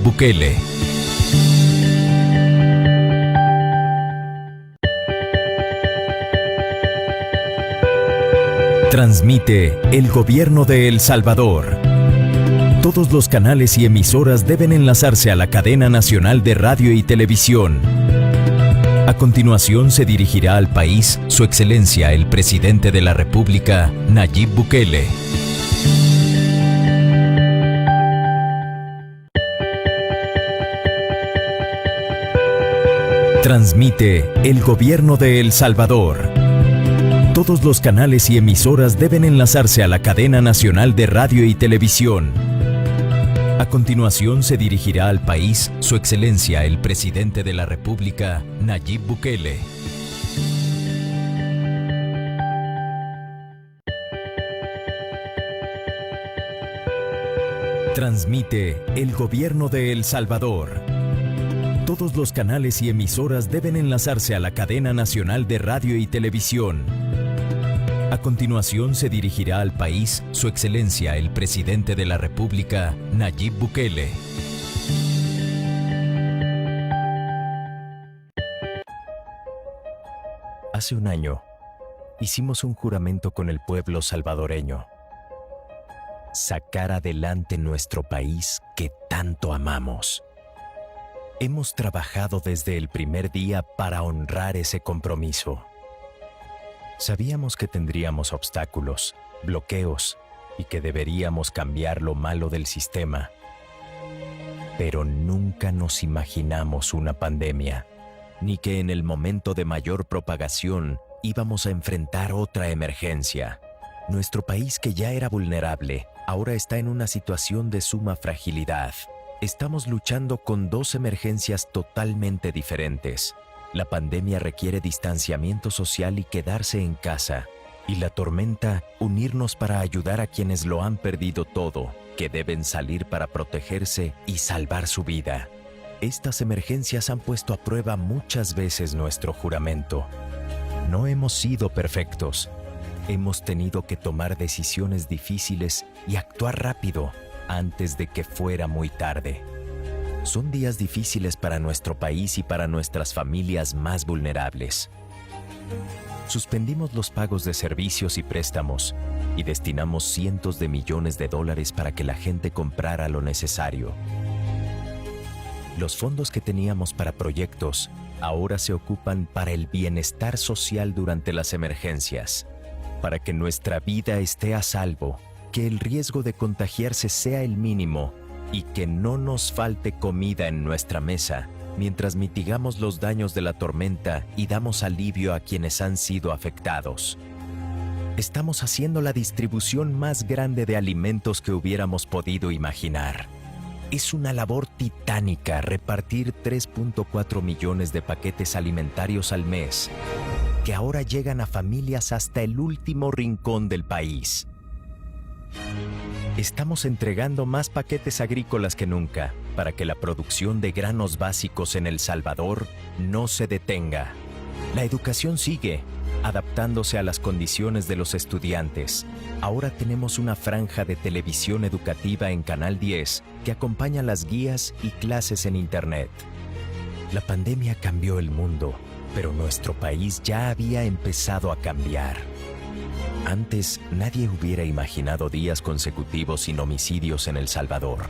Bukele. Transmite el Gobierno de El Salvador. Todos los canales y emisoras deben enlazarse a la cadena nacional de radio y televisión. A continuación se dirigirá al país Su Excelencia el Presidente de la República, Nayib Bukele. Transmite el Gobierno de El Salvador. Todos los canales y emisoras deben enlazarse a la cadena nacional de radio y televisión. A continuación se dirigirá al país Su Excelencia el Presidente de la República, Nayib Bukele. Transmite el Gobierno de El Salvador. Todos los canales y emisoras deben enlazarse a la cadena nacional de radio y televisión. A continuación se dirigirá al país Su Excelencia el Presidente de la República, Nayib Bukele. Hace un año, hicimos un juramento con el pueblo salvadoreño. Sacar adelante nuestro país que tanto amamos. Hemos trabajado desde el primer día para honrar ese compromiso. Sabíamos que tendríamos obstáculos, bloqueos y que deberíamos cambiar lo malo del sistema. Pero nunca nos imaginamos una pandemia, ni que en el momento de mayor propagación íbamos a enfrentar otra emergencia. Nuestro país, que ya era vulnerable, ahora está en una situación de suma fragilidad. Estamos luchando con dos emergencias totalmente diferentes. La pandemia requiere distanciamiento social y quedarse en casa. Y la tormenta, unirnos para ayudar a quienes lo han perdido todo, que deben salir para protegerse y salvar su vida. Estas emergencias han puesto a prueba muchas veces nuestro juramento. No hemos sido perfectos. Hemos tenido que tomar decisiones difíciles y actuar rápido antes de que fuera muy tarde. Son días difíciles para nuestro país y para nuestras familias más vulnerables. Suspendimos los pagos de servicios y préstamos y destinamos cientos de millones de dólares para que la gente comprara lo necesario. Los fondos que teníamos para proyectos ahora se ocupan para el bienestar social durante las emergencias, para que nuestra vida esté a salvo, que el riesgo de contagiarse sea el mínimo y que no nos falte comida en nuestra mesa, mientras mitigamos los daños de la tormenta y damos alivio a quienes han sido afectados. Estamos haciendo la distribución más grande de alimentos que hubiéramos podido imaginar. Es una labor titánica repartir 3.4 millones de paquetes alimentarios al mes, que ahora llegan a familias hasta el último rincón del país. Estamos entregando más paquetes agrícolas que nunca para que la producción de granos básicos en El Salvador no se detenga. La educación sigue, adaptándose a las condiciones de los estudiantes. Ahora tenemos una franja de televisión educativa en Canal 10 que acompaña las guías y clases en Internet. La pandemia cambió el mundo, pero nuestro país ya había empezado a cambiar. Antes, nadie hubiera imaginado días consecutivos sin homicidios en El Salvador.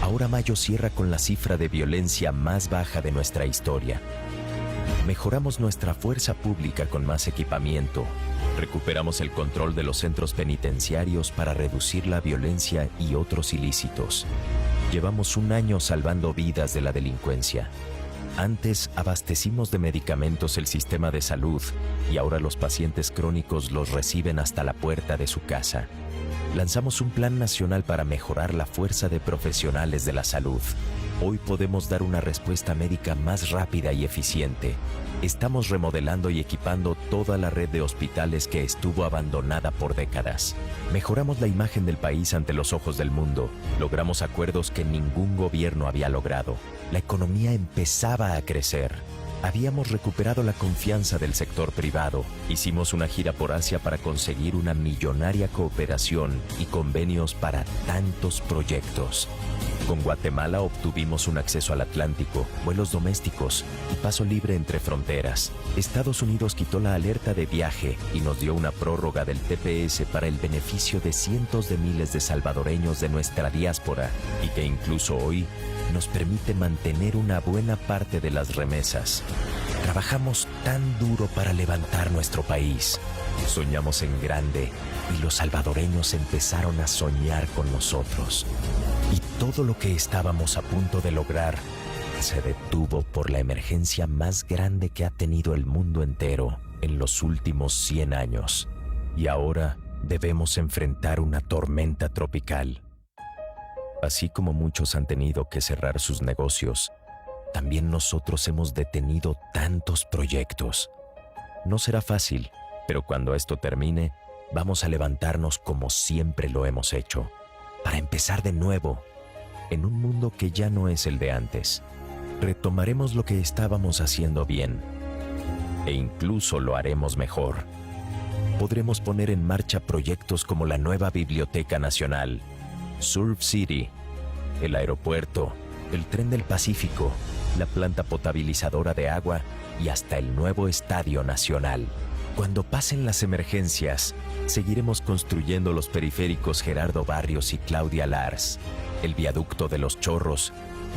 Ahora mayo cierra con la cifra de violencia más baja de nuestra historia. Mejoramos nuestra fuerza pública con más equipamiento. Recuperamos el control de los centros penitenciarios para reducir la violencia y otros ilícitos. Llevamos un año salvando vidas de la delincuencia. Antes abastecimos de medicamentos el sistema de salud y ahora los pacientes crónicos los reciben hasta la puerta de su casa. Lanzamos un plan nacional para mejorar la fuerza de profesionales de la salud. Hoy podemos dar una respuesta médica más rápida y eficiente. Estamos remodelando y equipando toda la red de hospitales que estuvo abandonada por décadas. Mejoramos la imagen del país ante los ojos del mundo. Logramos acuerdos que ningún gobierno había logrado. La economía empezaba a crecer. Habíamos recuperado la confianza del sector privado. Hicimos una gira por Asia para conseguir una millonaria cooperación y convenios para tantos proyectos. Con Guatemala obtuvimos un acceso al Atlántico, vuelos domésticos y paso libre entre fronteras. Estados Unidos quitó la alerta de viaje y nos dio una prórroga del TPS para el beneficio de cientos de miles de salvadoreños de nuestra diáspora y que incluso hoy nos permite mantener una buena parte de las remesas. Trabajamos tan duro para levantar nuestro país. Soñamos en grande y los salvadoreños empezaron a soñar con nosotros. Y todo lo que estábamos a punto de lograr se detuvo por la emergencia más grande que ha tenido el mundo entero en los últimos 100 años. Y ahora debemos enfrentar una tormenta tropical. Así como muchos han tenido que cerrar sus negocios, también nosotros hemos detenido tantos proyectos. No será fácil, pero cuando esto termine, vamos a levantarnos como siempre lo hemos hecho, para empezar de nuevo, en un mundo que ya no es el de antes. Retomaremos lo que estábamos haciendo bien, e incluso lo haremos mejor. Podremos poner en marcha proyectos como la nueva Biblioteca Nacional, Surf City, el aeropuerto, el Tren del Pacífico, la planta potabilizadora de agua y hasta el nuevo Estadio Nacional. Cuando pasen las emergencias, seguiremos construyendo los periféricos Gerardo Barrios y Claudia Lars, el viaducto de los Chorros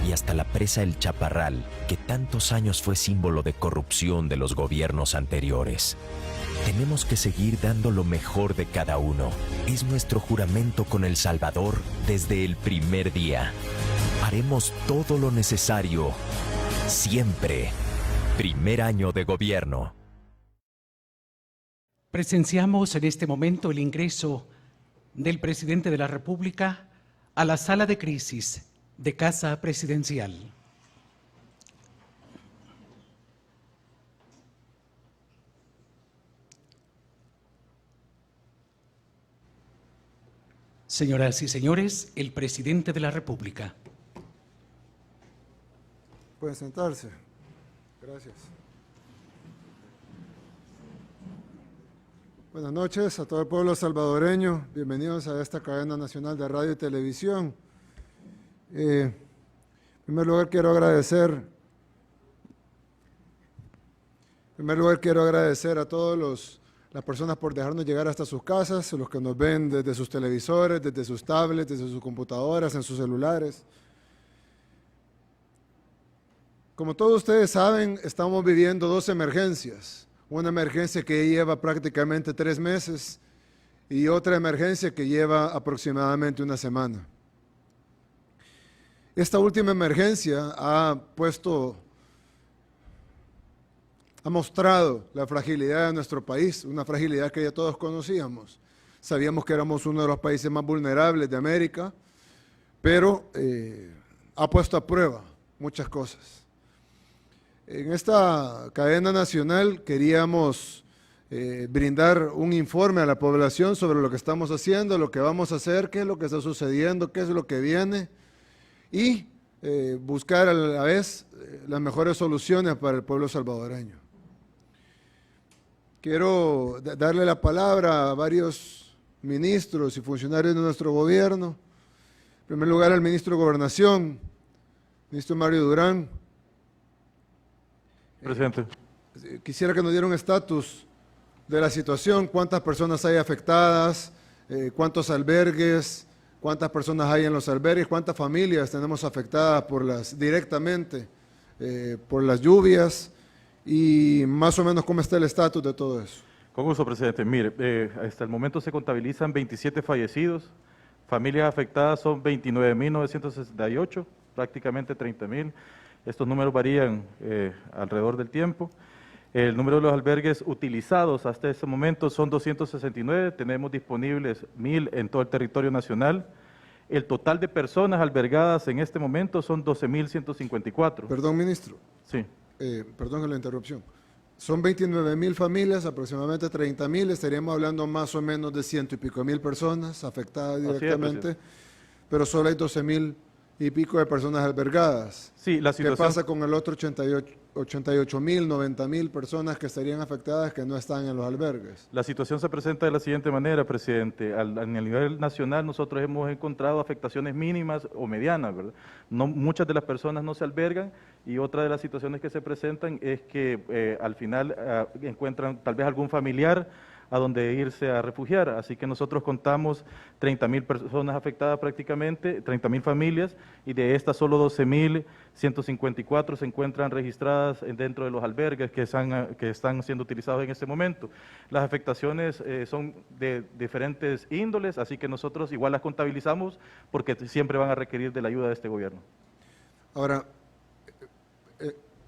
y hasta la presa El Chaparral, que tantos años fue símbolo de corrupción de los gobiernos anteriores. Tenemos que seguir dando lo mejor de cada uno. Es nuestro juramento con El Salvador desde el primer día. Haremos todo lo necesario, siempre. Primer año de gobierno. Presenciamos en este momento el ingreso del presidente de la República a la sala de crisis de Casa Presidencial. Señoras y señores, el presidente de la República. Pueden sentarse. Gracias. Buenas noches a todo el pueblo salvadoreño. Bienvenidos a esta cadena nacional de radio y televisión. En primer lugar, quiero agradecer a todas las personas por dejarnos llegar hasta sus casas, los que nos ven desde sus televisores, desde sus tablets, desde sus computadoras, en sus celulares. Como todos ustedes saben, estamos viviendo dos emergencias. Una emergencia que lleva prácticamente 3 meses y otra emergencia que lleva aproximadamente una semana. Esta última emergencia ha mostrado la fragilidad de nuestro país, una fragilidad que ya todos conocíamos. Sabíamos que éramos uno de los países más vulnerables de América, pero ha puesto a prueba muchas cosas. En esta cadena nacional queríamos brindar un informe a la población sobre lo que estamos haciendo, lo que vamos a hacer, qué es lo que está sucediendo, qué es lo que viene y buscar a la vez las mejores soluciones para el pueblo salvadoreño. Quiero darle la palabra a varios ministros y funcionarios de nuestro gobierno. En primer lugar, al ministro de Gobernación, ministro Mario Durán. Presidente. Quisiera que nos diera un estatus de la situación, cuántas personas hay afectadas, cuántos albergues, cuántas personas hay en los albergues, cuántas familias tenemos afectadas directamente por las lluvias y más o menos cómo está el estatus de todo eso. Con gusto, presidente. Mire, hasta el momento se contabilizan 27 fallecidos, familias afectadas son 29.968, prácticamente 30.000. Estos números varían alrededor del tiempo. El número de los albergues utilizados hasta este momento son 269, tenemos disponibles 1.000 en todo el territorio nacional. El total de personas albergadas en este momento son 12.154. Perdón, ministro. Sí. Perdón la interrupción. Son 29.000 familias, aproximadamente 30.000, estaríamos hablando más o menos de 100 y pico mil personas afectadas directamente, pero solo hay 12.000 y pico de personas albergadas. Sí, la ¿Qué situación... pasa con el otro 88.000, 90.000 personas que estarían afectadas que no están en los albergues? La situación se presenta de la siguiente manera, presidente. A nivel nacional nosotros hemos encontrado afectaciones mínimas o medianas, ¿verdad? No, muchas de las personas no se albergan y otra de las situaciones que se presentan es que al final encuentran tal vez algún familiar a donde irse a refugiar. Así que nosotros contamos 30.000 personas afectadas prácticamente, 30.000 familias, y de estas solo 12.154 se encuentran registradas dentro de los albergues que están siendo utilizados en este momento. Las afectaciones son de diferentes índoles, así que nosotros igual las contabilizamos porque siempre van a requerir de la ayuda de este gobierno. Ahora,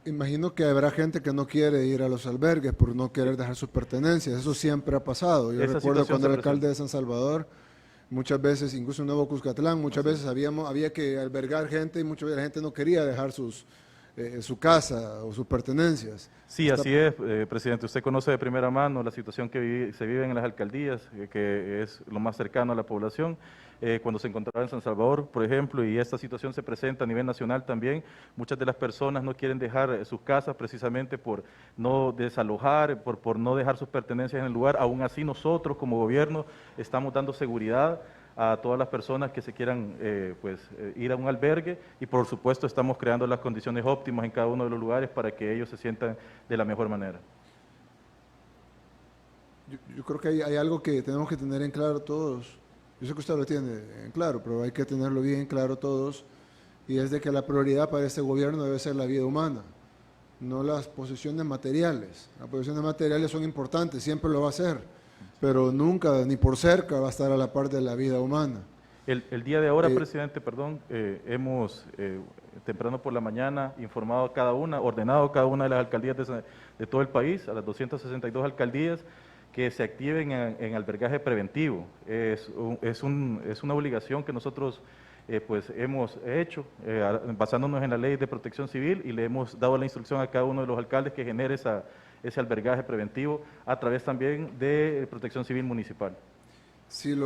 imagino que habrá gente que no quiere ir a los albergues por no querer dejar sus pertenencias. Eso siempre ha pasado. Yo recuerdo cuando era alcalde de San Salvador, muchas veces, incluso en Nuevo Cuscatlán, muchas veces había que albergar gente y muchas veces la gente no quería dejar su casa o sus pertenencias. Sí, así es, presidente. Usted conoce de primera mano la situación que se vive en las alcaldías, que es lo más cercano a la población. Cuando se encontraba en San Salvador, por ejemplo, y esta situación se presenta a nivel nacional también, muchas de las personas no quieren dejar sus casas precisamente por no desalojar, por no dejar sus pertenencias en el lugar. Aún así nosotros como gobierno estamos dando seguridad a todas las personas que se quieran ir a un albergue y por supuesto estamos creando las condiciones óptimas en cada uno de los lugares para que ellos se sientan de la mejor manera. Yo creo que hay algo que tenemos que tener en claro todos. Yo sé que usted lo tiene en claro, pero hay que tenerlo bien claro todos, y es de que la prioridad para este gobierno debe ser la vida humana, no las posesiones materiales. Las posesiones materiales son importantes, siempre lo va a ser, pero nunca, ni por cerca, va a estar a la par de la vida humana. El día de ahora, presidente, hemos temprano por la mañana informado a cada una, ordenado a cada una de las alcaldías de todo el país, a las 262 alcaldías, que se activen en albergaje preventivo. Es una obligación que nosotros hemos hecho, basándonos en la ley de protección civil, y le hemos dado la instrucción a cada uno de los alcaldes que genere ese albergaje preventivo a través también de protección civil municipal. Si el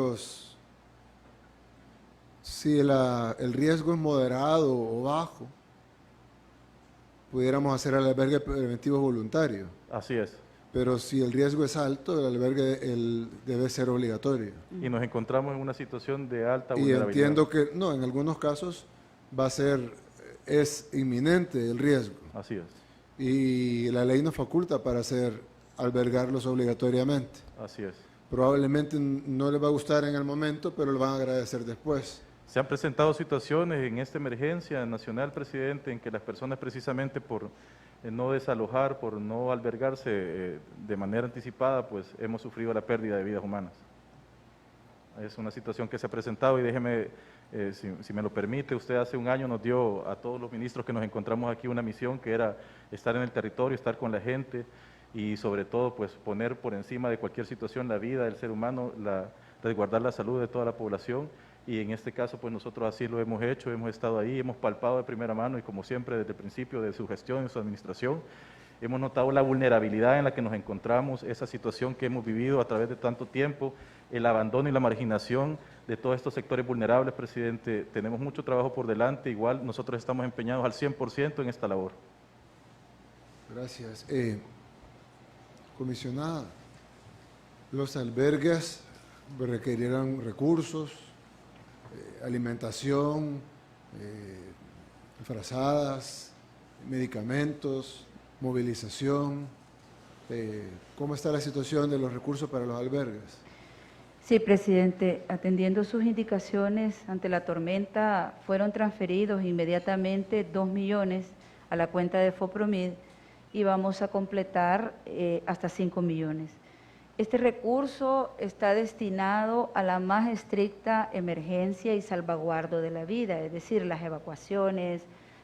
riesgo es moderado o bajo, pudiéramos hacer el albergue preventivo voluntario. Así es. Pero si el riesgo es alto, el albergue debe ser obligatorio. Y nos encontramos en una situación de alta Y vulnerabilidad. entiendo que, no, en algunos casos es inminente el riesgo. Así es. Y la ley nos faculta para albergarlos obligatoriamente. Así es. Probablemente no les va a gustar en el momento, pero lo van a agradecer después. Se han presentado situaciones en esta emergencia nacional, presidente, en que las personas precisamente por no desalojar, por no albergarse de manera anticipada, pues hemos sufrido la pérdida de vidas humanas. Es una situación que se ha presentado y déjeme, si me lo permite, usted hace un año nos dio a todos los ministros que nos encontramos aquí una misión que era estar en el territorio, estar con la gente y sobre todo pues poner por encima de cualquier situación la vida del ser humano, resguardar la salud de toda la población. Y en este caso, pues nosotros así lo hemos hecho, hemos estado ahí, hemos palpado de primera mano y como siempre desde el principio de su gestión y su administración, hemos notado la vulnerabilidad en la que nos encontramos, esa situación que hemos vivido a través de tanto tiempo, el abandono y la marginación de todos estos sectores vulnerables, presidente. Tenemos mucho trabajo por delante, igual nosotros estamos empeñados al 100% en esta labor. Gracias. Comisionada, los albergues requerirán recursos, alimentación, frazadas, medicamentos, movilización. ¿Cómo está la situación de los recursos para los albergues? Sí, presidente, atendiendo sus indicaciones ante la tormenta, fueron transferidos inmediatamente 2 millones a la cuenta de FOPROMID y vamos a completar hasta 5 millones. Este recurso está destinado a la más estricta emergencia y salvaguardo de la vida, es decir, las evacuaciones,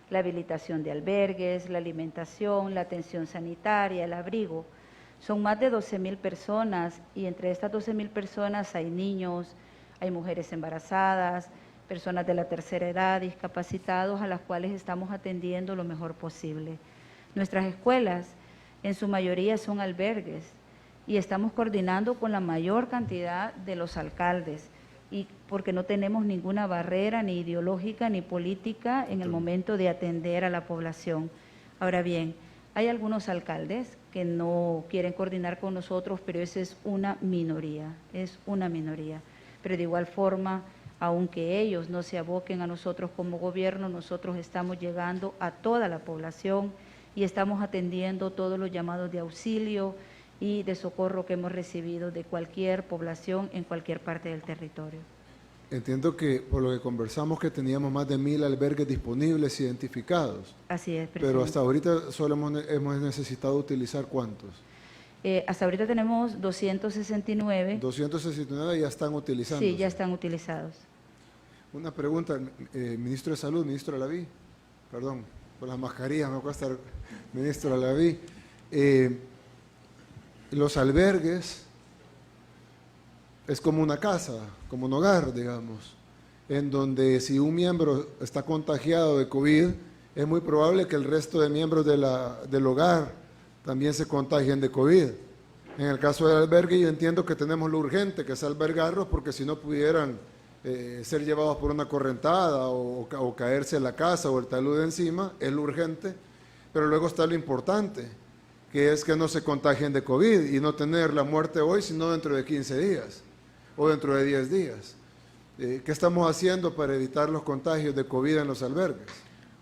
la habilitación de albergues, la alimentación, la atención sanitaria, el abrigo. Son más de 12.000 personas y entre estas 12.000 personas hay niños, hay mujeres embarazadas, personas de la tercera edad, discapacitados, a las cuales estamos atendiendo lo mejor posible. Nuestras escuelas en su mayoría son albergues y estamos coordinando con la mayor cantidad de los alcaldes y porque no tenemos ninguna barrera ni ideológica ni política en el momento de atender a la población. Ahora bien, hay algunos alcaldes que no quieren coordinar con nosotros, pero esa es una minoría, Pero de igual forma, aunque ellos no se aboquen a nosotros como gobierno, nosotros estamos llegando a toda la población y estamos atendiendo todos los llamados de auxilio y de socorro que hemos recibido de cualquier población en cualquier parte del territorio. Entiendo que por lo que conversamos que teníamos más de 1000 albergues disponibles identificados. Así es, presidente. Pero hasta ahorita solo hemos necesitado utilizar ¿cuántos? Hasta ahorita tenemos 269. 269 ya están utilizando. Sí, ya están utilizados. Una pregunta, ministro de Salud, ministro Alaví, perdón, por las mascarillas me cuesta, ministro Alaví. Los albergues es como una casa, como un hogar, digamos, en donde si un miembro está contagiado de COVID, es muy probable que el resto de miembros del hogar también se contagien de COVID. En el caso del albergue yo entiendo que tenemos lo urgente, que es albergarlos, porque si no pudieran ser llevados por una correntada o caerse en la casa o el talud encima, es lo urgente, pero luego está lo importante, que es que no se contagien de COVID y no tener la muerte hoy, sino dentro de 15 días o dentro de 10 días. ¿Qué estamos haciendo para evitar los contagios de COVID en los albergues?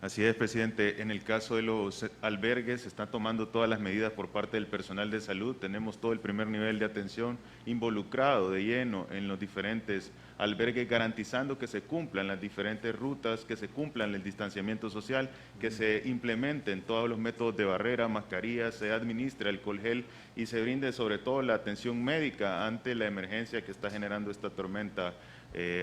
Así es, presidente. En el caso de los albergues, se están tomando todas las medidas por parte del personal de salud. Tenemos todo el primer nivel de atención involucrado de lleno en los diferentes albergues, garantizando que se cumplan las diferentes rutas, que se cumplan el distanciamiento social, que se implementen todos los métodos de barrera, mascarillas, se administre alcohol gel y se brinde sobre todo la atención médica ante la emergencia que está generando esta tormenta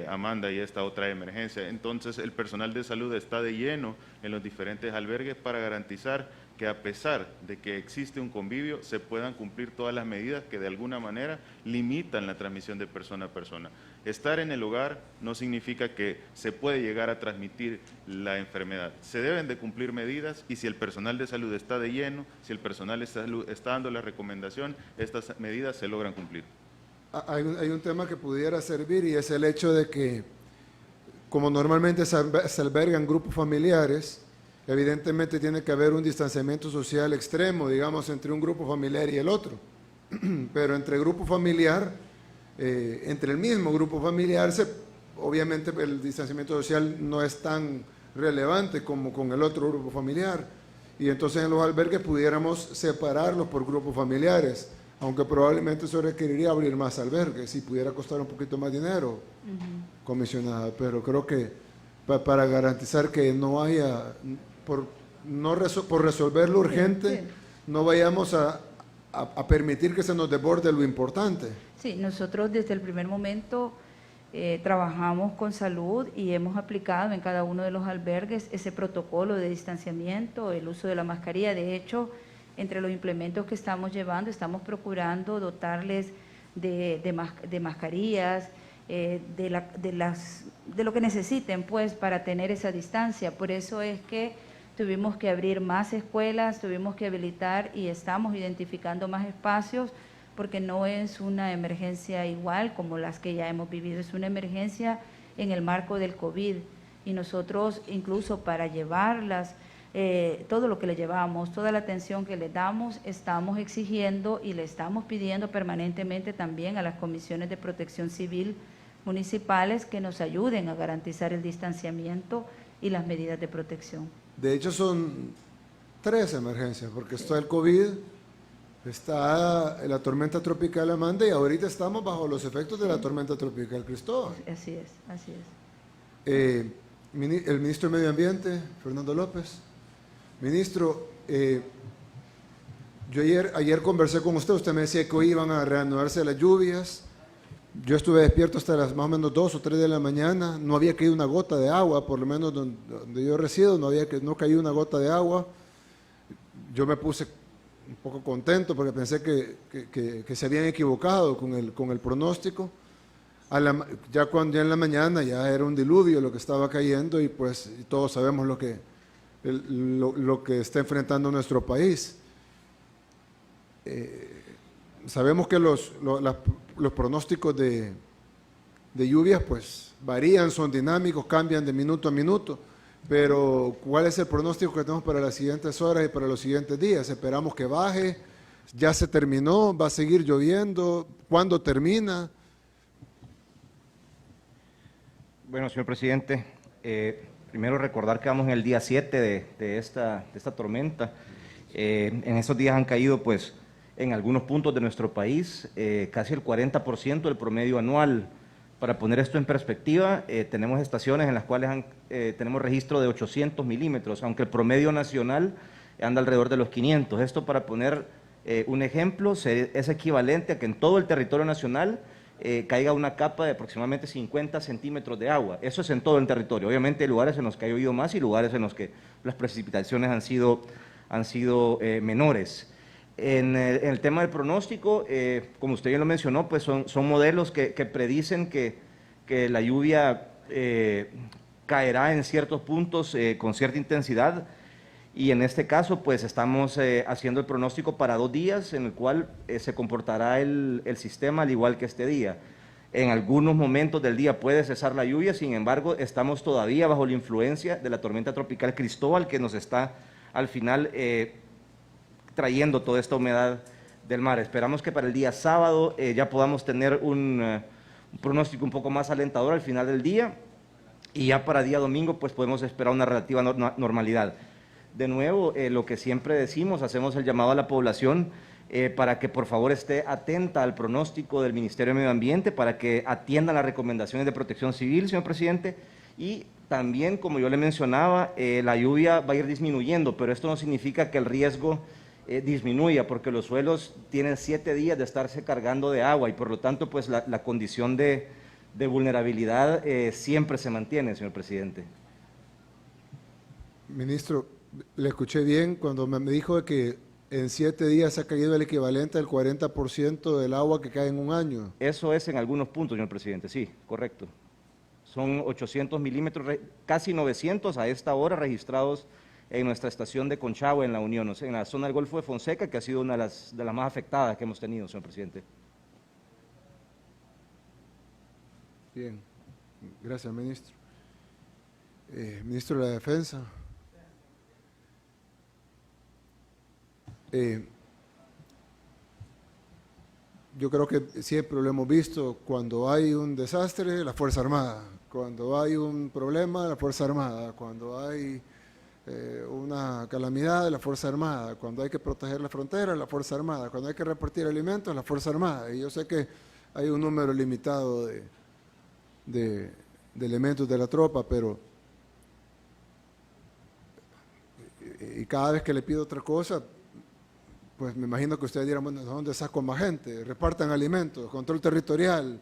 Amanda y esta otra emergencia. Entonces el personal de salud está de lleno en los diferentes albergues para garantizar que a pesar de que existe un convivio se puedan cumplir todas las medidas que de alguna manera limitan la transmisión de persona a persona. Estar en el hogar no significa que se puede llegar a transmitir la enfermedad. Se deben de cumplir medidas y si el personal de salud está de lleno, si el personal de salud está dando la recomendación, estas medidas se logran cumplir. Hay un tema que pudiera servir y es el hecho de que, como normalmente se albergan grupos familiares, evidentemente tiene que haber un distanciamiento social extremo, digamos, entre un grupo familiar y el otro. Pero entre grupo familiar, entre el mismo grupo familiar, obviamente el distanciamiento social no es tan relevante como con el otro grupo familiar. Y entonces en los albergues pudiéramos separarlos por grupos familiares, aunque probablemente eso requeriría abrir más albergues y pudiera costar un poquito más dinero, comisionada, pero creo que para garantizar que no haya, por resolver lo urgente, no vayamos a permitir que se nos desborde lo importante. Sí, nosotros desde el primer momento trabajamos con salud y hemos aplicado en cada uno de los albergues ese protocolo de distanciamiento, el uso de la mascarilla. De hecho, entre los implementos que estamos llevando, estamos procurando dotarles de mascarillas, de lo que necesiten, pues, para tener esa distancia. Por eso es que tuvimos que abrir más escuelas, tuvimos que habilitar y estamos identificando más espacios, porque no es una emergencia igual como las que ya hemos vivido, es una emergencia en el marco del COVID. Y nosotros, incluso para llevarlas, todo lo que le llevamos, toda la atención que le damos, estamos exigiendo y le estamos pidiendo permanentemente también a las comisiones de protección civil municipales que nos ayuden a garantizar el distanciamiento y las medidas de protección. De hecho son 3 emergencias, porque está el COVID, está la tormenta tropical Amanda y ahorita estamos bajo los efectos de la tormenta tropical Cristóbal. Así es, así es. El ministro de Medio Ambiente, Fernando López. Ministro, yo ayer conversé con usted me decía que hoy iban a reanudarse las lluvias. Yo estuve despierto hasta las más o menos 2 o 3 de la mañana, no había caído una gota de agua, por lo menos donde yo resido, no cayó una gota de agua. Yo me puse un poco contento porque pensé que se habían equivocado con el pronóstico. Ya en la mañana ya era un diluvio lo que estaba cayendo y pues todos sabemos lo que está enfrentando nuestro país. Sabemos que los pronósticos de de lluvias pues varían, son dinámicos, cambian de minuto a minuto, pero ¿cuál es el pronóstico que tenemos para las siguientes horas y para los siguientes días? Esperamos que baje, ya se terminó, va a seguir lloviendo, ¿cuándo termina? Bueno, señor presidente, primero recordar que vamos en el día 7 de esta tormenta. En estos días han caído, pues, en algunos puntos de nuestro país, casi el 40% del promedio anual. Para poner esto en perspectiva, tenemos estaciones en las cuales tenemos registro de 800 milímetros, aunque el promedio nacional anda alrededor de los 500. Esto, para poner un ejemplo, es equivalente a que en todo el territorio nacional caiga una capa de aproximadamente 50 centímetros de agua. Eso es en todo el territorio. Obviamente hay lugares en los que ha llovido más y lugares en los que las precipitaciones han sido menores. En el tema del pronóstico, como usted bien lo mencionó, pues son modelos que predicen que la lluvia caerá en ciertos puntos con cierta intensidad, y en este caso pues estamos haciendo el pronóstico para 2 días en el cual se comportará el sistema al igual que este día. En algunos momentos del día puede cesar la lluvia, sin embargo estamos todavía bajo la influencia de la tormenta tropical Cristóbal, que nos está al final trayendo toda esta humedad del mar. Esperamos que para el día sábado ya podamos tener un pronóstico un poco más alentador al final del día, y ya para día domingo pues podemos esperar una relativa normalidad. De nuevo, lo que siempre decimos, hacemos el llamado a la población para que por favor esté atenta al pronóstico del Ministerio de Medio Ambiente, para que atiendan las recomendaciones de Protección Civil, señor presidente, y también, como yo le mencionaba, la lluvia va a ir disminuyendo, pero esto no significa que el riesgo disminuya, porque los suelos tienen 7 días de estarse cargando de agua y por lo tanto pues la condición de vulnerabilidad siempre se mantiene, señor presidente. Ministro, le escuché bien cuando me dijo que en 7 días ha caído el equivalente al 40% del agua que cae en un año. Eso es en algunos puntos, señor presidente, sí, correcto. Son 800 milímetros, casi 900 a esta hora registrados en nuestra estación de Conchagua, en la Unión, en la zona del Golfo de Fonseca, que ha sido una de las más afectadas que hemos tenido, señor presidente. Bien, gracias, ministro. Ministro de la Defensa. Yo creo que siempre lo hemos visto, cuando hay un desastre, la Fuerza Armada, cuando hay un problema, la Fuerza Armada, cuando hay una calamidad, la Fuerza Armada, cuando hay que proteger la frontera, la Fuerza Armada, cuando hay que repartir alimentos, la Fuerza Armada. Y yo sé que hay un número limitado de elementos de la tropa, pero y cada vez que le pido otra cosa, pues me imagino que ustedes dirán, bueno, ¿de dónde saco más gente? Repartan alimentos, control territorial,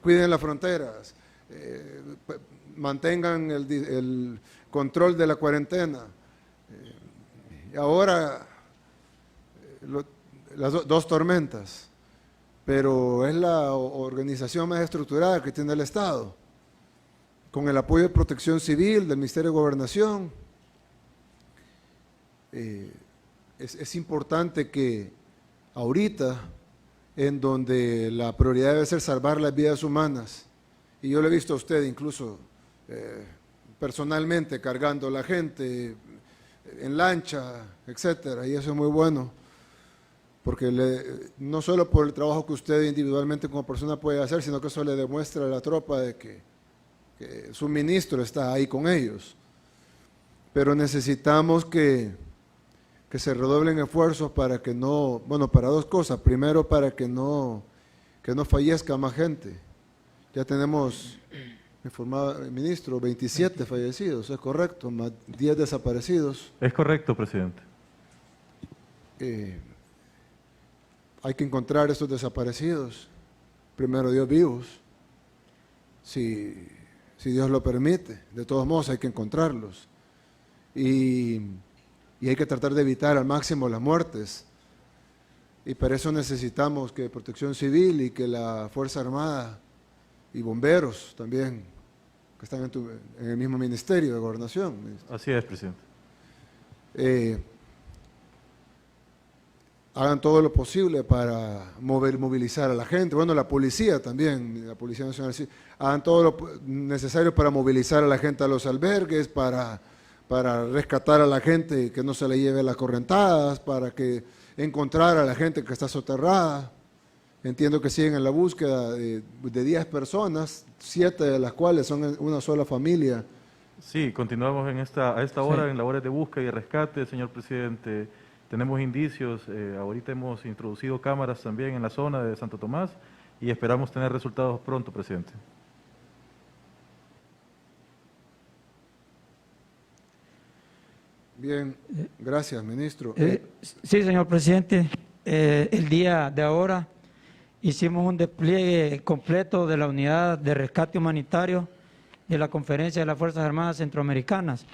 cuiden las fronteras, mantengan el control de la cuarentena. Y ahora, las 2 tormentas, pero es la organización más estructurada que tiene el Estado, con el apoyo de Protección Civil, del Ministerio de Gobernación. Es importante que ahorita, en donde la prioridad debe ser salvar las vidas humanas, y yo lo he visto a usted incluso personalmente cargando a la gente en lancha, etcétera, y eso es muy bueno, porque no solo por el trabajo que usted individualmente como persona puede hacer, sino que eso le demuestra a la tropa de que su ministro está ahí con ellos. Pero necesitamos que se redoblen esfuerzos para que no, bueno, para 2 cosas. Primero, para que no fallezca más gente. Ya tenemos, me informaba el ministro, 27 fallecidos, ¿es correcto? Más 10 desaparecidos. Es correcto, presidente. Hay que encontrar estos desaparecidos, primero Dios vivos, si Dios lo permite. De todos modos hay que encontrarlos. Y hay que tratar de evitar al máximo las muertes. Y para eso necesitamos que Protección Civil y que la Fuerza Armada y bomberos también, que están en el mismo Ministerio de Gobernación. Así es, presidente. hagan todo lo posible para movilizar a la gente. Bueno, la policía también, la Policía Nacional, sí, hagan todo lo necesario para movilizar a la gente a los albergues, para rescatar a la gente y que no se le lleve las correntadas, para que encontrar a la gente que está soterrada. Entiendo que siguen en la búsqueda de 10 personas, 7 de las cuales son una sola familia. Sí, continuamos a esta hora, en labores de búsqueda y rescate, señor presidente. Tenemos indicios, ahorita hemos introducido cámaras también en la zona de Santo Tomás y esperamos tener resultados pronto, presidente. Bien, gracias, ministro. Sí, señor presidente. El día de ahora hicimos un despliegue completo de la unidad de rescate humanitario de la Conferencia de las Fuerzas Armadas Centroamericanas.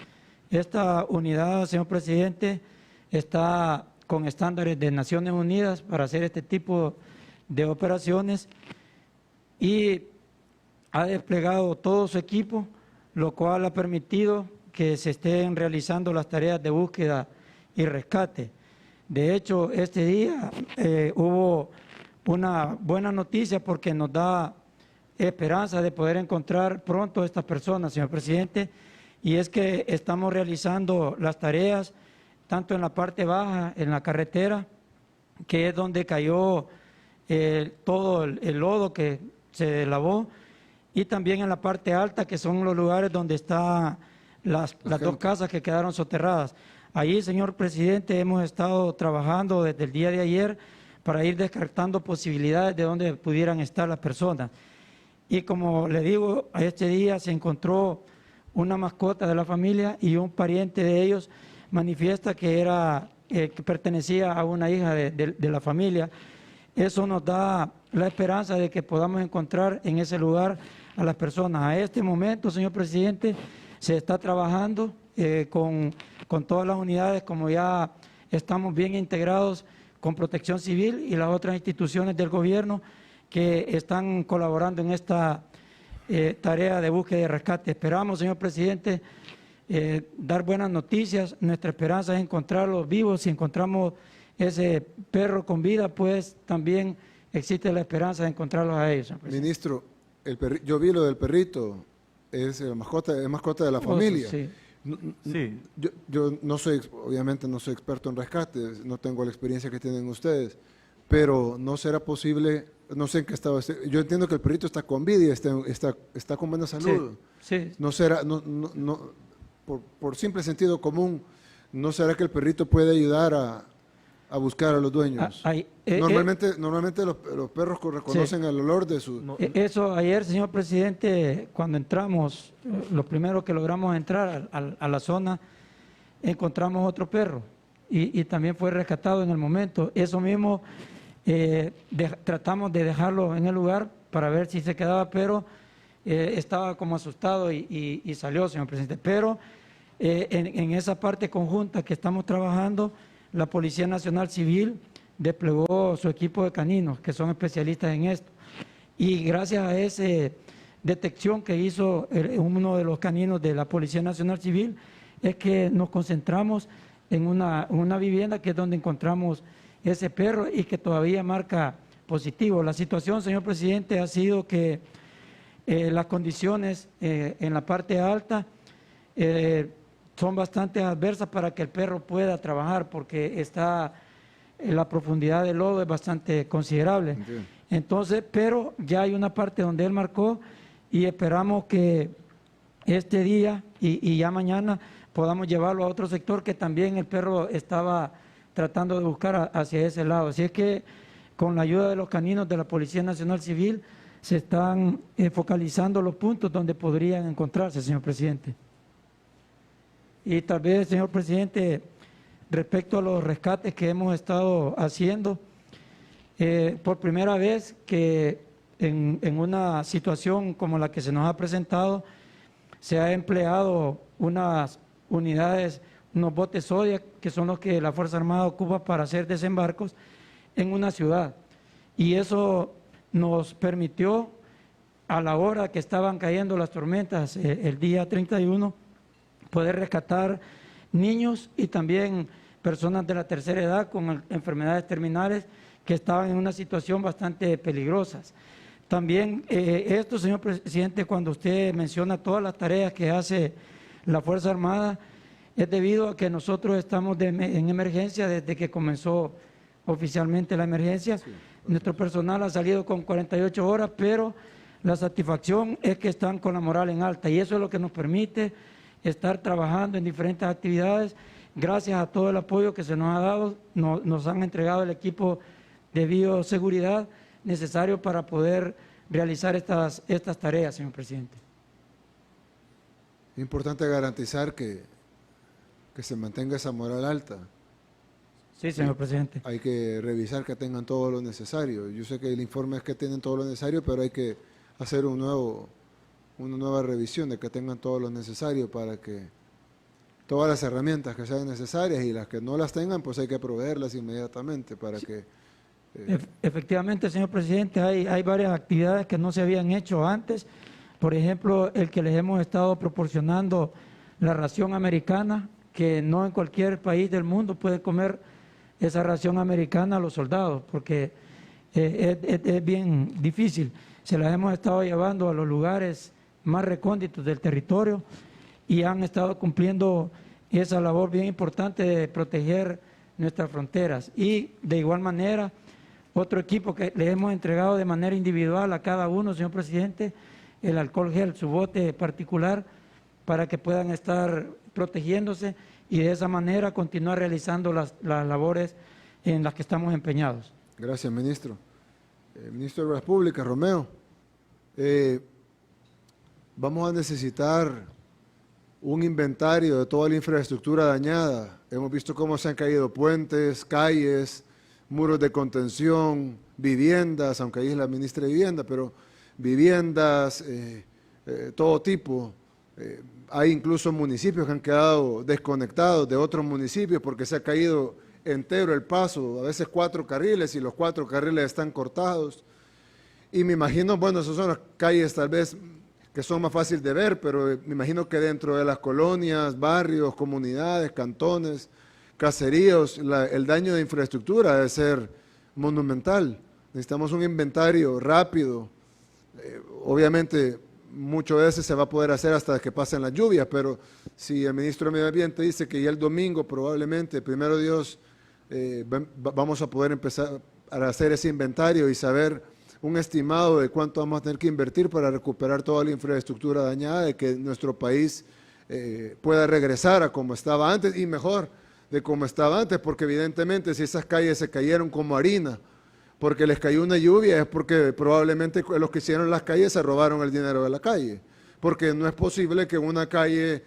Esta unidad, señor presidente, está con estándares de Naciones Unidas para hacer este tipo de operaciones y ha desplegado todo su equipo, lo cual ha permitido que se estén realizando las tareas de búsqueda y rescate. De hecho, este día hubo una buena noticia porque nos da esperanza de poder encontrar pronto a estas personas, señor presidente, y es que estamos realizando las tareas tanto en la parte baja, en la carretera, que es donde cayó todo el lodo que se lavó, y también en la parte alta, que son los lugares donde están las dos casas que quedaron soterradas. Allí, señor presidente, hemos estado trabajando desde el día de ayer para ir descartando posibilidades de dónde pudieran estar las personas. Y como le digo, a este día se encontró una mascota de la familia y un pariente de ellos manifiesta que que pertenecía a una hija de la familia. Eso nos da la esperanza de que podamos encontrar en ese lugar a las personas. A este momento, señor presidente, se está trabajando con todas las unidades, como ya estamos bien integrados con Protección Civil y las otras instituciones del gobierno que están colaborando en esta tarea de búsqueda y rescate. Esperamos, señor presidente, dar buenas noticias. Nuestra esperanza es encontrarlos vivos. Si encontramos ese perro con vida, pues también existe la esperanza de encontrarlos a ellos. Ministro, yo vi lo del perrito, es mascota de la familia. Sí. Sí. Yo no soy, obviamente no soy experto en rescates, no tengo la experiencia que tienen ustedes, pero no será posible, no sé en qué estado esté. Yo entiendo que el perrito está con vida y está con buena salud. Sí. No será, por simple sentido común, ¿no será que el perrito puede ayudar a buscar a los dueños? Normalmente los perros reconocen el olor de su... Eso ayer, señor presidente, cuando entramos, lo primero que logramos entrar a la zona, encontramos otro perro y también fue rescatado en el momento. Eso mismo tratamos de dejarlo en el lugar para ver si se quedaba, pero estaba como asustado y salió, señor presidente. Pero en esa parte conjunta que estamos trabajando, la Policía Nacional Civil desplegó su equipo de caninos, que son especialistas en esto. Y gracias a esa detección que hizo uno de los caninos de la Policía Nacional Civil, es que nos concentramos en una vivienda que es donde encontramos ese perro y que todavía marca positivo. La situación, señor presidente, ha sido que las condiciones en la parte alta son bastante adversas para que el perro pueda trabajar porque la profundidad del lodo es bastante considerable. Entiendo. Entonces, pero ya hay una parte donde él marcó y esperamos que este día y ya mañana podamos llevarlo a otro sector que también el perro estaba tratando de buscar hacia ese lado. Así es que con la ayuda de los caninos de la Policía Nacional Civil se están focalizando los puntos donde podrían encontrarse, señor presidente. Y tal vez, señor presidente, respecto a los rescates que hemos estado haciendo, por primera vez que en una situación como la que se nos ha presentado, se ha empleado unas unidades, unos botes Zodiac, que son los que la Fuerza Armada ocupa para hacer desembarcos en una ciudad. Y eso nos permitió, a la hora que estaban cayendo las tormentas, el día 31, poder rescatar niños y también personas de la tercera edad con enfermedades terminales que estaban en una situación bastante peligrosa. También esto, señor presidente, cuando usted menciona todas las tareas que hace la Fuerza Armada, es debido a que nosotros estamos en emergencia desde que comenzó oficialmente la emergencia. Sí. Nuestro personal ha salido con 48 horas, pero la satisfacción es que están con la moral en alta y eso es lo que nos permite estar trabajando en diferentes actividades. Gracias a todo el apoyo que se nos ha dado, nos han entregado el equipo de bioseguridad necesario para poder realizar estas tareas, señor presidente. Es importante garantizar que se mantenga esa moral alta. Sí, señor presidente. Hay que revisar que tengan todo lo necesario. Yo sé que el informe es que tienen todo lo necesario, pero hay que hacer una nueva revisión de que tengan todo lo necesario para que todas las herramientas que sean necesarias y las que no las tengan, pues hay que proveerlas inmediatamente para que... Efectivamente, señor presidente, hay varias actividades que no se habían hecho antes. Por ejemplo, el que les hemos estado proporcionando la ración americana, que no en cualquier país del mundo puede comer esa ración americana a los soldados, porque es bien difícil. Se las hemos estado llevando a los lugares más recónditos del territorio y han estado cumpliendo esa labor bien importante de proteger nuestras fronteras. Y de igual manera, otro equipo que le hemos entregado de manera individual a cada uno, señor presidente, el alcohol gel, su bote particular, para que puedan estar protegiéndose y de esa manera continuar realizando las labores en las que estamos empeñados. Gracias, ministro. Ministro de Obras Públicas, Romeo, vamos a necesitar un inventario de toda la infraestructura dañada. Hemos visto cómo se han caído puentes, calles, muros de contención, viviendas, aunque ahí es la ministra de Vivienda, pero viviendas, todo tipo. Hay incluso municipios que han quedado desconectados de otros municipios porque se ha caído entero el paso, a veces 4 carriles y los 4 carriles están cortados. Y me imagino, bueno, esas son las calles tal vez que son más fáciles de ver, pero me imagino que dentro de las colonias, barrios, comunidades, cantones, caseríos, el daño de infraestructura debe ser monumental. Necesitamos un inventario rápido. Obviamente, mucho de ese se va a poder hacer hasta que pasen las lluvias, pero si el ministro de Medio Ambiente dice que ya el domingo probablemente, primero Dios, vamos a poder empezar a hacer ese inventario y saber un estimado de cuánto vamos a tener que invertir para recuperar toda la infraestructura dañada, de que nuestro país pueda regresar a como estaba antes y mejor de como estaba antes, porque evidentemente si esas calles se cayeron como harina, porque les cayó una lluvia, es porque probablemente los que hicieron las calles se robaron el dinero de la calle, porque no es posible que una calle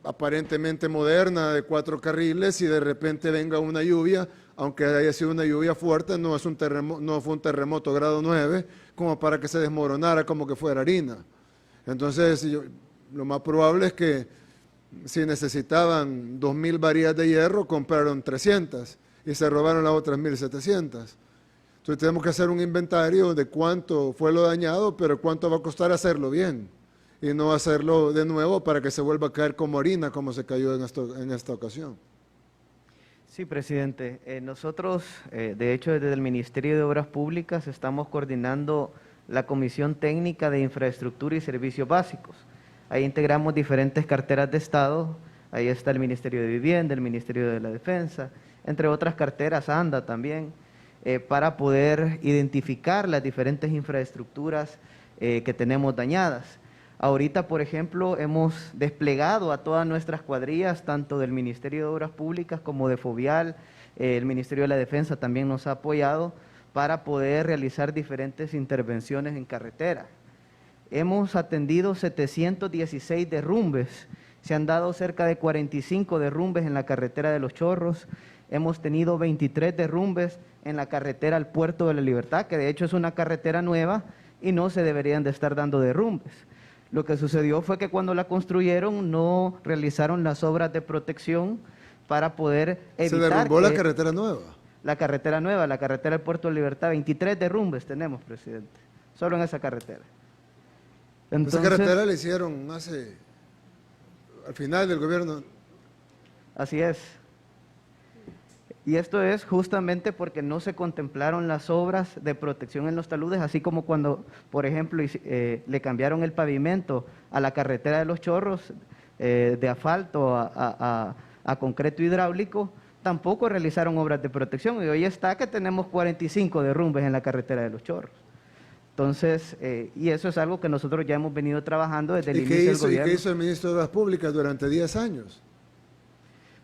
aparentemente moderna de 4 carriles y de repente venga una lluvia, aunque haya sido una lluvia fuerte, no fue un terremoto grado 9, como para que se desmoronara como que fuera harina. Entonces, lo más probable es que si necesitaban 2.000 varillas de hierro, compraron 300 y se robaron las otras 1.700. Entonces tenemos que hacer un inventario de cuánto fue lo dañado, pero cuánto va a costar hacerlo bien y no hacerlo de nuevo para que se vuelva a caer como harina, como se cayó en esta ocasión. Sí, presidente. Nosotros, de hecho, desde el Ministerio de Obras Públicas estamos coordinando la Comisión Técnica de Infraestructura y Servicios Básicos. Ahí integramos diferentes carteras de Estado, ahí está el Ministerio de Vivienda, el Ministerio de la Defensa, entre otras carteras, ANDA también, para poder identificar las diferentes infraestructuras que tenemos dañadas. Ahorita, por ejemplo, hemos desplegado a todas nuestras cuadrillas, tanto del Ministerio de Obras Públicas como de Fovial, el Ministerio de la Defensa también nos ha apoyado para poder realizar diferentes intervenciones en carretera. Hemos atendido 716 derrumbes, se han dado cerca de 45 derrumbes en la carretera de Los Chorros, hemos tenido 23 derrumbes en la carretera al Puerto de la Libertad, que de hecho es una carretera nueva y no se deberían de estar dando derrumbes. Lo que sucedió fue que cuando la construyeron no realizaron las obras de protección para poder evitar... ¿Se derrumbó la carretera nueva? La carretera nueva, la carretera del Puerto de la Libertad, 23 derrumbes tenemos, presidente, solo en esa carretera. Entonces, esa carretera la hicieron al final del gobierno. Así es. Y esto es justamente porque no se contemplaron las obras de protección en los taludes, así como cuando, por ejemplo, le cambiaron el pavimento a la carretera de Los Chorros de asfalto a concreto hidráulico, tampoco realizaron obras de protección. Y hoy está que tenemos 45 derrumbes en la carretera de Los Chorros. Entonces, y eso es algo que nosotros ya hemos venido trabajando desde el inicio del gobierno. ¿Y qué hizo el ministro de Obras Públicas durante 10 años?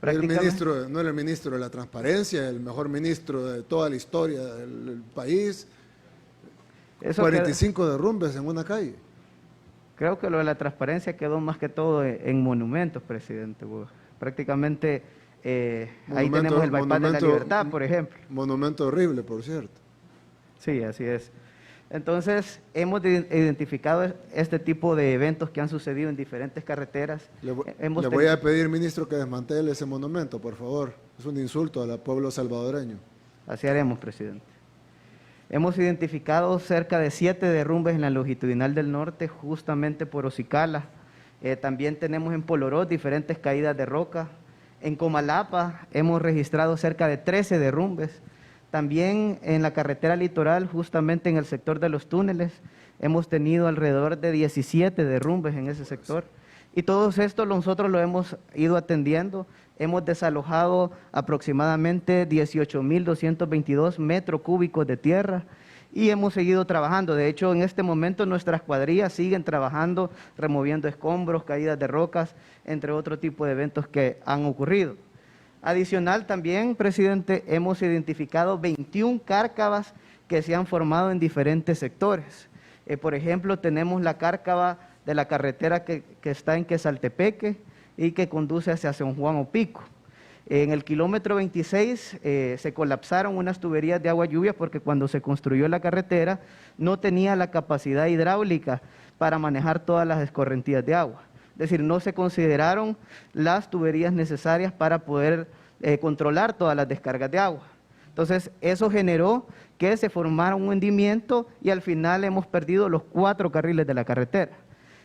El ministro, no era el ministro de la Transparencia, el mejor ministro de toda la historia del país. 45 derrumbes en una calle. Creo que lo de la transparencia quedó más que todo en monumentos, presidente. Prácticamente ahí tenemos el bypass de la Libertad, por ejemplo. Monumento horrible, por cierto. Sí, así es. Entonces, hemos identificado este tipo de eventos que han sucedido en diferentes carreteras. Le voy a pedir, ministro, que desmantele ese monumento, por favor. Es un insulto al pueblo salvadoreño. Así haremos, presidente. Hemos identificado cerca de 7 derrumbes en la longitudinal del norte, justamente por Ocicala. También tenemos en Poloró diferentes caídas de roca. En Comalapa hemos registrado cerca de 13 derrumbes. También en la carretera litoral, justamente en el sector de los túneles, hemos tenido alrededor de 17 derrumbes en ese sector. Y todo esto nosotros lo hemos ido atendiendo. Hemos desalojado aproximadamente 18.222 metros cúbicos de tierra y hemos seguido trabajando. De hecho, en este momento nuestras cuadrillas siguen trabajando, removiendo escombros, caídas de rocas, entre otro tipo de eventos que han ocurrido. Adicional también, presidente, hemos identificado 21 cárcavas que se han formado en diferentes sectores. Por ejemplo, tenemos la cárcava de la carretera que está en Quesaltepeque y que conduce hacia San Juan Opico. En el kilómetro 26 se colapsaron unas tuberías de agua lluvia porque cuando se construyó la carretera no tenía la capacidad hidráulica para manejar todas las escorrentías de agua. Es decir, no se consideraron las tuberías necesarias para poder controlar todas las descargas de agua. Entonces, eso generó que se formara un hundimiento y al final hemos perdido los 4 carriles de la carretera.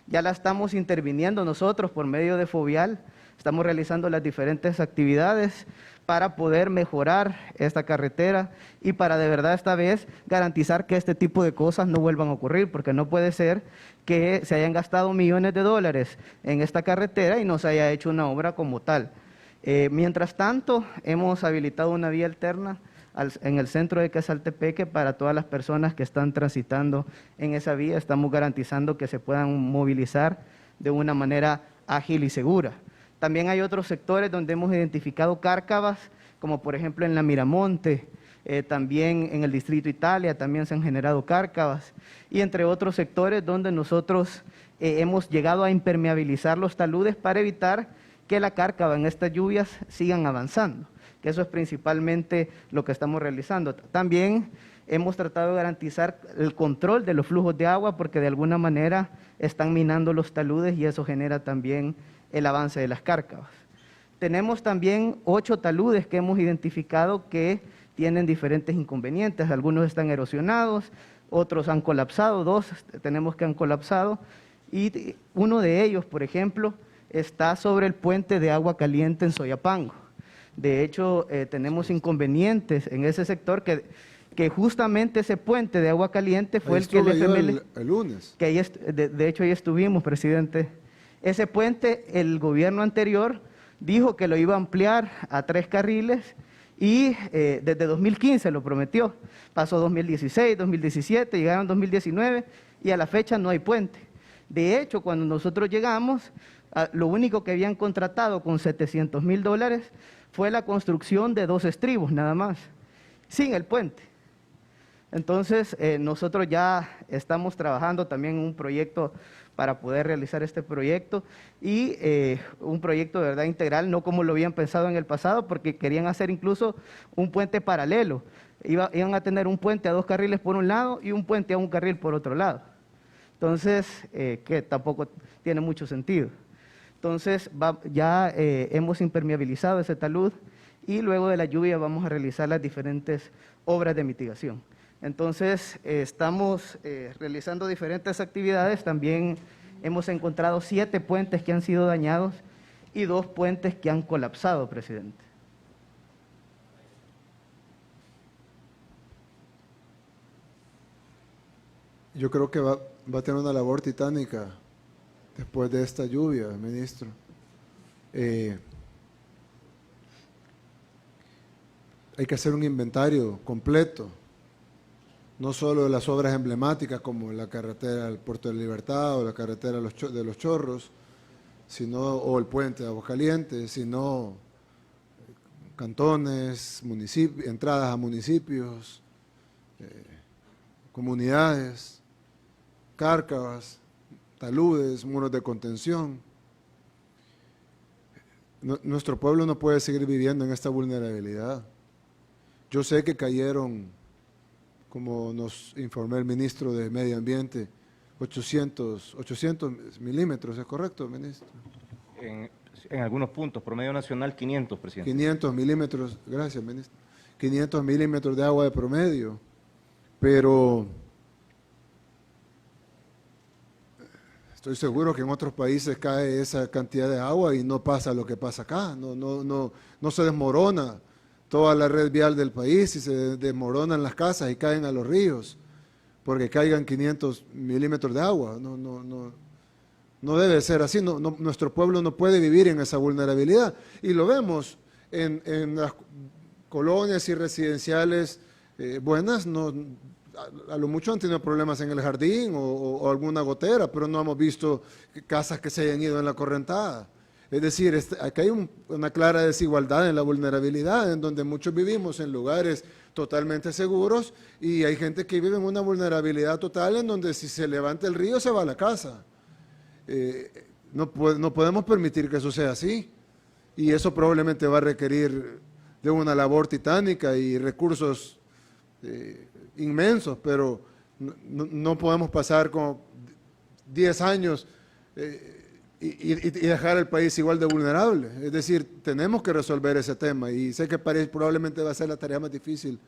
Ya la estamos interviniendo nosotros por medio de Fovial, estamos realizando las diferentes actividades para poder mejorar esta carretera y para de verdad esta vez garantizar que este tipo de cosas no vuelvan a ocurrir, porque no puede ser que se hayan gastado millones de dólares en esta carretera y no se haya hecho una obra como tal. Mientras tanto, hemos habilitado una vía alterna en el centro de Quesaltepeque para todas las personas que están transitando en esa vía. Estamos garantizando que se puedan movilizar de una manera ágil y segura. También hay otros sectores donde hemos identificado cárcavas, como por ejemplo en la Miramonte, también en el Distrito Italia, también se han generado cárcavas, y entre otros sectores donde nosotros hemos llegado a impermeabilizar los taludes para evitar que la cárcava en estas lluvias sigan avanzando, que eso es principalmente lo que estamos realizando. También hemos tratado de garantizar el control de los flujos de agua porque de alguna manera están minando los taludes y eso genera también el avance de las cárcavas. Tenemos también 8 taludes que hemos identificado que tienen diferentes inconvenientes. Algunos están erosionados, otros han colapsado, 2 tenemos que han colapsado y uno de ellos, por ejemplo, está sobre el puente de agua caliente en Soyapango. De hecho, tenemos inconvenientes en ese sector que justamente ese puente de agua caliente fue el que el FML... el lunes. Que ahí de hecho ahí estuvimos, presidente. Ese puente, el gobierno anterior dijo que lo iba a ampliar a 3 carriles y desde 2015 lo prometió. Pasó 2016, 2017, llegaron 2019 y a la fecha no hay puente. De hecho, cuando nosotros llegamos, lo único que habían contratado con $700,000 fue la construcción de 2 estribos nada más, sin el puente. Entonces, nosotros ya estamos trabajando también en un proyecto para poder realizar este proyecto y un proyecto de verdad integral, no como lo habían pensado en el pasado, porque querían hacer incluso un puente paralelo. Iban a tener un puente a 2 carriles por un lado y un puente a 1 carril por otro lado. Entonces, que tampoco tiene mucho sentido. Entonces, ya hemos impermeabilizado ese talud y luego de la lluvia vamos a realizar las diferentes obras de mitigación. Entonces, estamos realizando diferentes actividades. También hemos encontrado 7 puentes que han sido dañados y 2 puentes que han colapsado, presidente. Yo creo que va a tener una labor titánica después de esta lluvia, ministro. Hay que hacer un inventario completo, no solo de las obras emblemáticas como la carretera al Puerto de Libertad o la carretera de los Chorros, o el puente de Aguascalientes, sino cantones, entradas a municipios, comunidades, cárcavas, taludes, muros de contención. Nuestro pueblo no puede seguir viviendo en esta vulnerabilidad. Yo sé que cayeron, como nos informó el ministro de Medio Ambiente, 800 milímetros, ¿es correcto, ministro? En algunos puntos, promedio nacional 500, presidente. 500 milímetros, gracias, ministro. 500 milímetros de agua de promedio, pero estoy seguro que en otros países cae esa cantidad de agua y no pasa lo que pasa acá, no se desmorona toda la red vial del país y se desmoronan las casas y caen a los ríos porque caigan 500 milímetros de agua. No debe ser así. Nuestro pueblo no puede vivir en esa vulnerabilidad. Y lo vemos en las colonias y residenciales buenas. A lo mucho han tenido problemas en el jardín o alguna gotera, pero no hemos visto casas que se hayan ido en la correntada. Es decir, acá hay una clara desigualdad en la vulnerabilidad, en donde muchos vivimos en lugares totalmente seguros y hay gente que vive en una vulnerabilidad total en donde si se levanta el río se va a la casa. No podemos permitir que eso sea así y eso probablemente va a requerir de una labor titánica y recursos inmensos, pero no podemos pasar como 10 años y dejar al país igual de vulnerable. Es decir, tenemos que resolver ese tema y sé que París probablemente va a ser la tarea más difícil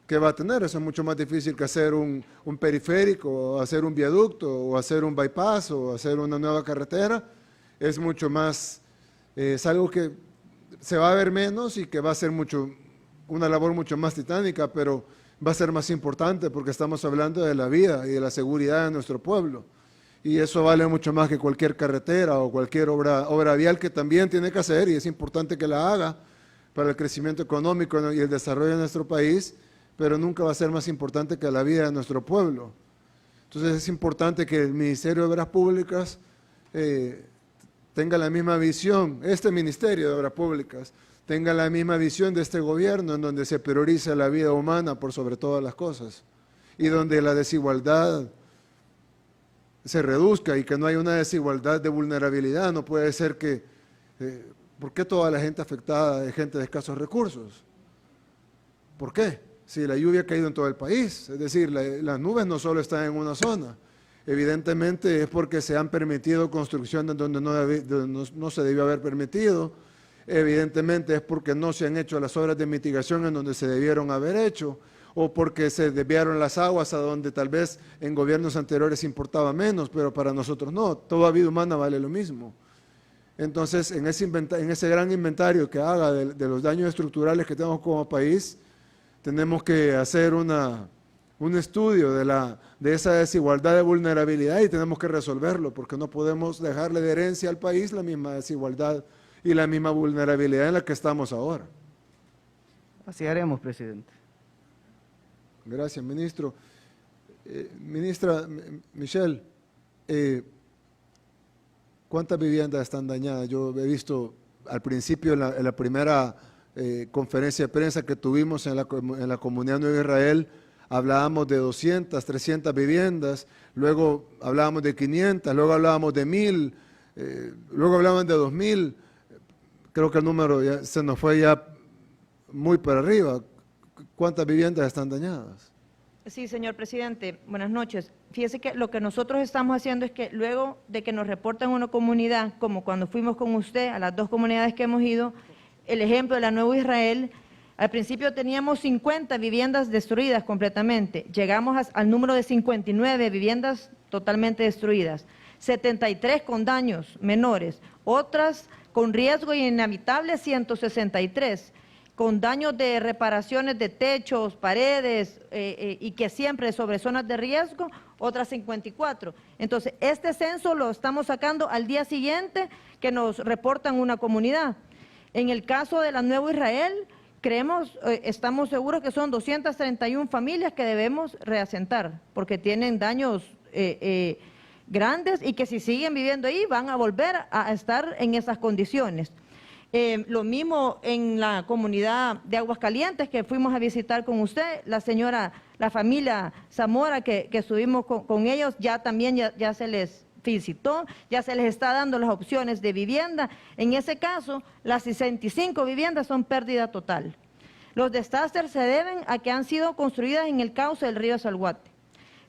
que va a tener. Eso es mucho más difícil que hacer un periférico, o hacer un viaducto, o hacer un bypass, o hacer una nueva carretera. Es mucho más, es algo que se va a ver menos y que va a ser una labor mucho más titánica, pero va a ser más importante porque estamos hablando de la vida y de la seguridad de nuestro pueblo. Y eso vale mucho más que cualquier carretera o cualquier obra vial que también tiene que hacer y es importante que la haga para el crecimiento económico y el desarrollo de nuestro país, pero nunca va a ser más importante que la vida de nuestro pueblo. Entonces es importante que el Ministerio de Obras Públicas tenga la misma visión, este Ministerio de Obras Públicas tenga la misma visión de este gobierno en donde se prioriza la vida humana por sobre todas las cosas y donde la desigualdad se reduzca y que no haya una desigualdad de vulnerabilidad. No puede ser que, ¿por qué toda la gente afectada es gente de escasos recursos? ¿Por qué? Si la lluvia ha caído en todo el país, es decir, las nubes no solo están en una zona, evidentemente es porque se han permitido construcciones donde no se debió haber permitido, evidentemente es porque no se han hecho las obras de mitigación en donde se debieron haber hecho, o porque se desviaron las aguas a donde tal vez en gobiernos anteriores importaba menos, pero para nosotros no, toda vida humana vale lo mismo. Entonces, en ese gran inventario que haga de los daños estructurales que tenemos como país, tenemos que hacer un estudio de esa desigualdad de vulnerabilidad y tenemos que resolverlo, porque no podemos dejarle de herencia al país la misma desigualdad y la misma vulnerabilidad en la que estamos ahora. Así haremos, presidente. Gracias, ministro. Ministra Michelle, ¿cuántas viviendas están dañadas? Yo he visto al principio en la primera conferencia de prensa que tuvimos en la Comunidad Nueva Israel, hablábamos de 200, 300 viviendas, luego hablábamos de 500, luego hablábamos de 1000, luego hablábamos de 2000. Creo que el número ya se nos fue ya muy para arriba. ¿Cuántas viviendas están dañadas? Sí, señor presidente, buenas noches. Fíjese que lo que nosotros estamos haciendo es que luego de que nos reportan una comunidad, como cuando fuimos con usted a las 2 comunidades que hemos ido, el ejemplo de la Nueva Israel, al principio teníamos 50 viviendas destruidas completamente, llegamos al número de 59 viviendas totalmente destruidas, 73 con daños menores, otras con riesgo inhabitable 163, con daños de reparaciones de techos, paredes y que siempre sobre zonas de riesgo, otras 54. Entonces, este censo lo estamos sacando al día siguiente que nos reportan una comunidad. En el caso de la Nuevo Israel, estamos seguros que son 231 familias que debemos reasentar, porque tienen daños grandes y que si siguen viviendo ahí van a volver a estar en esas condiciones. Lo mismo en la comunidad de Aguascalientes que fuimos a visitar con usted, la familia Zamora que estuvimos con ellos, ya se les visitó, ya se les está dando las opciones de vivienda. En ese caso, las 65 viviendas son pérdida total. Los desastres se deben a que han sido construidas en el cauce del río Salhuate.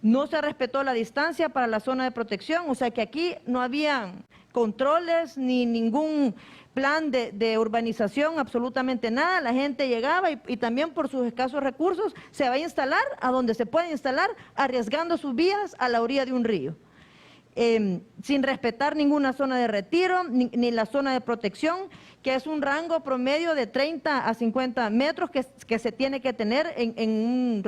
No se respetó la distancia para la zona de protección, o sea que aquí no había controles ni ningún plan de urbanización, absolutamente nada. La gente llegaba y también por sus escasos recursos se va a instalar a donde se puede instalar, arriesgando sus vías a la orilla de un río. Sin respetar ninguna zona de retiro ni la zona de protección, que es un rango promedio de 30 a 50 metros que se tiene que tener en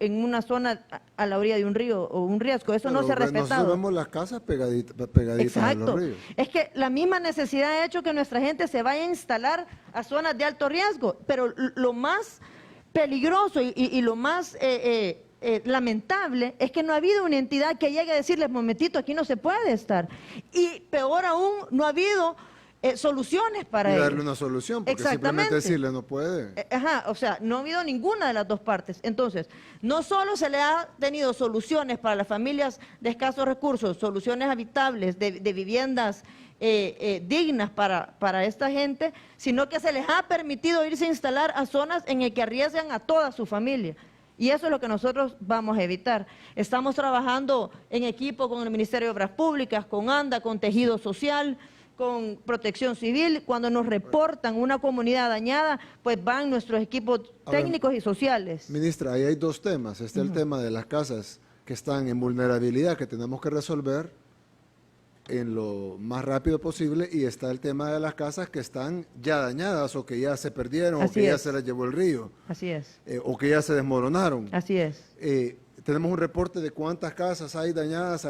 una zona a la orilla de un río o un riesgo. Eso no se ha respetado. Nosotros vemos las casas pegaditas a los ríos. Es que la misma necesidad ha hecho que nuestra gente se vaya a instalar a zonas de alto riesgo, pero lo más peligroso y lo más lamentable es que no ha habido una entidad que llegue a decirles, momentito, aquí no se puede estar. Y peor aún, no ha habido soluciones para ello. Y darle una solución, porque simplemente decirle no puede. O sea, no ha habido ninguna de las dos partes. Entonces, no solo se le ha tenido soluciones para las familias de escasos recursos, soluciones habitables, de viviendas dignas para esta gente, sino que se les ha permitido irse a instalar a zonas en las que arriesgan a toda su familia. Y eso es lo que nosotros vamos a evitar. Estamos trabajando en equipo con el Ministerio de Obras Públicas, con ANDA, con Tejido Social, con Protección Civil. Cuando nos reportan una comunidad dañada, pues van nuestros equipos técnicos y sociales. Ministra, ahí hay dos temas. Está el tema de las casas que están en vulnerabilidad, que tenemos que resolver en lo más rápido posible, y está el tema de las casas que están ya dañadas o que ya se perdieron o que ya se las llevó el río. Así es. O que ya se desmoronaron. Así es. Tenemos un reporte de cuántas casas hay dañadas.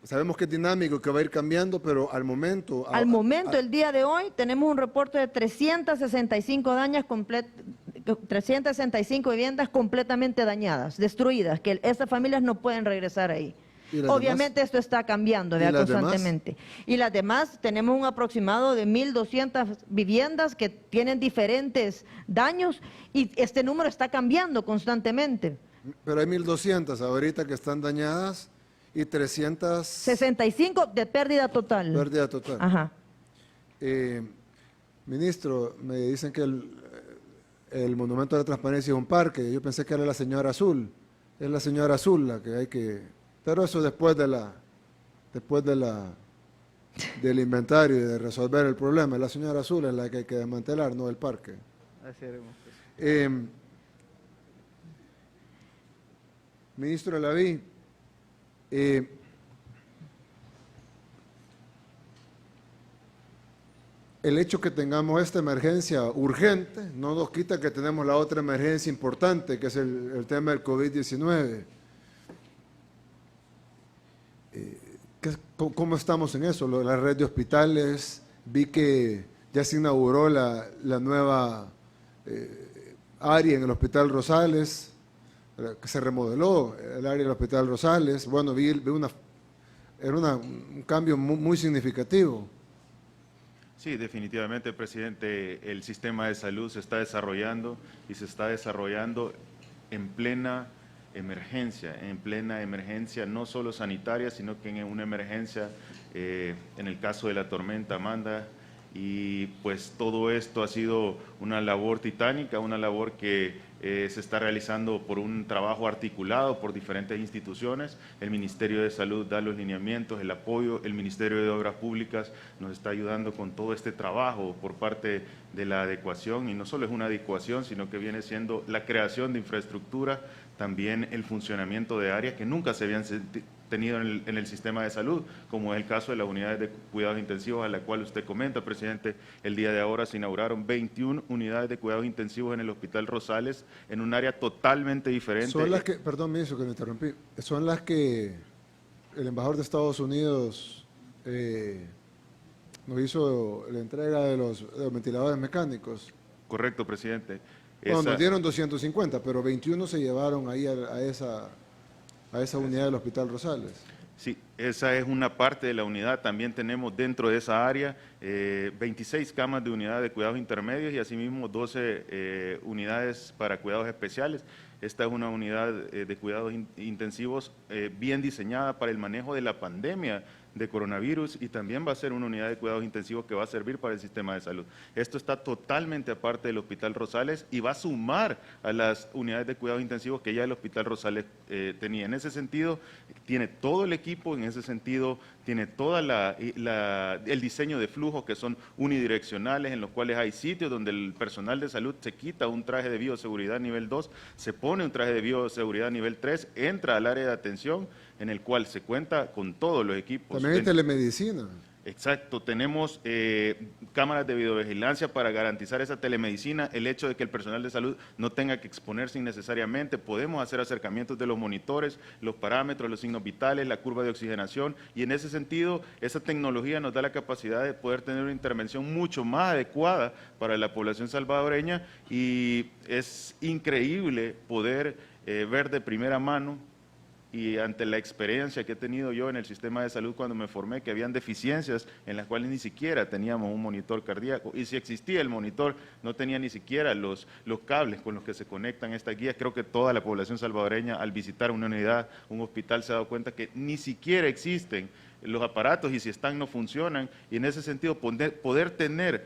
Sabemos que es dinámico, que va a ir cambiando, pero al momento... el día de hoy, tenemos un reporte de 365 viviendas completamente dañadas, destruidas, que esas familias no pueden regresar ahí. Obviamente esto está cambiando constantemente. Y las demás, tenemos un aproximado de 1.200 viviendas que tienen diferentes daños y este número está cambiando constantemente. Pero hay 1.200 ahorita que están dañadas y 365 de pérdida total. Pérdida total. Ajá. Ministro, me dicen que el Monumento de la Transparencia es un parque. Yo pensé que era la señora Azul. Es la señora Azul la que hay que... Pero eso después del inventario y de resolver el problema. La señora Azul es la que hay que desmantelar, no el parque. Así haremos. Ministro Laví, el hecho que tengamos esta emergencia urgente no nos quita que tenemos la otra emergencia importante, que es el tema del COVID-19. ¿Cómo estamos en eso? La red de hospitales, vi que ya se inauguró la nueva área en el Hospital Rosales, que se remodeló el área del Hospital Rosales. Bueno, vi un cambio muy significativo. Sí, definitivamente, presidente, el sistema de salud se está desarrollando y se está desarrollando en plena emergencia, no solo sanitaria, sino que en una emergencia, en el caso de la tormenta Amanda, y pues todo esto ha sido una labor titánica, una labor que se está realizando por un trabajo articulado por diferentes instituciones. El Ministerio de Salud da los lineamientos, el apoyo, el Ministerio de Obras Públicas nos está ayudando con todo este trabajo por parte de la adecuación, y no solo es una adecuación, sino que viene siendo la creación de infraestructura, también el funcionamiento de áreas que nunca se habían tenido en el sistema de salud, como es el caso de las unidades de cuidados intensivos a la cual usted comenta, presidente. El día de ahora se inauguraron 21 unidades de cuidados intensivos en el Hospital Rosales, en un área totalmente diferente. Son las que, perdón, ministro, que me interrumpí, son las que el embajador de Estados Unidos nos hizo la entrega de los ventiladores mecánicos. Correcto, presidente. Bueno, nos dieron 250, pero 21 se llevaron ahí a esa unidad del Hospital Rosales. Sí, esa es una parte de la unidad. También tenemos dentro de esa área 26 camas de unidad de cuidados intermedios y asimismo 12 unidades para cuidados especiales. Esta es una unidad de cuidados intensivos bien diseñada para el manejo de la pandemia de coronavirus y también va a ser una unidad de cuidados intensivos que va a servir para el sistema de salud. Esto está totalmente aparte del Hospital Rosales y va a sumar a las unidades de cuidados intensivos que ya el Hospital Rosales tenía. En ese sentido, tiene todo el equipo, en ese sentido, tiene todo el diseño de flujos que son unidireccionales, en los cuales hay sitios donde el personal de salud se quita un traje de bioseguridad nivel 2, se pone un traje de bioseguridad nivel 3, entra al área de atención, en el cual se cuenta con todos los equipos. También hay telemedicina. Exacto, tenemos cámaras de videovigilancia para garantizar esa telemedicina, el hecho de que el personal de salud no tenga que exponerse innecesariamente, podemos hacer acercamientos de los monitores, los parámetros, los signos vitales, la curva de oxigenación, y en ese sentido, esa tecnología nos da la capacidad de poder tener una intervención mucho más adecuada para la población salvadoreña, y es increíble poder ver de primera mano, y ante la experiencia que he tenido yo en el sistema de salud cuando me formé, que habían deficiencias en las cuales ni siquiera teníamos un monitor cardíaco, y si existía el monitor, no tenía ni siquiera los cables con los que se conectan estas guías. Creo que toda la población salvadoreña, al visitar una unidad, un hospital, se ha dado cuenta que ni siquiera existen los aparatos, y si están no funcionan, y en ese sentido poder tener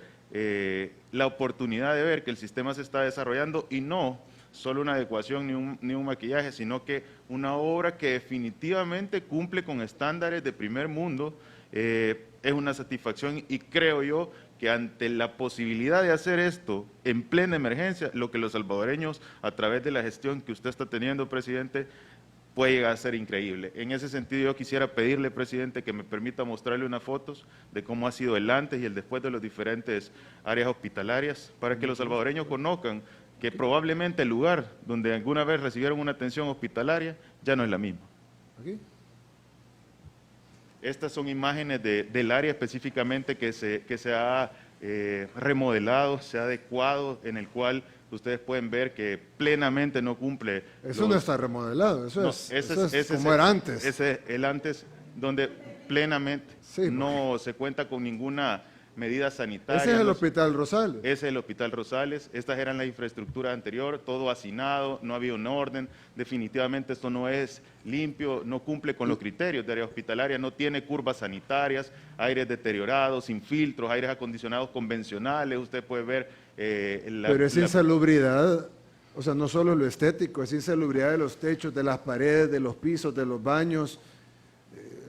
la oportunidad de ver que el sistema se está desarrollando y no solo una adecuación ni un maquillaje, sino que una obra que definitivamente cumple con estándares de primer mundo, es una satisfacción, y creo yo que ante la posibilidad de hacer esto en plena emergencia, lo que los salvadoreños, a través de la gestión que usted está teniendo, presidente, puede llegar a ser increíble. En ese sentido, yo quisiera pedirle, presidente, que me permita mostrarle unas fotos de cómo ha sido el antes y el después de las diferentes áreas hospitalarias, para que los salvadoreños conozcan que probablemente el lugar donde alguna vez recibieron una atención hospitalaria ya no es la misma. ¿Aquí? Estas son imágenes del área específicamente que se ha remodelado, se ha adecuado, en el cual ustedes pueden ver que plenamente no cumple. Eso no está remodelado, eso No, es como era antes. Ese es el antes, donde plenamente no se cuenta con ninguna medida sanitaria. Ese es el Hospital Rosales. Ese es el Hospital Rosales. Estas eran las infraestructuras anteriores, todo hacinado, no había un orden. Definitivamente esto no es limpio, no cumple con los criterios de área hospitalaria, no tiene curvas sanitarias, aires deteriorados, sin filtros, aires acondicionados convencionales. Usted puede ver Pero esa insalubridad, o sea, no solo lo estético, es insalubridad de los techos, de las paredes, de los pisos, de los baños.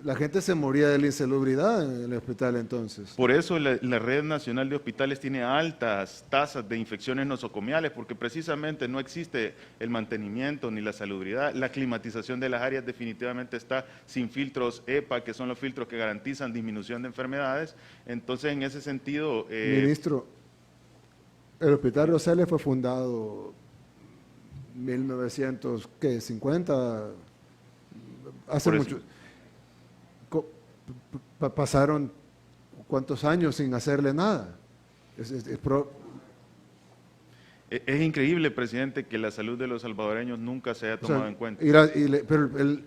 La gente se moría de la insalubridad en el hospital entonces. Por eso la Red Nacional de Hospitales tiene altas tasas de infecciones nosocomiales, porque precisamente no existe el mantenimiento ni la salubridad. La climatización de las áreas definitivamente está sin filtros EPA, que son los filtros que garantizan disminución de enfermedades. Entonces, en ese sentido... Ministro, el Hospital Rosales fue fundado en 1950, hace mucho. Pasaron ¿cuántos años sin hacerle nada? Es increíble, presidente, que la salud de los salvadoreños nunca se haya tomado en cuenta. Pero el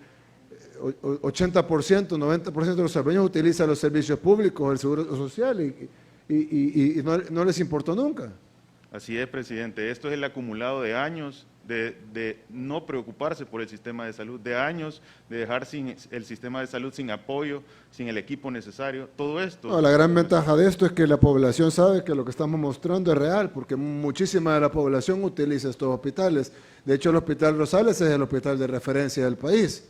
80%, 90% de los salvadoreños utilizan los servicios públicos, el seguro social, y no les importó nunca. Así es, presidente. Esto es el acumulado de años de no preocuparse por el sistema de salud, de años de dejar sin el sistema de salud sin apoyo, sin el equipo necesario. Todo esto... No, la gran ventaja de esto es que la población sabe que lo que estamos mostrando es real, porque muchísima de la población utiliza estos hospitales. De hecho, el Hospital Rosales es el hospital de referencia del país.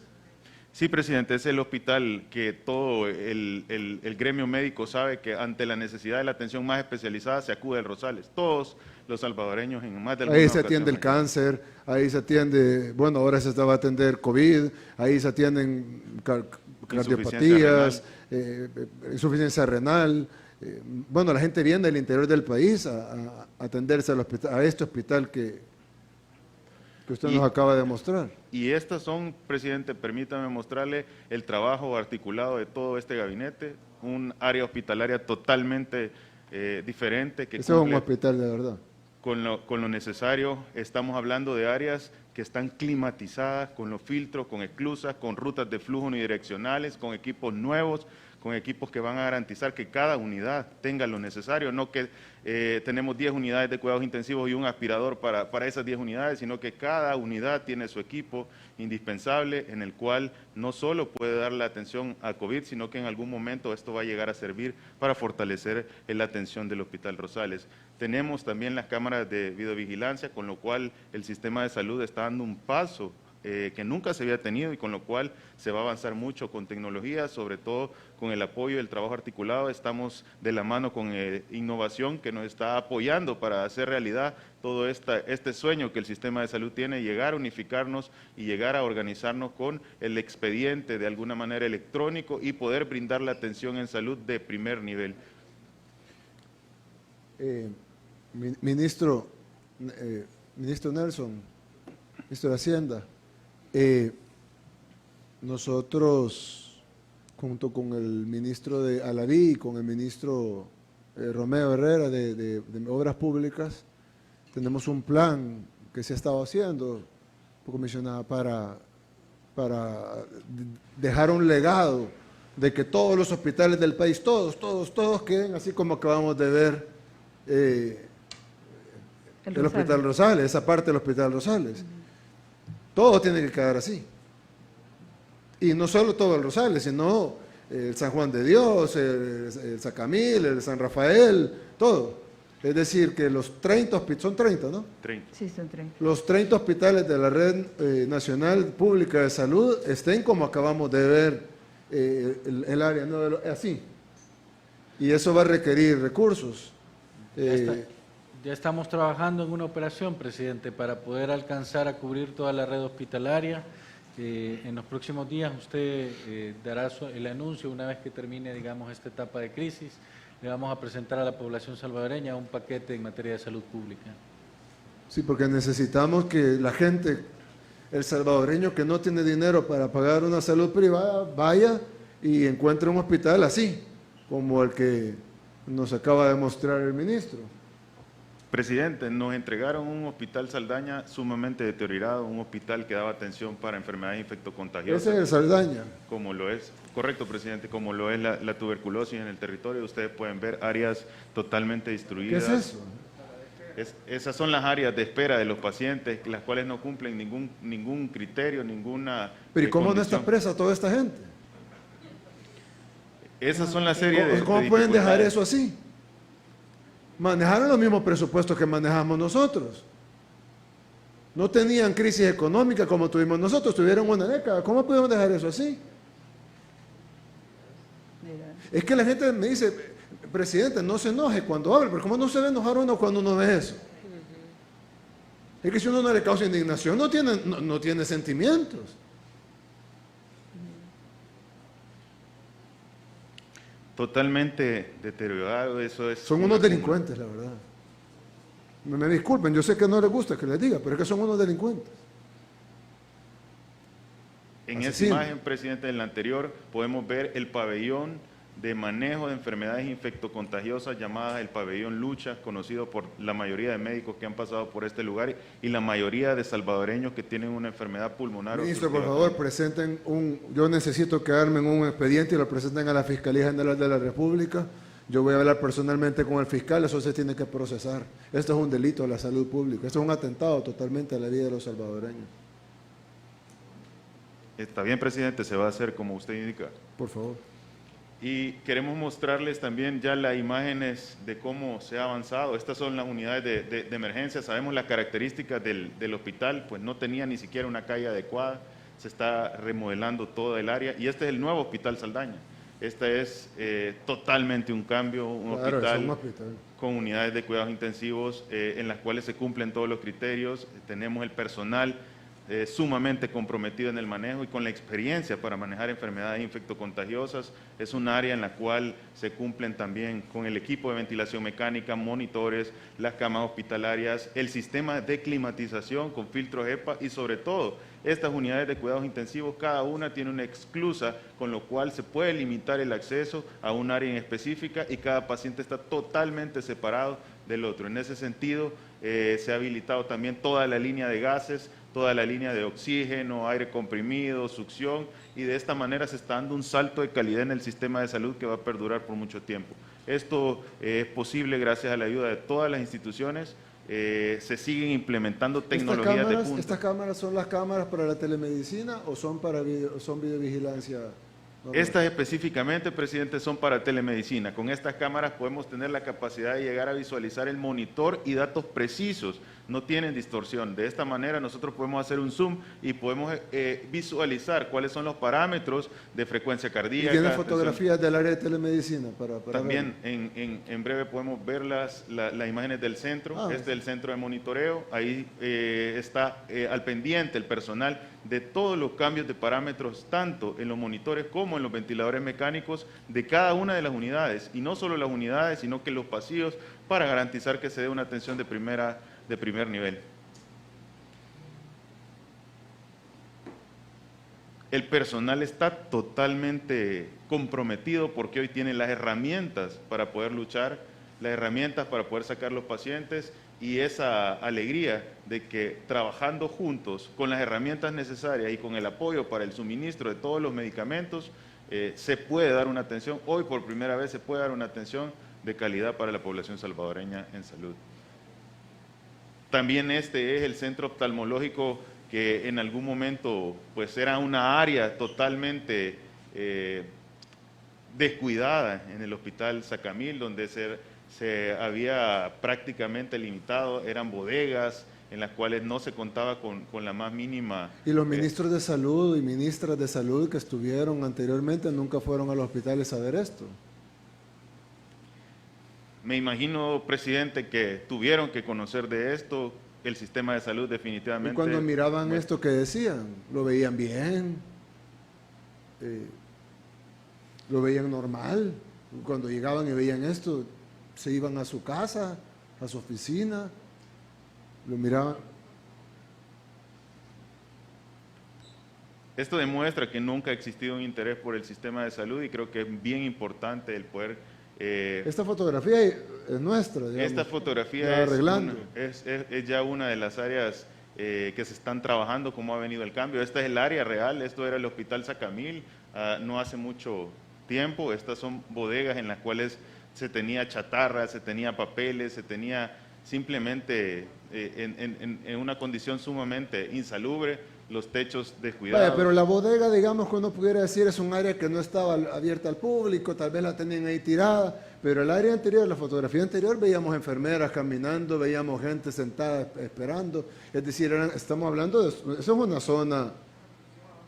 Sí, presidente, es el hospital que todo el gremio médico sabe que ante la necesidad de la atención más especializada se acude al Rosales. Todos los salvadoreños en más de alguna Ahí se ocasión. atiende el cáncer, ahí se atiende, bueno, ahora se va a atender COVID, ahí se atienden cardiopatías, insuficiencia renal. Bueno, la gente viene del interior del país a atenderse a este hospital que usted nos acaba de mostrar. Y estas son, presidente, permítame mostrarle el trabajo articulado de todo este gabinete, un área hospitalaria totalmente diferente. Que Ese es un hospital de verdad. Con lo necesario, estamos hablando de áreas que están climatizadas, con los filtros, con esclusas, con rutas de flujo unidireccionales, con equipos nuevos, con equipos que van a garantizar que cada unidad tenga lo necesario, no que tenemos 10 unidades de cuidados intensivos y un aspirador para esas 10 unidades, sino que cada unidad tiene su equipo indispensable en el cual no solo puede dar la atención a COVID, sino que en algún momento esto va a llegar a servir para fortalecer la atención del Hospital Rosales. Tenemos también las cámaras de videovigilancia, con lo cual el sistema de salud está dando un paso que nunca se había tenido y con lo cual se va a avanzar mucho con tecnología, sobre todo con el apoyo del trabajo articulado. Estamos de la mano con innovación que nos está apoyando para hacer realidad todo este sueño que el sistema de salud tiene, llegar a unificarnos y llegar a organizarnos con el expediente de alguna manera electrónico y poder brindar la atención en salud de primer nivel. Ministro Nelson, ministro de Hacienda, nosotros, junto con el ministro de Alaví y con el ministro Romeo Herrera de Obras Públicas, tenemos un plan que se ha estado haciendo, comisionada, para dejar un legado de que todos los hospitales del país, todos queden así como acabamos de ver el Hospital Rosales, esa parte del Hospital Rosales. Todo tiene que quedar así. Y no solo todo el Rosales, sino el San Juan de Dios, el San Camil, el San Rafael, todo. Es decir, que los 30 son 30, ¿no? 30. Sí, son 30. Los 30 hospitales de la Red Nacional Pública de Salud estén como acabamos de ver el área, ¿no? Así. Y eso va a requerir recursos. Ya estamos trabajando en una operación, presidente, para poder alcanzar a cubrir toda la red hospitalaria. En los próximos días usted dará el anuncio, una vez que termine, digamos, esta etapa de crisis, le vamos a presentar a la población salvadoreña un paquete en materia de salud pública. Sí, porque necesitamos que la gente, el salvadoreño que no tiene dinero para pagar una salud privada, vaya y encuentre un hospital así, como el que nos acaba de mostrar el ministro. Presidente, nos entregaron un hospital Saldaña sumamente deteriorado, un hospital que daba atención para enfermedades infectocontagiosas. Ese es el Saldaña. Como lo es, correcto, presidente, como lo es la tuberculosis en el territorio. Ustedes pueden ver áreas totalmente destruidas. ¿Qué es eso? Esas son las áreas de espera de los pacientes, las cuales no cumplen ningún criterio, ninguna Pero ¿y cómo no está condición. presa toda esta gente? Esas son las series de ¿Cómo pueden dejar dificultades. eso así? Manejaron los mismos presupuestos que manejamos nosotros. No tenían crisis económica como tuvimos nosotros, tuvieron una década. ¿Cómo podemos dejar eso así? Es que la gente me dice, presidente, no se enoje cuando hable, pero ¿cómo no se va a enojar uno cuando uno ve eso? Es que si uno no le causa indignación, no tiene sentimientos. Totalmente deteriorado, eso es... Son unos delincuentes, la verdad. Me disculpen, yo sé que no les gusta que les diga, pero es que son unos delincuentes. En esa Asesino. imagen, presidente, en la anterior, podemos ver el pabellón de manejo de enfermedades infectocontagiosas llamadas el pabellón Lucha, conocido por la mayoría de médicos que han pasado por este lugar y la mayoría de salvadoreños que tienen una enfermedad pulmonar. Ministro, por obstructiva. favor, presenten yo necesito quedarme en un expediente y lo presenten a la Fiscalía General de la República. Yo voy a hablar personalmente con el fiscal, eso se tiene que procesar. Esto es un delito a la salud pública, esto es un atentado totalmente a la vida de los salvadoreños. Está bien, presidente, se va a hacer como usted indica. Por favor. Y queremos mostrarles también ya las imágenes de cómo se ha avanzado. Estas son las unidades de emergencia. Sabemos las características del hospital, pues no tenía ni siquiera una calle adecuada. Se está remodelando toda el área y este es el nuevo Hospital Saldaña. Esta es totalmente un cambio, un Claro, es hospital un hospital con unidades de cuidados intensivos en las cuales se cumplen todos los criterios. Tenemos el personal sumamente comprometido en el manejo y con la experiencia para manejar enfermedades infectocontagiosas. Es un área en la cual se cumplen también con el equipo de ventilación mecánica, monitores, las camas hospitalarias, el sistema de climatización con filtros HEPA y sobre todo estas unidades de cuidados intensivos, cada una tiene una exclusa, con lo cual se puede limitar el acceso a un área en específica y cada paciente está totalmente separado del otro. En ese sentido, se ha habilitado también toda la línea de gases, toda la línea de oxígeno, aire comprimido, succión, y de esta manera se está dando un salto de calidad en el sistema de salud que va a perdurar por mucho tiempo. Esto es posible gracias a la ayuda de todas las instituciones. Se siguen implementando tecnologías de punta. ¿Estas cámaras son las cámaras para la telemedicina o son para son videovigilancia normal? Estas específicamente, presidente, son para telemedicina. Con estas cámaras podemos tener la capacidad de llegar a visualizar el monitor y datos precisos, no tienen distorsión. De esta manera nosotros podemos hacer un zoom y podemos visualizar cuáles son los parámetros de frecuencia cardíaca. ¿Y tiene fotografías del área de telemedicina? También en breve podemos ver las imágenes del centro. Este es el centro de monitoreo. Ahí está al pendiente el personal de todos los cambios de parámetros, tanto en los monitores como en los ventiladores mecánicos de cada una de las unidades. Y no solo las unidades, sino que los pasillos, para garantizar que se dé una atención de primer nivel. El personal está totalmente comprometido porque hoy tiene las herramientas para poder luchar, las herramientas para poder sacar los pacientes y esa alegría de que trabajando juntos con las herramientas necesarias y con el apoyo para el suministro de todos los medicamentos, se puede dar una atención, hoy por primera vez se puede dar una atención de calidad para la población salvadoreña en salud. También este es el centro oftalmológico que en algún momento pues era una área totalmente descuidada en el Hospital Sacamil, donde se había prácticamente limitado, eran bodegas en las cuales no se contaba con la más mínima... ¿Y los ministros de salud y ministras de salud que estuvieron anteriormente nunca fueron a los hospitales a ver esto? Me imagino, presidente, que tuvieron que conocer de esto, el sistema de salud definitivamente... Y cuando miraban esto, ¿qué decían? ¿Lo veían bien? ¿Lo veían normal? Cuando llegaban y veían esto, ¿se iban a su casa, a su oficina? ¿Lo miraban? Esto demuestra que nunca ha existido un interés por el sistema de salud y creo que es bien importante el poder... esta fotografía es nuestra, digamos. Esta fotografía es ya una de las áreas que se están trabajando, cómo ha venido el cambio. Esta es el área real, esto era el Hospital Sacamil, no hace mucho tiempo. Estas son bodegas en las cuales se tenía chatarra, se tenía papeles, se tenía simplemente en una condición sumamente insalubre, los techos descuidados. Vaya, pero la bodega, digamos que uno pudiera decir, es un área que no estaba abierta al público, tal vez la tenían ahí tirada, pero el área anterior, la fotografía anterior, veíamos enfermeras caminando, veíamos gente sentada esperando, es decir, estamos hablando de eso es una zona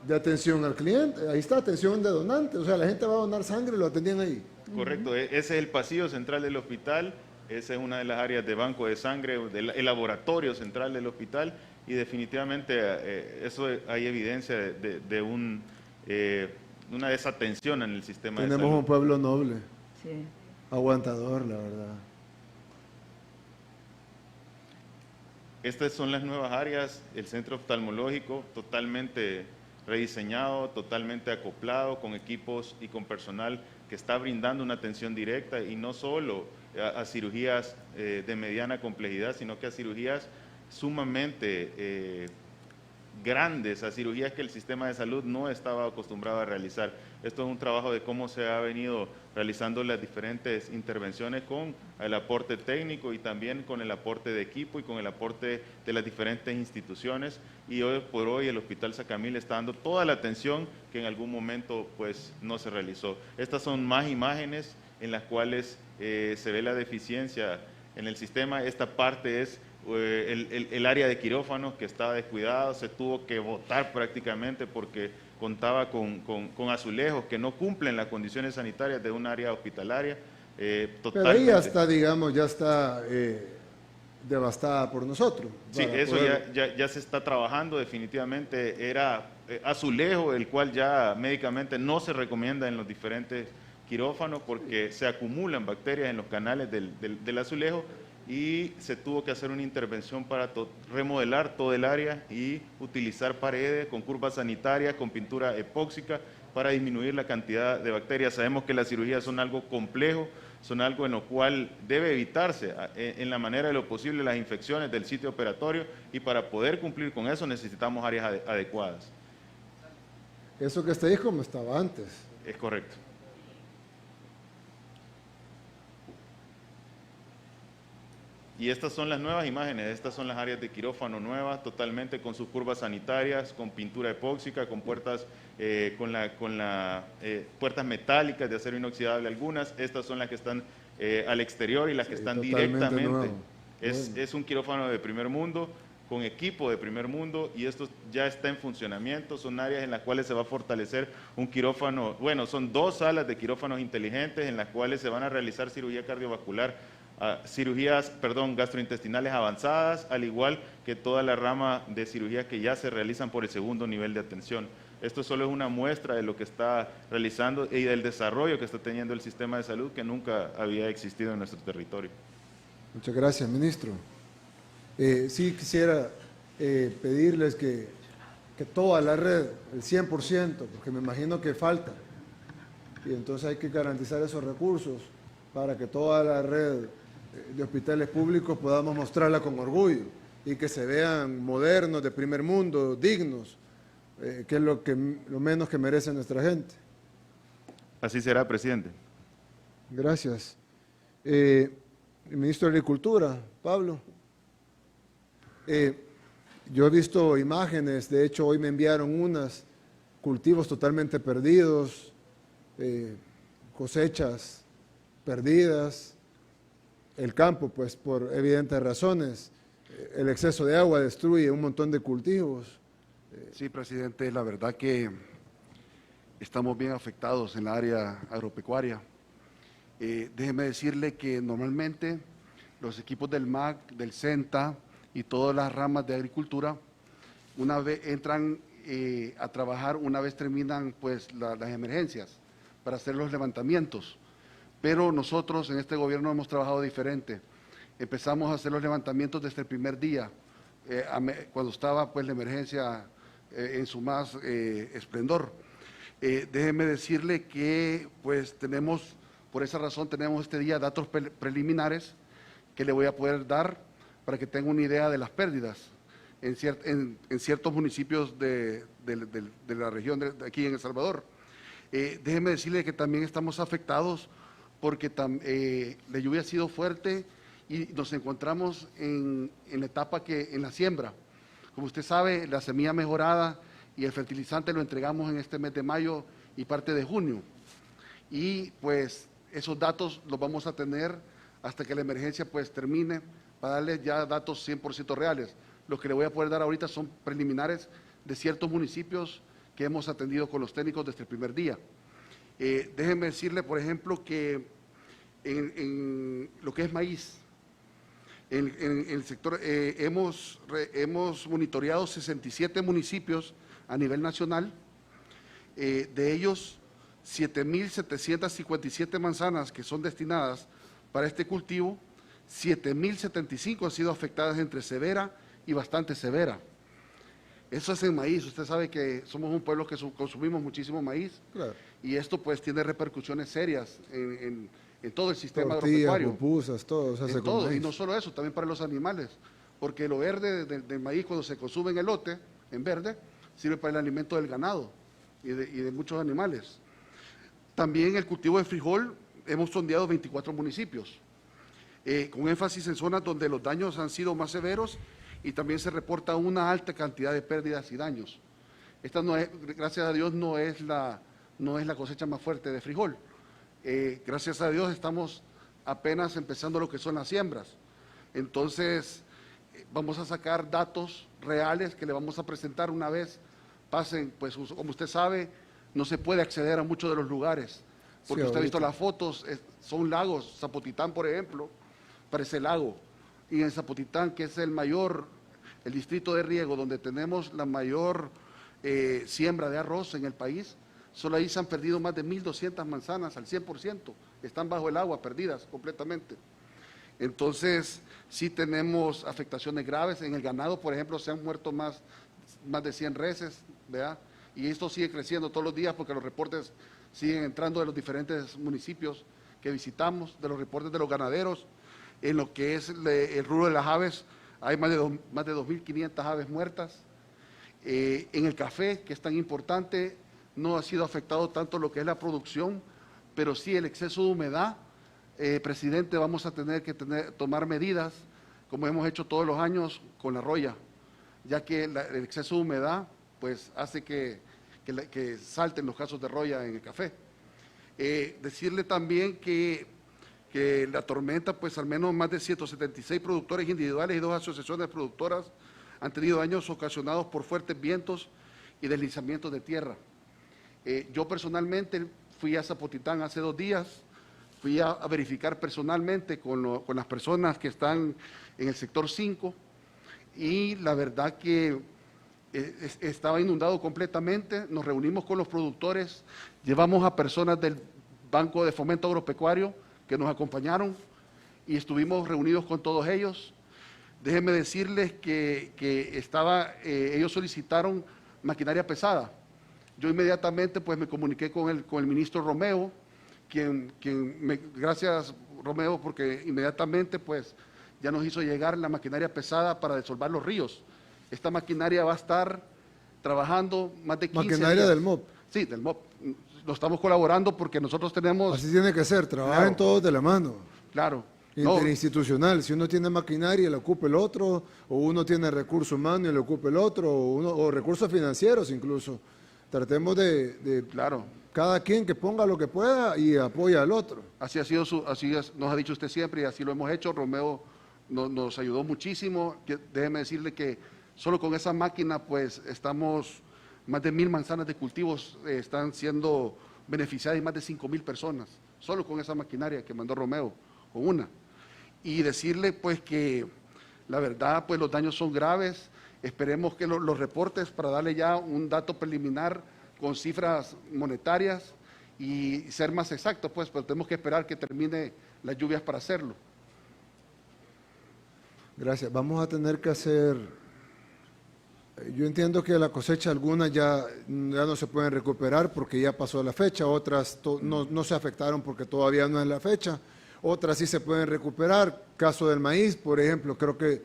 de atención al cliente, ahí está, atención de donantes, o sea, la gente va a donar sangre y lo atendían ahí. Correcto, ese es el pasillo central del hospital, esa es una de las áreas de banco de sangre, el laboratorio central del hospital, y definitivamente eso hay evidencia de una desatención en el sistema de salud. Tenemos un pueblo noble, Sí. aguantador, la verdad. Estas son las nuevas áreas, el centro oftalmológico totalmente rediseñado, totalmente acoplado, con equipos y con personal que está brindando una atención directa y no solo a cirugías de mediana complejidad, sino que a cirugías sumamente grandes, a cirugías que el sistema de salud no estaba acostumbrado a realizar. Esto es un trabajo de cómo se ha venido realizando las diferentes intervenciones con el aporte técnico y también con el aporte de equipo y con el aporte de las diferentes instituciones, y hoy por hoy el Hospital Sacamil está dando toda la atención que en algún momento pues no se realizó. Estas son más imágenes en las cuales se ve la deficiencia en el sistema. Esta parte es el área de quirófanos que estaba descuidado, se tuvo que botar prácticamente porque contaba con azulejos que no cumplen las condiciones sanitarias de un área hospitalaria. Pero ahí ya está, digamos, ya está devastada por nosotros. Sí, eso ya se está trabajando definitivamente. Era azulejo, el cual ya médicamente no se recomienda en los diferentes quirófanos porque se acumulan bacterias en los canales del azulejo, y se tuvo que hacer una intervención para remodelar todo el área y utilizar paredes con curvas sanitarias, con pintura epóxica para disminuir la cantidad de bacterias. Sabemos que las cirugías son algo complejo, son algo en lo cual debe evitarse en la manera de lo posible las infecciones del sitio operatorio, y para poder cumplir con eso necesitamos áreas adecuadas. Eso que está ahí es como estaba antes. Es correcto. Y estas son las nuevas imágenes, estas son las áreas de quirófano nuevas, totalmente con sus curvas sanitarias, con pintura epóxica, con puertas, puertas metálicas de acero inoxidable algunas. Estas son las que están al exterior y las que están directamente. Es un quirófano de primer mundo, con equipo de primer mundo, y esto ya está en funcionamiento. Son áreas en las cuales se va a fortalecer un quirófano, bueno, son 2 salas de quirófanos inteligentes en las cuales se van a realizar cirugía cardiovascular, gastrointestinales avanzadas, al igual que toda la rama de cirugías que ya se realizan por el segundo nivel de atención. Esto solo es una muestra de lo que está realizando y del desarrollo que está teniendo el sistema de salud, que nunca había existido en nuestro territorio. Muchas gracias, ministro. Sí quisiera pedirles que toda la red, el 100%, porque me imagino que falta, y entonces hay que garantizar esos recursos para que toda la red de hospitales públicos podamos mostrarla con orgullo y que se vean modernos, de primer mundo, dignos, que es lo menos que merece nuestra gente. Así será, presidente. Gracias. El ministro de Agricultura, Pablo. Yo he visto imágenes, de hecho hoy me enviaron unas, cultivos totalmente perdidos, cosechas perdidas, el campo, pues por evidentes razones, el exceso de agua destruye un montón de cultivos. Sí, presidente, la verdad que estamos bien afectados en la área agropecuaria. Déjeme decirle que normalmente los equipos del MAC, del CENTA y todas las ramas de agricultura, una vez entran a trabajar, una vez terminan pues las emergencias para hacer los levantamientos. Pero nosotros en este gobierno hemos trabajado diferente. Empezamos a hacer los levantamientos desde el primer día, cuando estaba pues la emergencia en su más esplendor. Déjeme decirle que pues tenemos, por esa razón tenemos este día datos preliminares que le voy a poder dar para que tenga una idea de las pérdidas en ciertos municipios de la región de aquí en El Salvador. Déjeme decirle que también estamos afectados porque la lluvia ha sido fuerte y nos encontramos en la etapa en la siembra. Como usted sabe, la semilla mejorada y el fertilizante lo entregamos en este mes de mayo y parte de junio. Y pues esos datos los vamos a tener hasta que la emergencia pues termine, para darles ya datos 100% reales. Los que le voy a poder dar ahorita son preliminares de ciertos municipios que hemos atendido con los técnicos desde el primer día. Déjenme decirle, por ejemplo, que en lo que es maíz, en el sector hemos monitoreado 67 municipios a nivel nacional, de ellos 7.757 manzanas que son destinadas para este cultivo, 7.075 han sido afectadas entre severa y bastante severa. Eso es en maíz. Usted sabe que somos un pueblo que consumimos muchísimo maíz, claro, y esto pues tiene repercusiones serias en todo el sistema agropecuario. Pupusas, todo, en todo, y no solo eso, también para los animales, porque lo verde del maíz, cuando se consume en elote, en verde, sirve para el alimento del ganado y de muchos animales. También el cultivo de frijol, hemos sondeado 24 municipios, con énfasis en zonas donde los daños han sido más severos y también se reporta una alta cantidad de pérdidas y daños. Esta no es, gracias a Dios, no es la cosecha más fuerte de frijol. Gracias a Dios estamos apenas empezando lo que son las siembras. Entonces, vamos a sacar datos reales que le vamos a presentar una vez pasen, pues como usted sabe, no se puede acceder a muchos de los lugares, porque Sí, usted ha visto ahorita. las fotos, son lagos. Zapotitán, por ejemplo, parece lago, y en Zapotitán, que es el distrito de riego donde tenemos la mayor siembra de arroz en el país, solo ahí se han perdido más de 1.200 manzanas al 100%, están bajo el agua, perdidas completamente. Entonces, sí tenemos afectaciones graves. En el ganado, por ejemplo, se han muerto más de 100 reses, ¿verdad? Y esto sigue creciendo todos los días porque los reportes siguen entrando de los diferentes municipios que visitamos, de los reportes de los ganaderos. En lo que es el rubro de las aves, hay más de 2.500 aves muertas. En el café, que es tan importante, no ha sido afectado tanto lo que es la producción, pero sí el exceso de humedad. Presidente, vamos a tener que tomar medidas, como hemos hecho todos los años con la roya, ya que el exceso de humedad pues hace que salten los casos de roya en el café. Decirle también que la tormenta, pues al menos más de 176 productores individuales y 2 asociaciones productoras han tenido daños ocasionados por fuertes vientos y deslizamientos de tierra. Yo personalmente fui a Zapotitán hace 2 días, fui a verificar personalmente con las personas que están en el sector 5 y la verdad que estaba inundado completamente. Nos reunimos con los productores, llevamos a personas del Banco de Fomento Agropecuario que nos acompañaron y estuvimos reunidos con todos ellos. Déjenme decirles que ellos solicitaron maquinaria pesada. Yo inmediatamente pues me comuniqué con el ministro Romeo, gracias Romeo, porque inmediatamente pues ya nos hizo llegar la maquinaria pesada para desolvar los ríos. Esta maquinaria va a estar trabajando más de 15 Maquinaria días. del MOP. Sí, del MOP. Lo estamos colaborando porque nosotros tenemos... Así tiene que ser, trabajen Claro. todos de la mano. Claro. No, Interinstitucional, si uno tiene maquinaria y la ocupa el otro, o uno tiene recursos humanos y le ocupa el otro, o recursos financieros incluso. Tratemos de claro. cada quien que ponga lo que pueda y apoya al otro. Así nos ha dicho usted siempre y así lo hemos hecho. Romeo nos ayudó muchísimo. Déjeme decirle que solo con esa máquina pues estamos, más de 1.000 manzanas de cultivos están siendo beneficiadas y más de 5.000 personas, solo con esa maquinaria que mandó Romeo, con una. Y decirle pues que la verdad pues los daños son graves. Esperemos que los reportes, para darle ya un dato preliminar con cifras monetarias y ser más exactos, pues, pero tenemos que esperar que termine las lluvias para hacerlo. Gracias. Vamos a tener que hacer... Yo entiendo que la cosecha algunas ya no se pueden recuperar porque ya pasó la fecha, otras no se afectaron porque todavía no es la fecha, otras sí se pueden recuperar. Caso del maíz, por ejemplo, creo que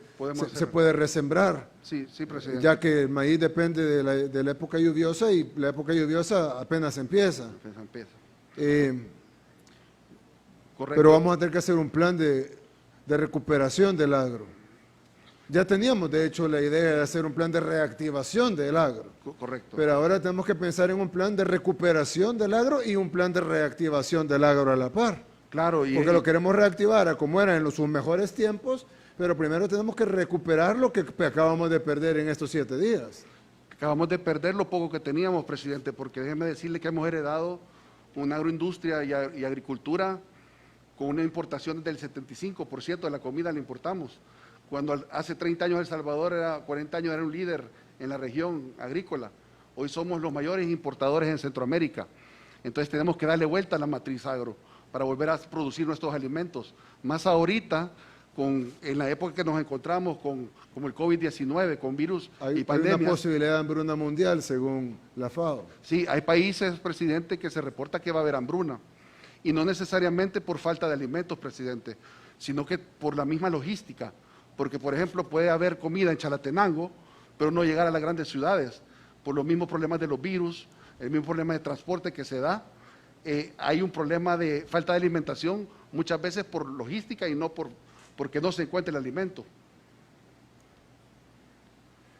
se puede resembrar. Sí, presidente. Ya que el maíz depende de la época lluviosa y la época lluviosa apenas empieza. Correcto. Pero vamos a tener que hacer un plan de recuperación del agro. Ya teníamos, de hecho, la idea de hacer un plan de reactivación del agro. Correcto. Pero ahora tenemos que pensar en un plan de recuperación del agro y un plan de reactivación del agro a la par. Claro. Porque lo queremos reactivar a como era en sus mejores tiempos, pero primero tenemos que recuperar lo que acabamos de perder en estos 7 días. Acabamos de perder lo poco que teníamos, presidente, porque déjeme decirle que hemos heredado una agroindustria y agricultura con una importación del 75% de la comida la importamos. Cuando hace 30 años El Salvador, 40 años era un líder en la región agrícola. Hoy somos los mayores importadores en Centroamérica. Entonces tenemos que darle vuelta a la matriz agro para volver a producir nuestros alimentos. Más ahorita, en la época que nos encontramos como el COVID-19, con virus y pandemia. Hay una posibilidad de hambruna mundial, según la FAO. Sí, hay países, presidente, que se reporta que va a haber hambruna. Y no necesariamente por falta de alimentos, presidente, sino que por la misma logística. Porque, por ejemplo, puede haber comida en Chalatenango, pero no llegar a las grandes ciudades, por los mismos problemas de los virus, el mismo problema de transporte que se da. Hay un problema de falta de alimentación, muchas veces por logística y no porque no se encuentra el alimento.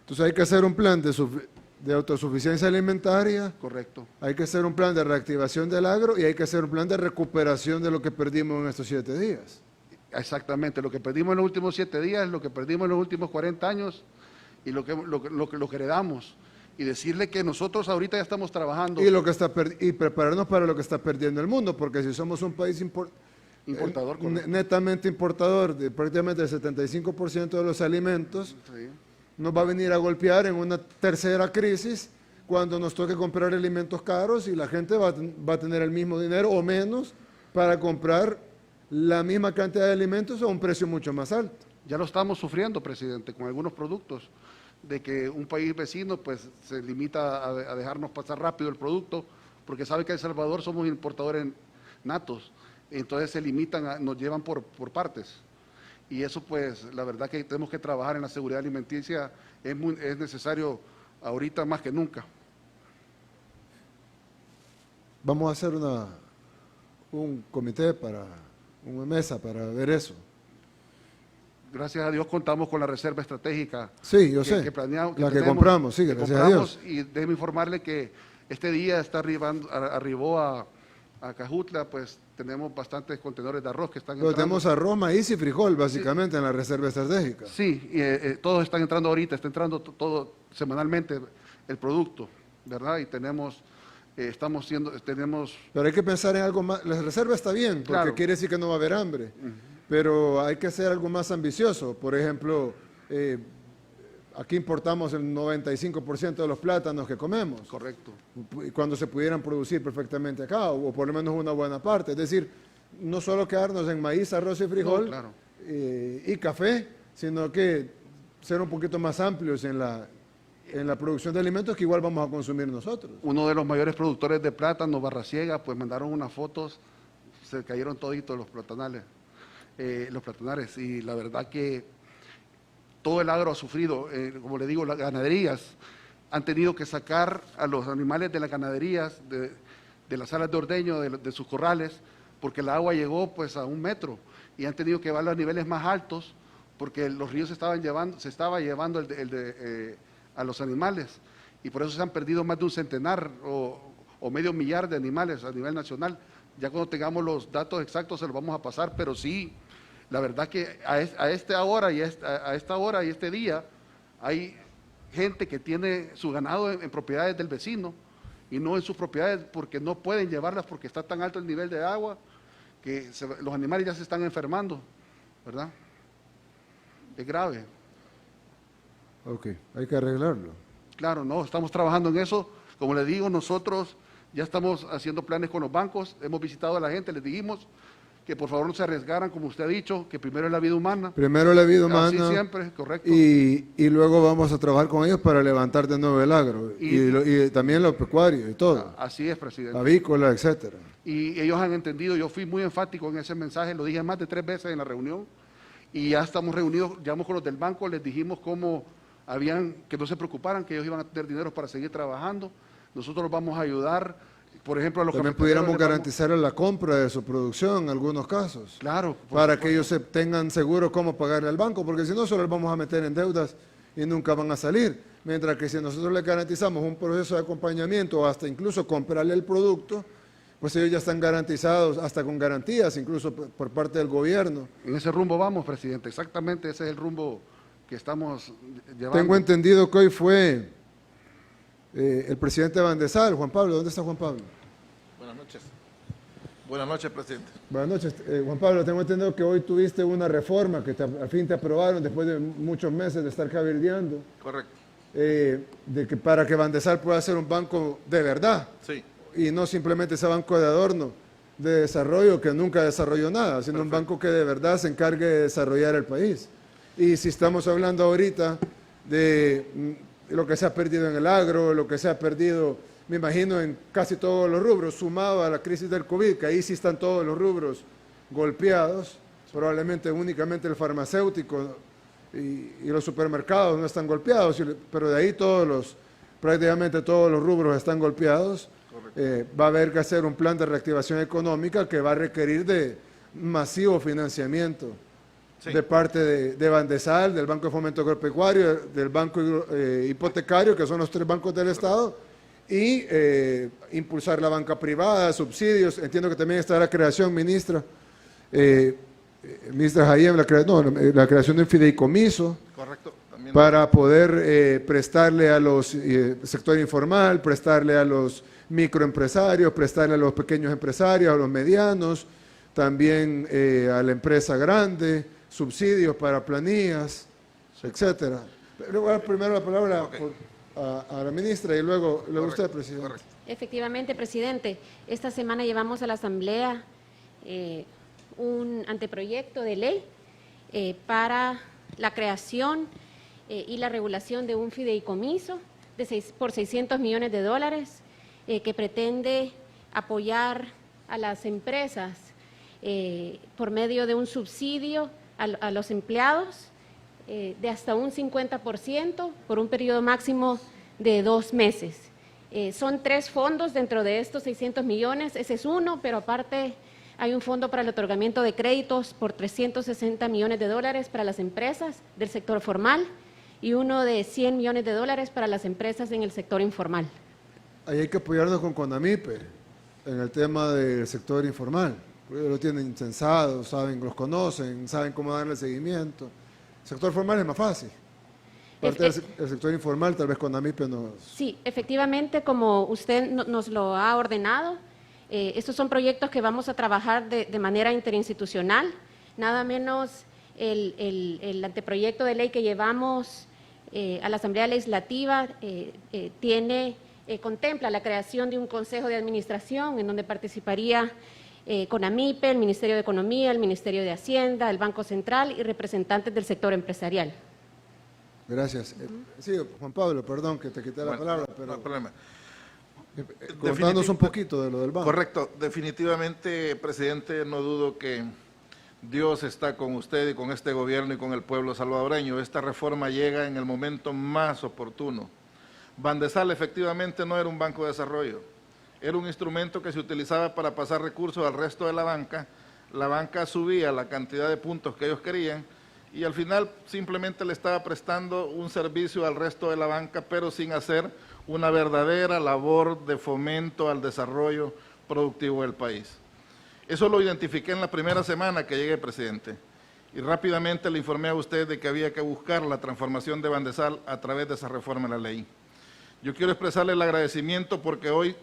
Entonces hay que hacer un plan de autosuficiencia alimentaria. Correcto. Hay que hacer un plan de reactivación del agro y hay que hacer un plan de recuperación de lo que perdimos en estos 7 días. Exactamente, lo que perdimos en los últimos 7 días, lo que perdimos en los últimos 40 años y lo que heredamos. y decirle que nosotros ahorita ya estamos trabajando. Y prepararnos para lo que está perdiendo el mundo, porque si somos un país importador, netamente importador de prácticamente el 75% de los alimentos, sí, nos va a venir a golpear en una tercera crisis cuando nos toque comprar alimentos caros y la gente va a tener el mismo dinero o menos para comprar la misma cantidad de alimentos a un precio mucho más alto. ya lo estamos sufriendo, presidente, con algunos productos, de que un país vecino pues se limita a dejarnos pasar rápido el producto, porque sabe que en El Salvador somos importadores natos, entonces se limitan, nos llevan por partes. Y eso pues la verdad que tenemos que trabajar en la seguridad alimenticia, es necesario ahorita más que nunca. Vamos a hacer un comité una mesa para ver eso. Gracias a Dios contamos con la reserva estratégica. Sí, yo sé. La que compramos, sí, gracias a Dios. Y déjeme informarle que este día arribó a Cajutla, pues tenemos bastantes contenedores de arroz que están entrando. Tenemos arroz, maíz y frijol, básicamente, en la reserva estratégica. Sí, todos están entrando ahorita, está entrando todo semanalmente el producto, ¿verdad? Y tenemos... Pero hay que pensar en algo más. La reserva está bien, porque claro, quiere decir que no va a haber hambre. Pero hay que hacer algo más ambicioso. Por ejemplo, aquí importamos el 95% de los plátanos que comemos. Correcto. Cuando se pudieran producir perfectamente acá, o por lo menos una buena parte. Es decir, no solo quedarnos en maíz, arroz y frijol, no, claro, y café, sino que ser un poquito más amplios en la producción de alimentos que igual vamos a consumir nosotros. Uno de los mayores productores de plátano, Barrasiega, pues mandaron unas fotos, se cayeron toditos los platanares, y la verdad que todo el agro ha sufrido, como le digo, las ganaderías han tenido que sacar a los animales de las ganaderías, de las salas de ordeño, de sus corrales, porque el agua llegó pues a 1 metro, y han tenido que llevarlo a niveles más altos, porque los ríos se estaba llevando a los animales, y por eso se han perdido más de 1 centenar o medio millar de animales a nivel nacional. Ya cuando tengamos los datos exactos se los vamos a pasar, pero sí, la verdad que a esta hora y este día hay gente que tiene su ganado en propiedades del vecino y no en sus propiedades porque no pueden llevarlas porque está tan alto el nivel de agua que los animales ya se están enfermando, ¿verdad? Es grave. Ok, hay que arreglarlo. Claro, no, estamos trabajando en eso. Como le digo, nosotros ya estamos haciendo planes con los bancos, hemos visitado a la gente, les dijimos que por favor no se arriesgaran, como usted ha dicho, que primero es la vida humana. Primero la vida humana. Así siempre, correcto. Y luego vamos a trabajar con ellos para levantar de nuevo el agro, y también lo pecuario y todo. Así es, presidente. Avícola, etcétera. Y ellos han entendido, yo fui muy enfático en ese mensaje, lo dije más de 3 veces en la reunión, y ya estamos reunidos, llamamos con los del banco, les dijimos que no se preocuparan, que ellos iban a tener dinero para seguir trabajando. Nosotros los vamos a ayudar, por ejemplo, a los también pudiéramos garantizar la compra de su producción en algunos casos. Claro. Para que ellos tengan seguro cómo pagarle al banco, porque si no, solo les vamos a meter en deudas y nunca van a salir. Mientras que si nosotros les garantizamos un proceso de acompañamiento o hasta incluso comprarle el producto, pues ellos ya están garantizados, hasta con garantías, incluso por parte del gobierno. En ese rumbo vamos, presidente, exactamente ese es el rumbo que estamos llevando. Tengo entendido que hoy fue el presidente Van de Sal, Juan Pablo. ¿Dónde está Juan Pablo? Buenas noches. Buenas noches, presidente. Buenas noches. Juan Pablo, tengo entendido que hoy tuviste una reforma que al fin te aprobaron después de muchos meses de estar cabildeando. Correcto. Para que Van de Sal pueda ser un banco de verdad. Sí. Y no simplemente ese banco de adorno, de desarrollo que nunca desarrolló nada, sino un banco que de verdad se encargue de desarrollar el país. Y si estamos hablando ahorita de lo que se ha perdido en el agro, lo que se ha perdido, me imagino, en casi todos los rubros, sumado a la crisis del COVID, que ahí sí están todos los rubros golpeados, probablemente únicamente el farmacéutico y los supermercados no están golpeados, pero de ahí prácticamente todos los rubros están golpeados. Va a haber que hacer un plan de reactivación económica que va a requerir de masivo financiamiento. Sí. De parte de Van de Sal, del Banco de Fomento Agropecuario, del Banco Hipotecario, que son los 3 bancos del Estado, y impulsar la banca privada, subsidios. Entiendo que también está la creación, ministra Hayem, la creación de un fideicomiso. Correcto. para poder prestarle a los sector informal, prestarle a los microempresarios, prestarle a los pequeños empresarios, a los medianos, también a la empresa grande, subsidios para planillas, etcétera. Le voy a dar primero la palabra a la ministra y luego usted, presidente. Efectivamente, presidente. Esta semana llevamos a la Asamblea un anteproyecto de ley para la creación y la regulación de un fideicomiso por $600 millones que pretende apoyar a las empresas por medio de un subsidio a los empleados de hasta un 50% por un periodo máximo de 2 meses. Son 3 fondos dentro de estos 600 millones, ese es uno, pero aparte hay un fondo para el otorgamiento de créditos por $360 millones para las empresas del sector formal y uno de $100 millones para las empresas en el sector informal. Ahí hay que apoyarnos con CONAMIPE en el tema del sector informal. Porque lo tienen censado, saben, los conocen, saben cómo darle seguimiento. El sector formal es más fácil. Parte del sector informal, tal vez CONAMIPE nos... Sí, efectivamente, como usted nos lo ha ordenado, estos son proyectos que vamos a trabajar de manera interinstitucional, nada menos el anteproyecto de ley que llevamos a la Asamblea Legislativa contempla la creación de un consejo de administración en donde participaría CONAMIPE, el Ministerio de Economía, el Ministerio de Hacienda, el Banco Central y representantes del sector empresarial. Gracias. Sí, Juan Pablo, perdón que te quité la palabra, pero no hay problema. Contándonos un poquito de lo del banco. Correcto. Definitivamente, presidente, no dudo que Dios está con usted y con este gobierno y con el pueblo salvadoreño. Esta reforma llega en el momento más oportuno. Bandesal efectivamente no era un banco de desarrollo, era un instrumento que se utilizaba para pasar recursos al resto de la banca subía la cantidad de puntos que ellos querían y al final simplemente le estaba prestando un servicio al resto de la banca, pero sin hacer una verdadera labor de fomento al desarrollo productivo del país. Eso lo identifiqué en la primera semana que llegué, presidente, y rápidamente le informé a usted de que había que buscar la transformación de Bandesal a través de esa reforma de la ley. Yo quiero expresarle el agradecimiento porque hoy,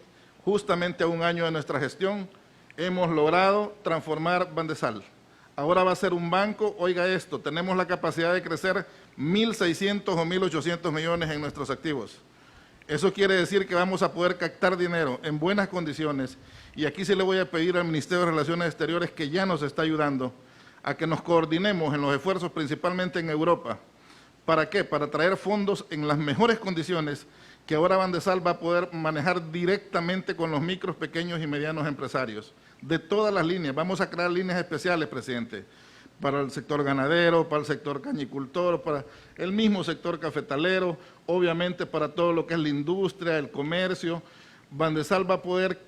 justamente a un año de nuestra gestión, hemos logrado transformar Bandesal. Ahora va a ser un banco, oiga esto, tenemos la capacidad de crecer 1.600 o 1.800 millones en nuestros activos. Eso quiere decir que vamos a poder captar dinero en buenas condiciones y aquí sí le voy a pedir al Ministerio de Relaciones Exteriores que ya nos está ayudando a que nos coordinemos en los esfuerzos principalmente en Europa. ¿Para qué? Para traer fondos en las mejores condiciones que ahora Bandesal va a poder manejar directamente con los micros, pequeños y medianos empresarios. De todas las líneas, vamos a crear líneas especiales, presidente, para el sector ganadero, para el sector cañicultor, para el mismo sector cafetalero, obviamente para todo lo que es la industria, el comercio. Bandesal va a poder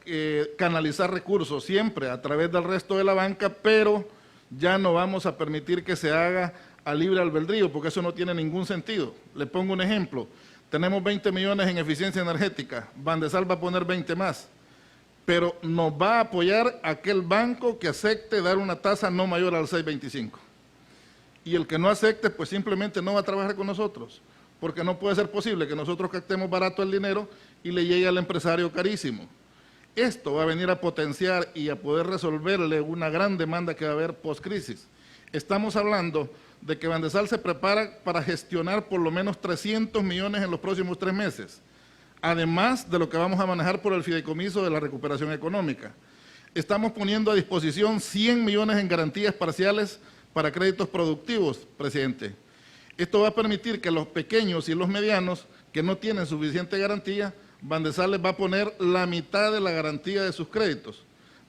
canalizar recursos siempre a través del resto de la banca, pero ya no vamos a permitir que se haga a libre albedrío, porque eso no tiene ningún sentido. Le pongo un ejemplo. Tenemos 20 millones en eficiencia energética, Bandesal va a poner 20 más, pero nos va a apoyar aquel banco que acepte dar una tasa no mayor al 6.25. Y el que no acepte, pues simplemente no va a trabajar con nosotros, porque no puede ser posible que nosotros captemos barato el dinero y le llegue al empresario carísimo. Esto va a venir a potenciar y a poder resolverle una gran demanda que va a haber post-crisis. Estamos hablando de que Bandesal se prepara para gestionar por lo menos 300 millones en los próximos 3 meses, además de lo que vamos a manejar por el fideicomiso de la recuperación económica. Estamos poniendo a disposición 100 millones en garantías parciales para créditos productivos, presidente. Esto va a permitir que los pequeños y los medianos que no tienen suficiente garantía, Bandesal les va a poner la mitad de la garantía de sus créditos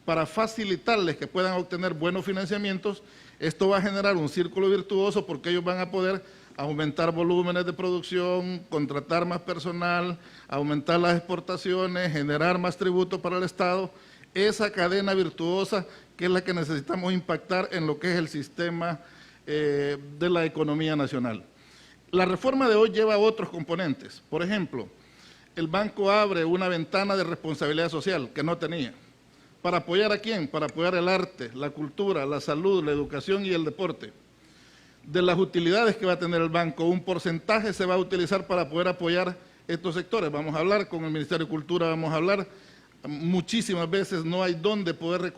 para facilitarles que puedan obtener buenos financiamientos. Esto va a generar un círculo virtuoso porque ellos van a poder aumentar volúmenes de producción, contratar más personal, aumentar las exportaciones, generar más tributos para el Estado. Esa cadena virtuosa que es la que necesitamos impactar en lo que es el sistema de la economía nacional. La reforma de hoy lleva otros componentes. Por ejemplo, el banco abre una ventana de responsabilidad social que no tenía. ¿Para apoyar a quién? Para apoyar el arte, la cultura, la salud, la educación y el deporte. de las utilidades que va a tener el banco, un porcentaje se va a utilizar para poder apoyar estos sectores. Vamos a hablar con el Ministerio de Cultura, vamos a hablar, muchísimas veces no hay dónde poder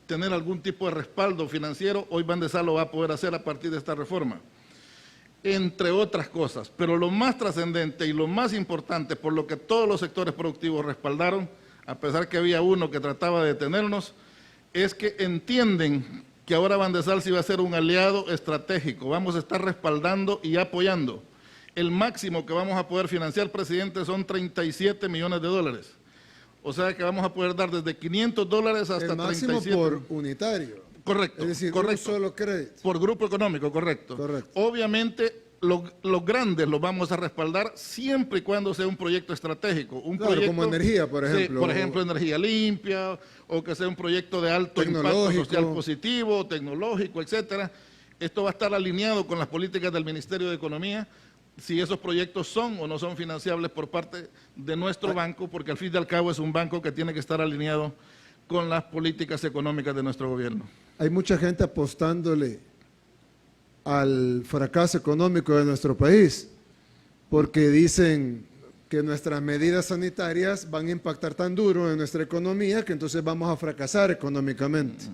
tener algún tipo de respaldo financiero, hoy Bandesal lo va a poder hacer a partir de esta reforma, entre otras cosas. Pero lo más trascendente y lo más importante, por lo que todos los sectores productivos respaldaron, a pesar que había uno que trataba de detenernos, es que entienden que ahora Bandesal sí va a ser un aliado estratégico, vamos a estar respaldando y apoyando. El máximo que vamos a poder financiar, presidente, son 37 millones de dólares. O sea que vamos a poder dar desde $500 hasta el máximo 37. Por unitario. Correcto. Es decir, correcto. un solo crédito. Por grupo económico, correcto. Obviamente, los grandes los vamos a respaldar siempre y cuando sea un proyecto estratégico. Un claro, proyecto, como energía, por ejemplo. Sí, por ejemplo, energía limpia, o que sea un proyecto de alto impacto social positivo, tecnológico, etcétera. Esto va a estar alineado con las políticas del Ministerio de Economía, si esos proyectos son o no son financiables por parte de nuestro banco, porque al fin y al cabo es un banco que tiene que estar alineado con las políticas económicas de nuestro gobierno. Hay mucha gente apostándole al fracaso económico de nuestro país, porque dicen que nuestras medidas sanitarias van a impactar tan duro en nuestra economía que entonces vamos a fracasar económicamente.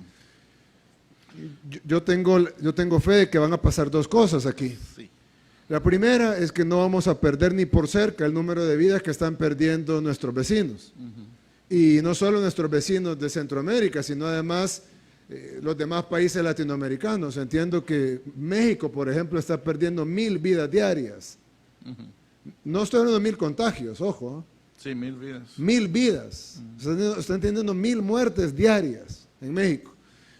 Yo tengo fe de que van a pasar dos cosas aquí. Sí. La primera es que no vamos a perder ni por cerca el número de vidas que están perdiendo nuestros vecinos. Y no solo nuestros vecinos de Centroamérica, sino además los demás países latinoamericanos. Entiendo que México, por ejemplo, está perdiendo 1000 vidas diarias. No estoy hablando de 1000 contagios, ojo. Sí, 1000 vidas. 1000 vidas. Están teniendo 1000 muertes diarias en México.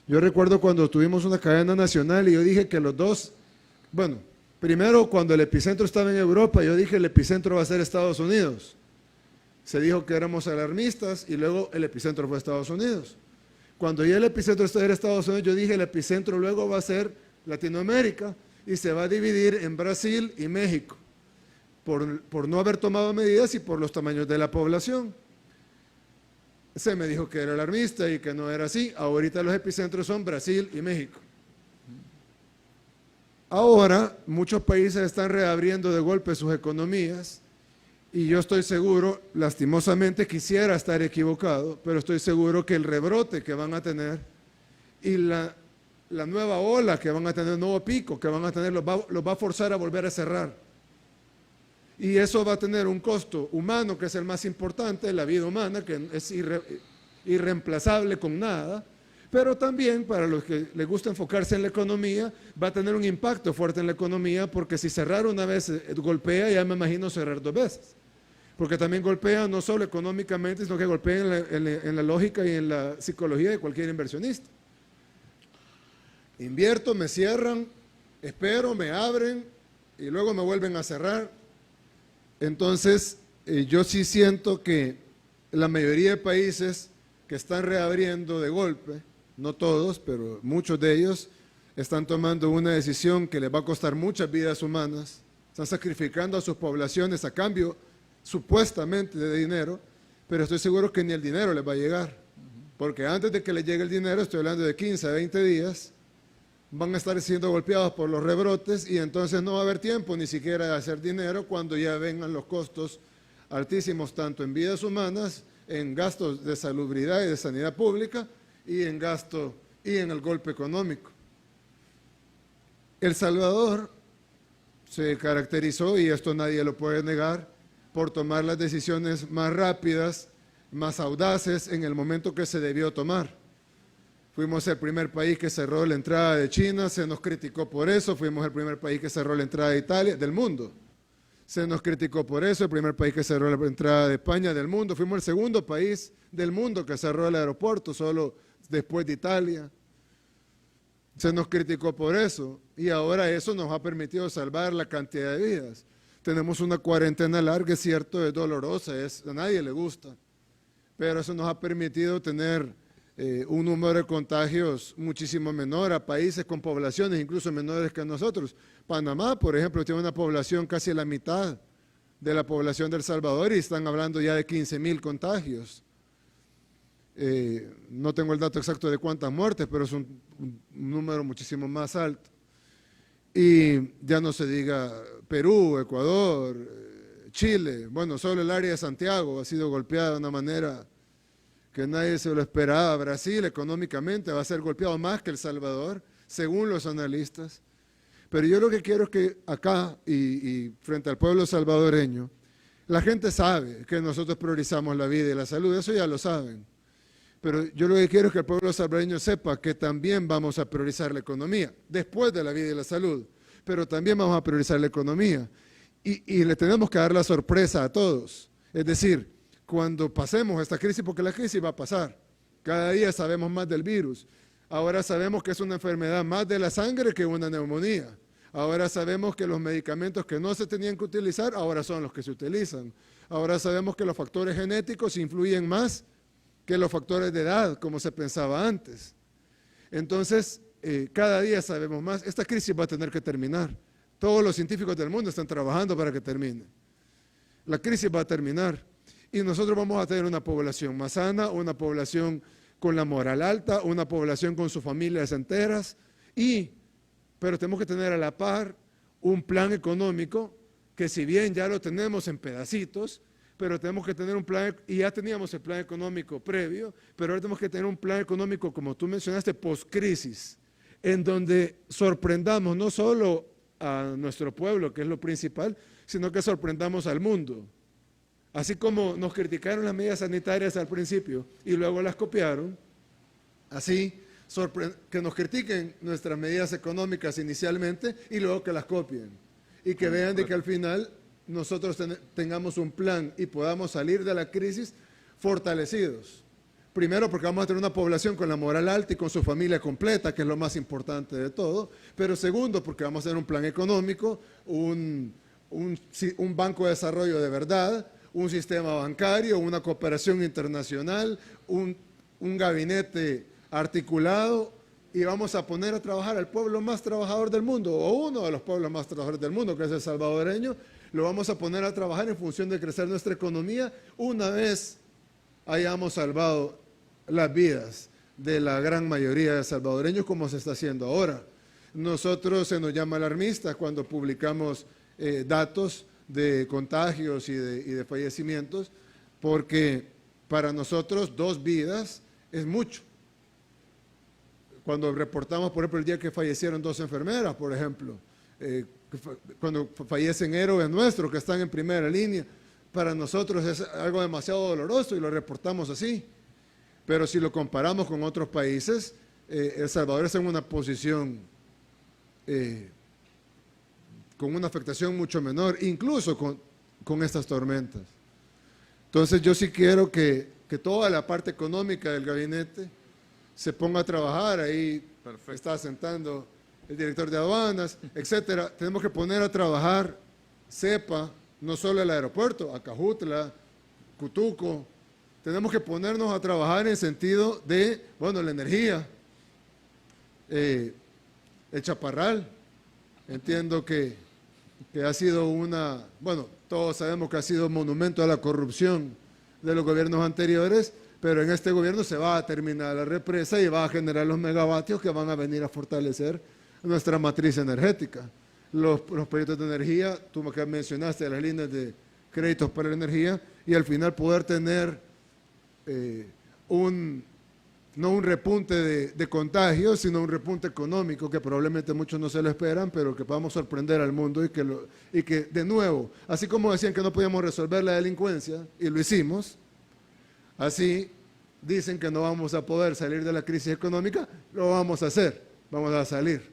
Yo recuerdo cuando tuvimos una cadena nacional y yo dije que los dos, bueno, primero cuando el epicentro estaba en Europa, yo dije el epicentro va a ser Estados Unidos. Se dijo que éramos alarmistas y luego el epicentro fue Estados Unidos. Cuando ya el epicentro era Estados Unidos, yo dije el epicentro luego va a ser Latinoamérica y se va a dividir en Brasil y México, por no haber tomado medidas y por los tamaños de la población. Se me dijo que era alarmista y que no era así. Ahorita los epicentros son Brasil y México. Ahora muchos países están reabriendo de golpe sus economías y yo estoy seguro, lastimosamente quisiera estar equivocado, pero estoy seguro que el rebrote que van a tener y la nueva ola que van a tener, el nuevo pico que van a tener, los va a forzar a volver a cerrar. Y eso va a tener un costo humano que es el más importante, la vida humana, que es irreemplazable con nada, pero también para los que les gusta enfocarse en la economía, va a tener un impacto fuerte en la economía, porque si cerrar una vez golpea, ya me imagino cerrar dos veces. Porque también golpea no solo económicamente, sino que golpea en la lógica y en la psicología de cualquier inversionista. Invierto, me cierran, espero, me abren y luego me vuelven a cerrar. Entonces, yo sí siento que la mayoría de países que están reabriendo de golpe, no todos, pero muchos de ellos, están tomando una decisión que les va a costar muchas vidas humanas, están sacrificando a sus poblaciones a cambio, supuestamente, de dinero, pero estoy seguro que ni el dinero les va a llegar, porque antes de que les llegue el dinero, estoy hablando de 15 a 20 días, van a estar siendo golpeados por los rebrotes y entonces no va a haber tiempo ni siquiera de hacer dinero cuando ya vengan los costos altísimos, tanto en vidas humanas, en gastos de salubridad y de sanidad pública y en gasto y en el golpe económico. El Salvador se caracterizó, y esto nadie lo puede negar, por tomar las decisiones más rápidas, más audaces en el momento que se debió tomar. Fuimos el primer país que cerró la entrada de China, se nos criticó por eso. Fuimos el primer país que cerró la entrada de Italia, del mundo. Se nos criticó por eso, el primer país que cerró la entrada de España, del mundo. Fuimos el segundo país del mundo que cerró el aeropuerto, solo después de Italia. Se nos criticó por eso y ahora eso nos ha permitido salvar la cantidad de vidas. Tenemos una cuarentena larga, es cierto, es dolorosa, a nadie le gusta, pero eso nos ha permitido tener un número de contagios muchísimo menor a países con poblaciones incluso menores que nosotros. Panamá, por ejemplo, tiene una población casi la mitad de la población de El Salvador y están hablando ya de 15,000 contagios. No tengo el dato exacto de cuántas muertes, pero es un número muchísimo más alto. Y ya no se diga Perú, Ecuador, Chile. Bueno, solo el área de Santiago ha sido golpeada de una manera que nadie se lo esperaba. Brasil económicamente va a ser golpeado más que El Salvador, según los analistas. Pero yo lo que quiero es que acá y frente al pueblo salvadoreño, la gente sabe que nosotros priorizamos la vida y la salud, eso ya lo saben. Pero yo lo que quiero es que el pueblo salvadoreño sepa que también vamos a priorizar la economía, después de la vida y la salud, pero también vamos a priorizar la economía. Y le tenemos que dar la sorpresa a todos. Es decir, cuando pasemos esta crisis, porque la crisis va a pasar, cada día sabemos más del virus. Ahora sabemos que es una enfermedad más de la sangre que una neumonía. Ahora sabemos que los medicamentos que no se tenían que utilizar, ahora son los que se utilizan. Ahora sabemos que los factores genéticos influyen más que los factores de edad, como se pensaba antes. Entonces, cada día sabemos más. Esta crisis va a tener que terminar. Todos los científicos del mundo están trabajando para que termine. La crisis va a terminar y nosotros vamos a tener una población más sana, una población con la moral alta, una población con sus familias enteras, pero tenemos que tener a la par un plan económico que, si bien ya lo tenemos en pedacitos, pero tenemos que tener un plan, y ya teníamos el plan económico previo, pero ahora tenemos que tener un plan económico, como tú mencionaste, post-crisis, en donde sorprendamos no solo a nuestro pueblo, que es lo principal, sino que sorprendamos al mundo. Así como nos criticaron las medidas sanitarias al principio y luego las copiaron, así que nos critiquen nuestras medidas económicas inicialmente y luego que las copien. Y que vean de que al final nosotros tengamos un plan y podamos salir de la crisis fortalecidos. Primero, porque vamos a tener una población con la moral alta y con su familia completa, que es lo más importante de todo. Pero segundo, porque vamos a tener un plan económico, un banco de desarrollo de verdad, un sistema bancario, una cooperación internacional, un gabinete articulado, y vamos a poner a trabajar al pueblo más trabajador del mundo, o uno de los pueblos más trabajadores del mundo, que es el salvadoreño. Lo vamos a poner a trabajar en función de crecer nuestra economía una vez hayamos salvado las vidas de la gran mayoría de salvadoreños, como se está haciendo ahora. Nosotros se nos llama alarmistas cuando publicamos datos de contagios y de fallecimientos, porque para nosotros 2 vidas es mucho. Cuando reportamos, por ejemplo, el día que fallecieron 2 enfermeras, por ejemplo, cuando fallecen héroes nuestros que están en primera línea, para nosotros es algo demasiado doloroso y lo reportamos así. Pero si lo comparamos con otros países, El Salvador está en una posición con una afectación mucho menor, incluso con estas tormentas. Entonces yo sí quiero que toda la parte económica del gabinete se ponga a trabajar. Ahí está sentando el director de aduanas, etcétera. Tenemos que poner a trabajar CEPA, no solo el aeropuerto, Acajutla, Cutuco. Tenemos que ponernos a trabajar en sentido de, bueno, la energía, el Chaparral. Entiendo que ha sido bueno, todos sabemos que ha sido un monumento a la corrupción de los gobiernos anteriores, pero en este gobierno se va a terminar la represa y va a generar los megavatios que van a venir a fortalecer nuestra matriz energética. Los proyectos de energía, tú me mencionaste las líneas de créditos para la energía, y al final poder tener no un repunte de contagios, sino un repunte económico que probablemente muchos no se lo esperan, pero que podamos sorprender al mundo y que de nuevo, así como decían que no podíamos resolver la delincuencia, y lo hicimos, así dicen que no vamos a poder salir de la crisis económica, lo vamos a hacer, vamos a salir.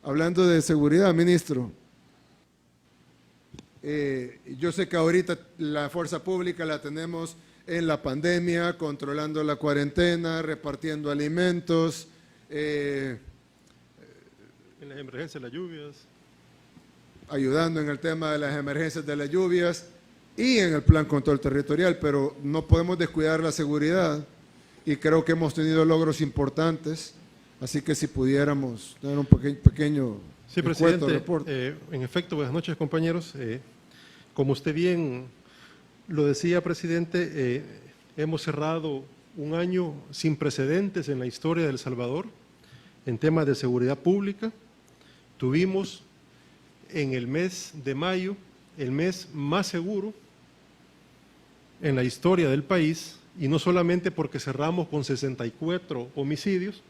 Hablando de seguridad, ministro, yo sé que ahorita la fuerza pública la tenemos en la pandemia, controlando la cuarentena, repartiendo alimentos. En las emergencias, las lluvias. Ayudando en el tema de las emergencias de las lluvias y en el plan control territorial, pero no podemos descuidar la seguridad, y creo que hemos tenido logros importantes, así que si pudiéramos tener un pequeño sí, presidente, reporte. En efecto, buenas noches, compañeros. Como usted bien lo decía, presidente, hemos cerrado un año sin precedentes en la historia de El Salvador en temas de seguridad pública. tuvimos en el mes de mayo el mes más seguro en la historia del país, y no solamente porque cerramos con 64 homicidios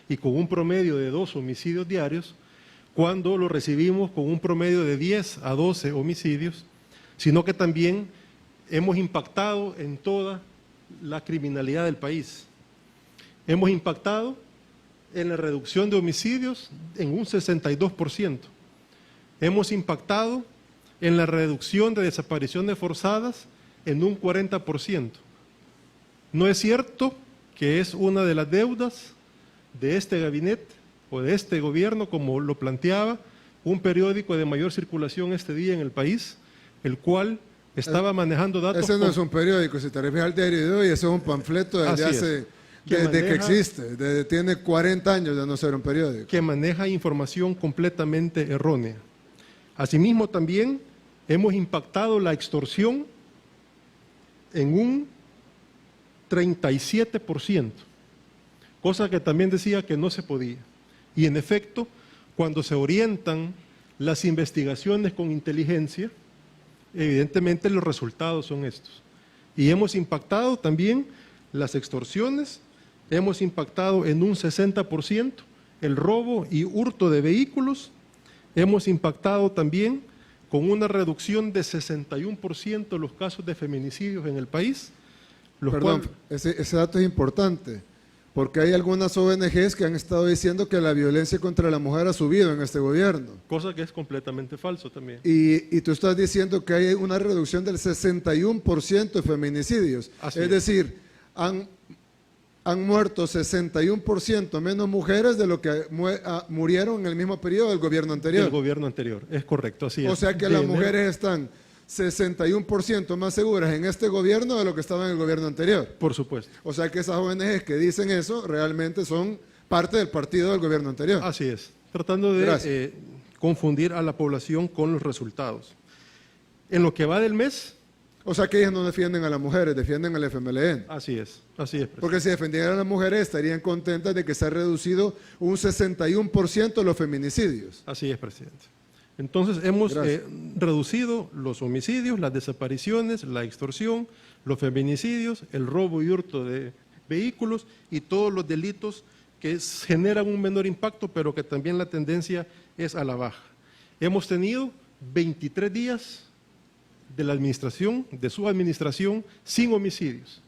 y con un promedio de 2 homicidios diarios, cuando lo recibimos con un promedio de 10 a 12 homicidios, sino que también hemos impactado en toda la criminalidad del país. Hemos impactado en la reducción de homicidios en un 62%. Hemos impactado en la reducción de desapariciones forzadas en un 40%. No es cierto que es una de las deudas de este gabinete o de este gobierno, como lo planteaba un periódico de mayor circulación este día en el país, el cual estaba manejando datos... Ese no es un periódico, si te refieres al diario de hoy, ese es un panfleto desde que existe, tiene 40 años de no ser un periódico. Que maneja información completamente errónea. Asimismo, también hemos impactado la extorsión en un 37%, cosa que también decía que no se podía. Y en efecto, cuando se orientan las investigaciones con inteligencia, evidentemente los resultados son estos. Y hemos impactado también las extorsiones, hemos impactado en un 60% el robo y hurto de vehículos, hemos impactado también con una reducción de 61% los casos de feminicidios en el país. Perdón, ese dato es importante, porque hay algunas ONGs que han estado diciendo que la violencia contra la mujer ha subido en este gobierno. Cosa que es completamente falso también. Y tú estás diciendo que hay una reducción del 61% de feminicidios. Es decir, han muerto 61% menos mujeres de lo que murieron en el mismo periodo del gobierno anterior. Del gobierno anterior, es correcto, así es. O sea que las mujeres están 61% más seguras en este gobierno de lo que estaba en el gobierno anterior. Por supuesto. O sea que esas ONGs que dicen eso realmente son parte del partido del gobierno anterior. Así es, tratando de confundir a la población con los resultados. En lo que va del mes... O sea que ellos no defienden a las mujeres, defienden al FMLN. Así es, presidente. Porque si defendieran a las mujeres estarían contentas de que se ha reducido un 61% los feminicidios. Así es, presidente. Entonces hemos reducido los homicidios, las desapariciones, la extorsión, los feminicidios, el robo y hurto de vehículos y todos los delitos que generan un menor impacto, pero que también la tendencia es a la baja. Hemos tenido 23 días de la administración, de su administración, sin homicidios.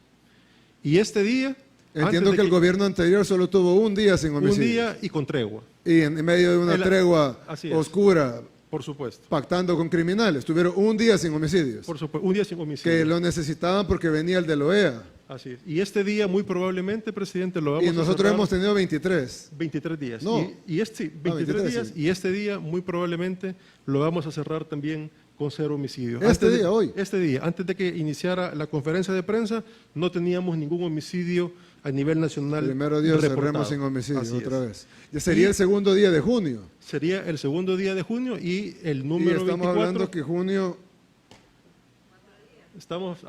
Y este día... Entiendo que el gobierno anterior solo tuvo un día sin homicidios. Un día y con tregua. Y en medio de una tregua oscura... Por supuesto. Pactando con criminales. Tuvieron un día sin homicidios. Por supuesto, un día sin homicidios. Que lo necesitaban porque venía el de la OEA. Así es. Y este día, muy probablemente, presidente, lo vamos a cerrar. Y nosotros hemos tenido 23. 23 días. No. Y este, 23 días. Sí. Y este día, muy probablemente, lo vamos a cerrar también con 0 homicidios. Hoy. Este día, antes de que iniciara la conferencia de prensa, no teníamos ningún homicidio a nivel nacional. Primero Dios, cerremos sin homicidios otra vez. Ya sería el segundo día de junio. Sería el segundo día de junio y el número 24. Estamos hablando que junio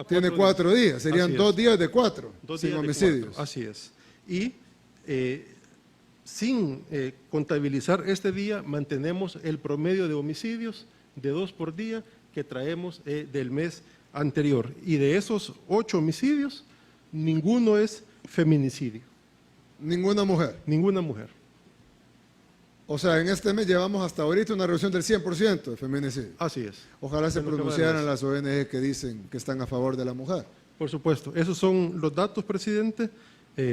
tiene 4 4 días. Serían 2 días de 4 sin homicidios. Así es. Y sin contabilizar este día, mantenemos el promedio de homicidios de 2 por día que traemos del mes anterior. Y de esos 8 homicidios, ninguno es feminicidio. ¿Ninguna mujer? Ninguna mujer. O sea, en este mes llevamos hasta ahorita una reducción del 100% de feminicidio. Así es. Ojalá se pronunciaran las ONG que dicen que están a favor de la mujer. Por supuesto. Esos son los datos, presidente.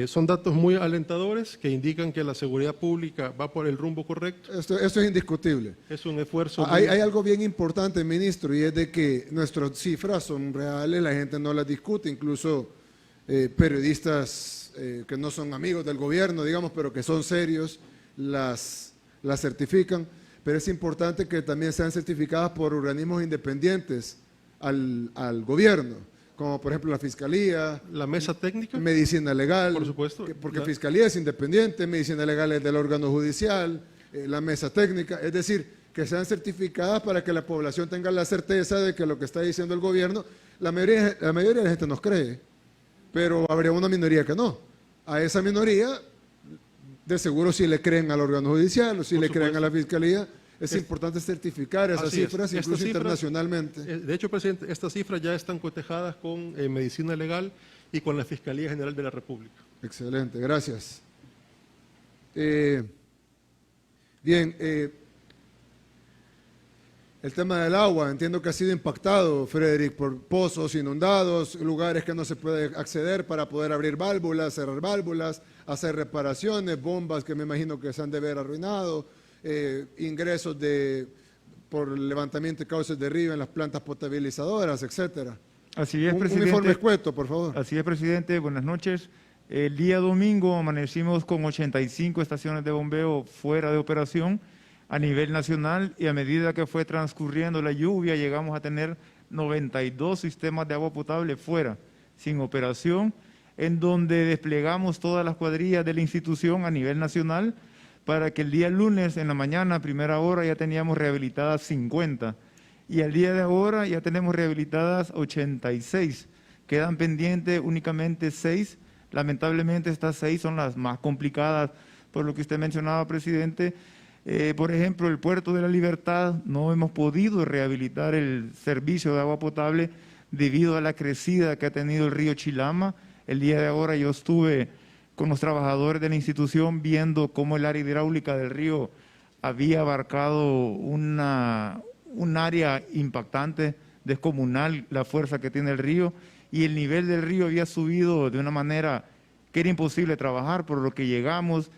Son datos muy alentadores que indican que la seguridad pública va por el rumbo correcto. Esto es indiscutible. Es un esfuerzo. Hay algo bien importante, ministro, y es de que nuestras cifras son reales, la gente no las discute, incluso periodistas que no son amigos del gobierno, digamos, pero que son serios, las certifican, pero es importante que también sean certificadas por organismos independientes al gobierno, como por ejemplo la Fiscalía, la Mesa Técnica, Medicina Legal, por supuesto, porque Fiscalía es independiente, Medicina Legal es del órgano judicial, la Mesa Técnica, es decir, que sean certificadas para que la población tenga la certeza de que lo que está diciendo el gobierno, la mayoría de la gente nos cree, pero habría una minoría que no. A esa minoría, de seguro, si le creen al órgano judicial o si le creen a la Fiscalía, Es importante certificar esas cifras, incluso internacionalmente. De hecho, presidente, estas cifras ya están cotejadas con Medicina Legal y con la Fiscalía General de la República. Excelente, gracias. Bien, el tema del agua, entiendo que ha sido impactado, Frederick, por pozos inundados, lugares que no se puede acceder para poder abrir válvulas, cerrar válvulas, hacer reparaciones, bombas que me imagino que se han de ver arruinado, ingresos por levantamiento de cauces de río en las plantas potabilizadoras, etcétera. Así es, presidente. Un informe escueto, por favor. Así es, presidente. Buenas noches. El día domingo amanecimos con 85 estaciones de bombeo fuera de operación a nivel nacional y a medida que fue transcurriendo la lluvia llegamos a tener 92 sistemas de agua potable fuera, sin operación, en donde desplegamos todas las cuadrillas de la institución a nivel nacional para que el día lunes en la mañana, primera hora, ya teníamos rehabilitadas 50 y al día de ahora ya tenemos rehabilitadas 86. Quedan pendientes únicamente 6. Lamentablemente estas 6 son las más complicadas por lo que usted mencionaba, presidente. Por ejemplo, el Puerto de la Libertad, no hemos podido rehabilitar el servicio de agua potable debido a la crecida que ha tenido el río Chilama. El día de ahora yo estuve con los trabajadores de la institución viendo cómo el área hidráulica del río había abarcado un área impactante, descomunal, la fuerza que tiene el río, y el nivel del río había subido de una manera que era imposible trabajar, por lo que llegamos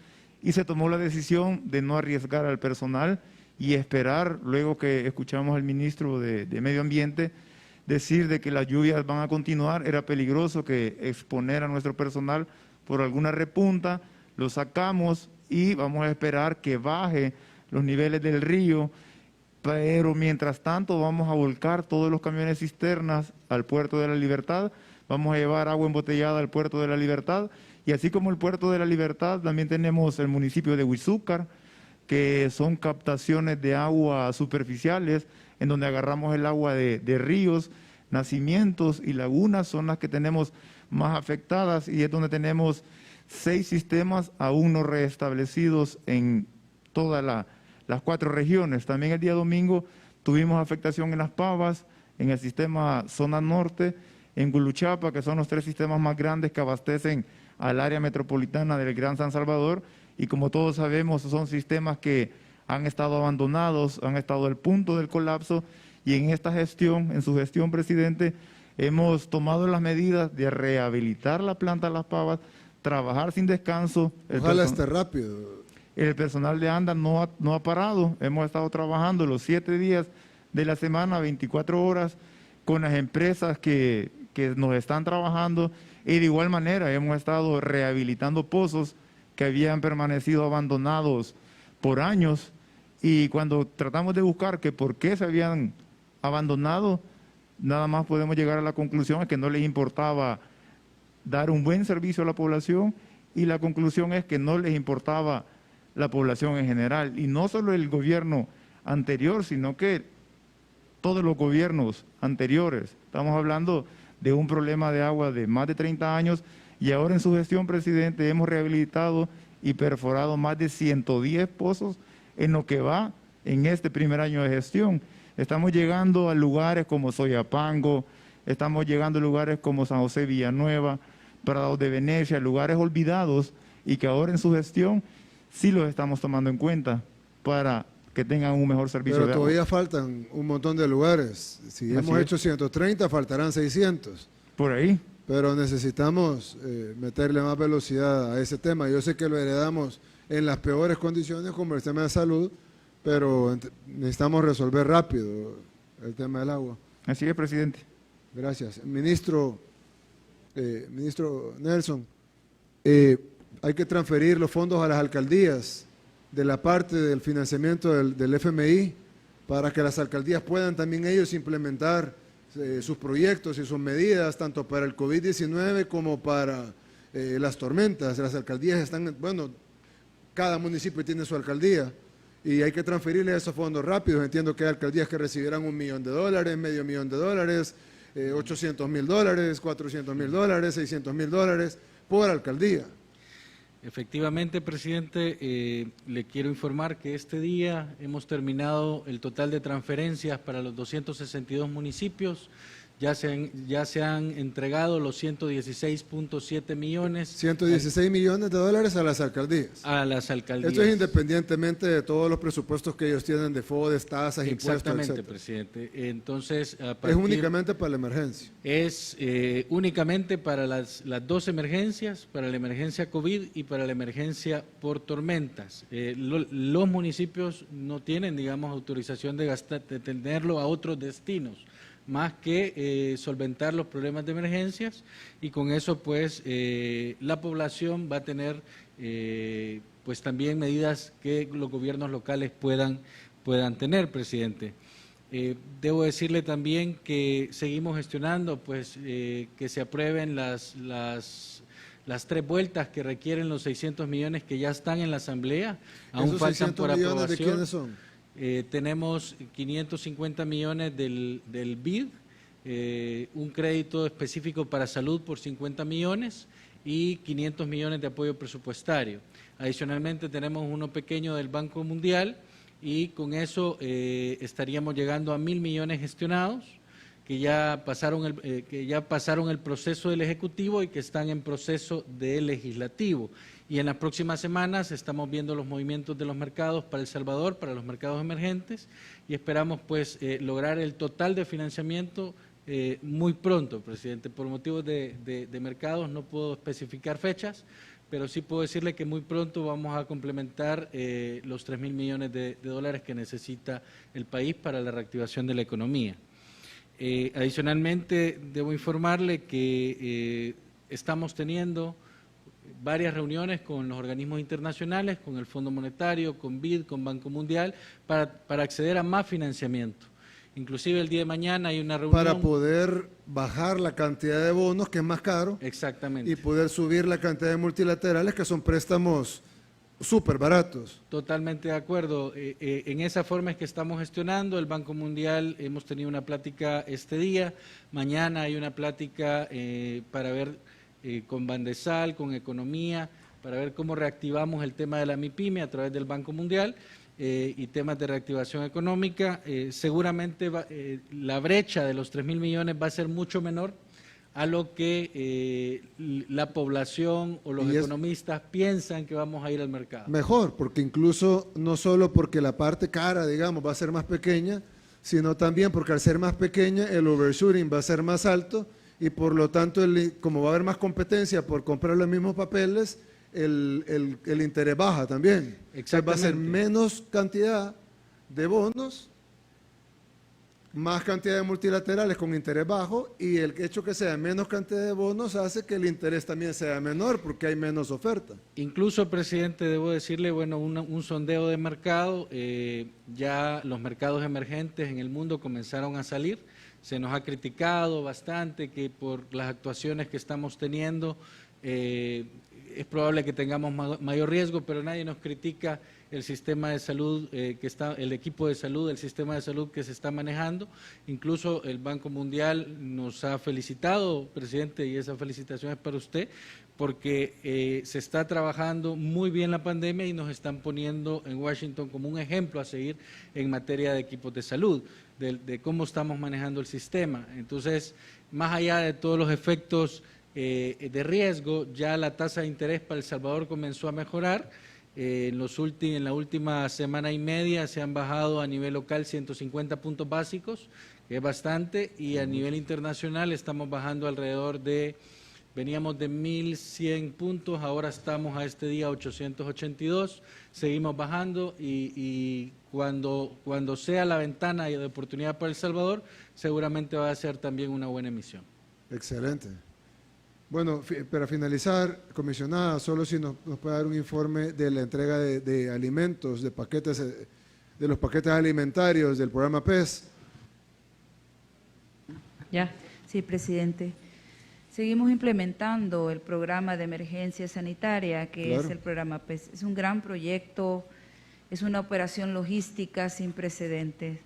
y se tomó la decisión de no arriesgar al personal y esperar, luego que escuchamos al ministro de Medio Ambiente decir de que las lluvias van a continuar, era peligroso que exponer a nuestro personal por alguna repunta, lo sacamos y vamos a esperar que baje los niveles del río, pero mientras tanto vamos a volcar todos los camiones cisternas al Puerto de la Libertad, vamos a llevar agua embotellada al Puerto de la Libertad, y así como el Puerto de la Libertad, también tenemos el municipio de Huizúcar, que son captaciones de agua superficiales, en donde agarramos el agua de ríos, nacimientos y lagunas, son las que tenemos más afectadas, y es donde tenemos 6 sistemas aún no restablecidos en todas las 4 regiones. También el día domingo tuvimos afectación en Las Pavas, en el sistema Zona Norte, en Guluchapa, que son los 3 sistemas más grandes que abastecen al área metropolitana del Gran San Salvador, y como todos sabemos son sistemas que han estado abandonados, han estado al punto del colapso, y en esta gestión, en su gestión, presidente, hemos tomado las medidas de rehabilitar la planta Las Pavas, trabajar sin descanso. Ojalá esté rápido. El personal de ANDA no ha parado, hemos estado trabajando los 7 días de la semana, 24 horas, con las empresas que nos están trabajando, y de igual manera hemos estado rehabilitando pozos que habían permanecido abandonados por años, y cuando tratamos de buscar que por qué se habían abandonado, nada más podemos llegar a la conclusión de que no les importaba dar un buen servicio a la población, y la conclusión es que no les importaba la población en general, y no solo el gobierno anterior, sino que todos los gobiernos anteriores. Estamos hablando de un problema de agua de más de 30 años, y ahora en su gestión, presidente, hemos rehabilitado y perforado más de 110 pozos en lo que va en este primer año de gestión. Estamos llegando a lugares como Soyapango, estamos llegando a lugares como San José Villanueva, Prados de Venecia, lugares olvidados, y que ahora en su gestión sí los estamos tomando en cuenta para que tengan un mejor servicio de agua. Pero todavía faltan un montón de lugares. Si hemos hecho 130, faltarán 600. Por ahí. Pero necesitamos meterle más velocidad a ese tema. Yo sé que lo heredamos en las peores condiciones, como el tema de salud, pero necesitamos resolver rápido el tema del agua. Así es, presidente. Gracias. Ministro Nelson, hay que transferir los fondos a las alcaldías de la parte del financiamiento del FMI para que las alcaldías puedan también ellos implementar sus proyectos y sus medidas, tanto para el COVID-19 como para las tormentas. Las alcaldías están, bueno, cada municipio tiene su alcaldía y hay que transferirle esos fondos rápidos. Entiendo que hay alcaldías que recibirán $1 millón, $500,000, $800,000, $400,000, $600,000 por alcaldía. Efectivamente, presidente, le quiero informar que este día hemos terminado el total de transferencias para los 262 municipios. Ya se han entregado los 116.7 millones. 116 millones de dólares a las alcaldías. A las alcaldías. Esto es independientemente de todos los presupuestos que ellos tienen de FODES, tasas, impuestos, Exactamente, etcétera. presidente. Entonces, Es únicamente para la emergencia. Es únicamente para las dos emergencias, para la emergencia COVID y para la emergencia por tormentas. Los municipios no tienen, digamos, autorización de tenerlo a otros destinos, más que solventar los problemas de emergencias, y con eso pues la población va a tener pues también medidas que los gobiernos locales puedan tener, presidente. Debo decirle también que seguimos gestionando pues que se aprueben las 3 vueltas que requieren los 600 millones que ya están en la Asamblea. Aún ¿Esos faltan 600 por millones aprobación. de quiénes son? Tenemos 550 millones del BID, un crédito específico para salud por 50 millones y 500 millones de apoyo presupuestario. Adicionalmente tenemos uno pequeño del Banco Mundial, y con eso estaríamos llegando a 1.000 millones gestionados, que ya pasaron el proceso del Ejecutivo y que están en proceso del Legislativo. Y en las próximas semanas estamos viendo los movimientos de los mercados para El Salvador, para los mercados emergentes, y esperamos pues lograr el total de financiamiento muy pronto, presidente. Por motivos de mercados no puedo especificar fechas, pero sí puedo decirle que muy pronto vamos a complementar los 3.000 millones de dólares que necesita el país para la reactivación de la economía. Adicionalmente, debo informarle que estamos teniendo varias reuniones con los organismos internacionales, con el Fondo Monetario, con BID, con Banco Mundial, para acceder a más financiamiento. Inclusive el día de mañana hay una reunión. Para poder bajar la cantidad de bonos, que es más caro. Exactamente. Y poder subir la cantidad de multilaterales, que son préstamos súper baratos. Totalmente de acuerdo. En esa forma es que estamos gestionando. El Banco Mundial, hemos tenido una plática este día. Mañana hay una plática para ver con Bandesal, con Economía, para ver cómo reactivamos el tema de la MIPYME a través del Banco Mundial y temas de reactivación económica. Seguramente la brecha de los 3.000 millones va a ser mucho menor a lo que la población o los economistas piensan que vamos a ir al mercado. Mejor, porque incluso no solo porque la parte cara, digamos, va a ser más pequeña, sino también porque al ser más pequeña el overshooting va a ser más alto, y por lo tanto, como va a haber más competencia por comprar los mismos papeles, el interés baja también. Entonces va a ser menos cantidad de bonos, más cantidad de multilaterales con interés bajo, y el hecho que sea menos cantidad de bonos hace que el interés también sea menor porque hay menos oferta. Incluso, presidente, debo decirle, bueno, un sondeo de mercado, ya los mercados emergentes en el mundo comenzaron a salir. Se nos ha criticado bastante que por las actuaciones que estamos teniendo es probable que tengamos mayor riesgo, pero nadie nos critica el sistema de salud el equipo de salud, el sistema de salud que se está manejando. Incluso el Banco Mundial nos ha felicitado, presidente, y esa felicitación es para usted, porque se está trabajando muy bien la pandemia y nos están poniendo en Washington como un ejemplo a seguir en materia de equipos de salud, de cómo estamos manejando el sistema. Entonces, más allá de todos los efectos de riesgo, ya la tasa de interés para El Salvador comenzó a mejorar. En la última semana y media se han bajado a nivel local 150 puntos básicos, que es bastante, y a nivel internacional estamos bajando alrededor veníamos de 1.100 puntos, ahora estamos a este día 882, seguimos bajando y cuando sea la ventana de oportunidad para El Salvador, seguramente va a ser también una buena emisión. Excelente. Bueno, para finalizar, comisionada, solo si nos puede dar un informe de la entrega de alimentos, de los paquetes alimentarios del programa PES. Ya, sí, presidente. Seguimos implementando el programa de emergencia sanitaria, que es el programa PES. Es un gran proyecto, es una operación logística sin precedentes.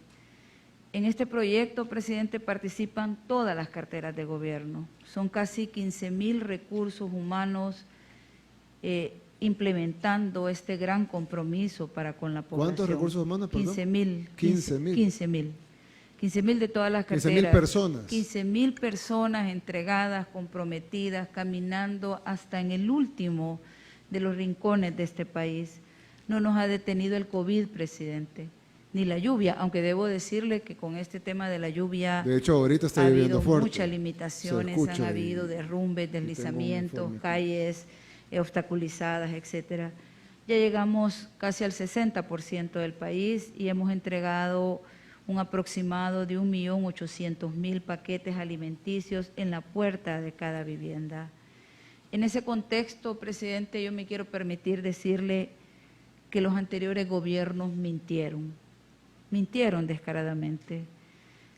En este proyecto, presidente, participan todas las carteras de gobierno. Son casi 15.000 recursos humanos implementando este gran compromiso para con la población. ¿Cuántos recursos humanos? 15.000. 15.000. 15.000. 15.000 de todas las carteras. 15.000 personas. 15.000 personas entregadas, comprometidas, caminando hasta en el último de los rincones de este país. No nos ha detenido el COVID, presidente, ni la lluvia, aunque debo decirle que con este tema de la lluvia de hecho, ahorita está ha lloviendo habido fuerte. muchas limitaciones, han habido derrumbes, deslizamientos, calles obstaculizadas, etcétera. Ya llegamos casi al 60% del país y hemos entregado un aproximado de 1.800.000 paquetes alimenticios en la puerta de cada vivienda. En ese contexto, presidente, yo me quiero permitir decirle que los anteriores gobiernos mintieron descaradamente.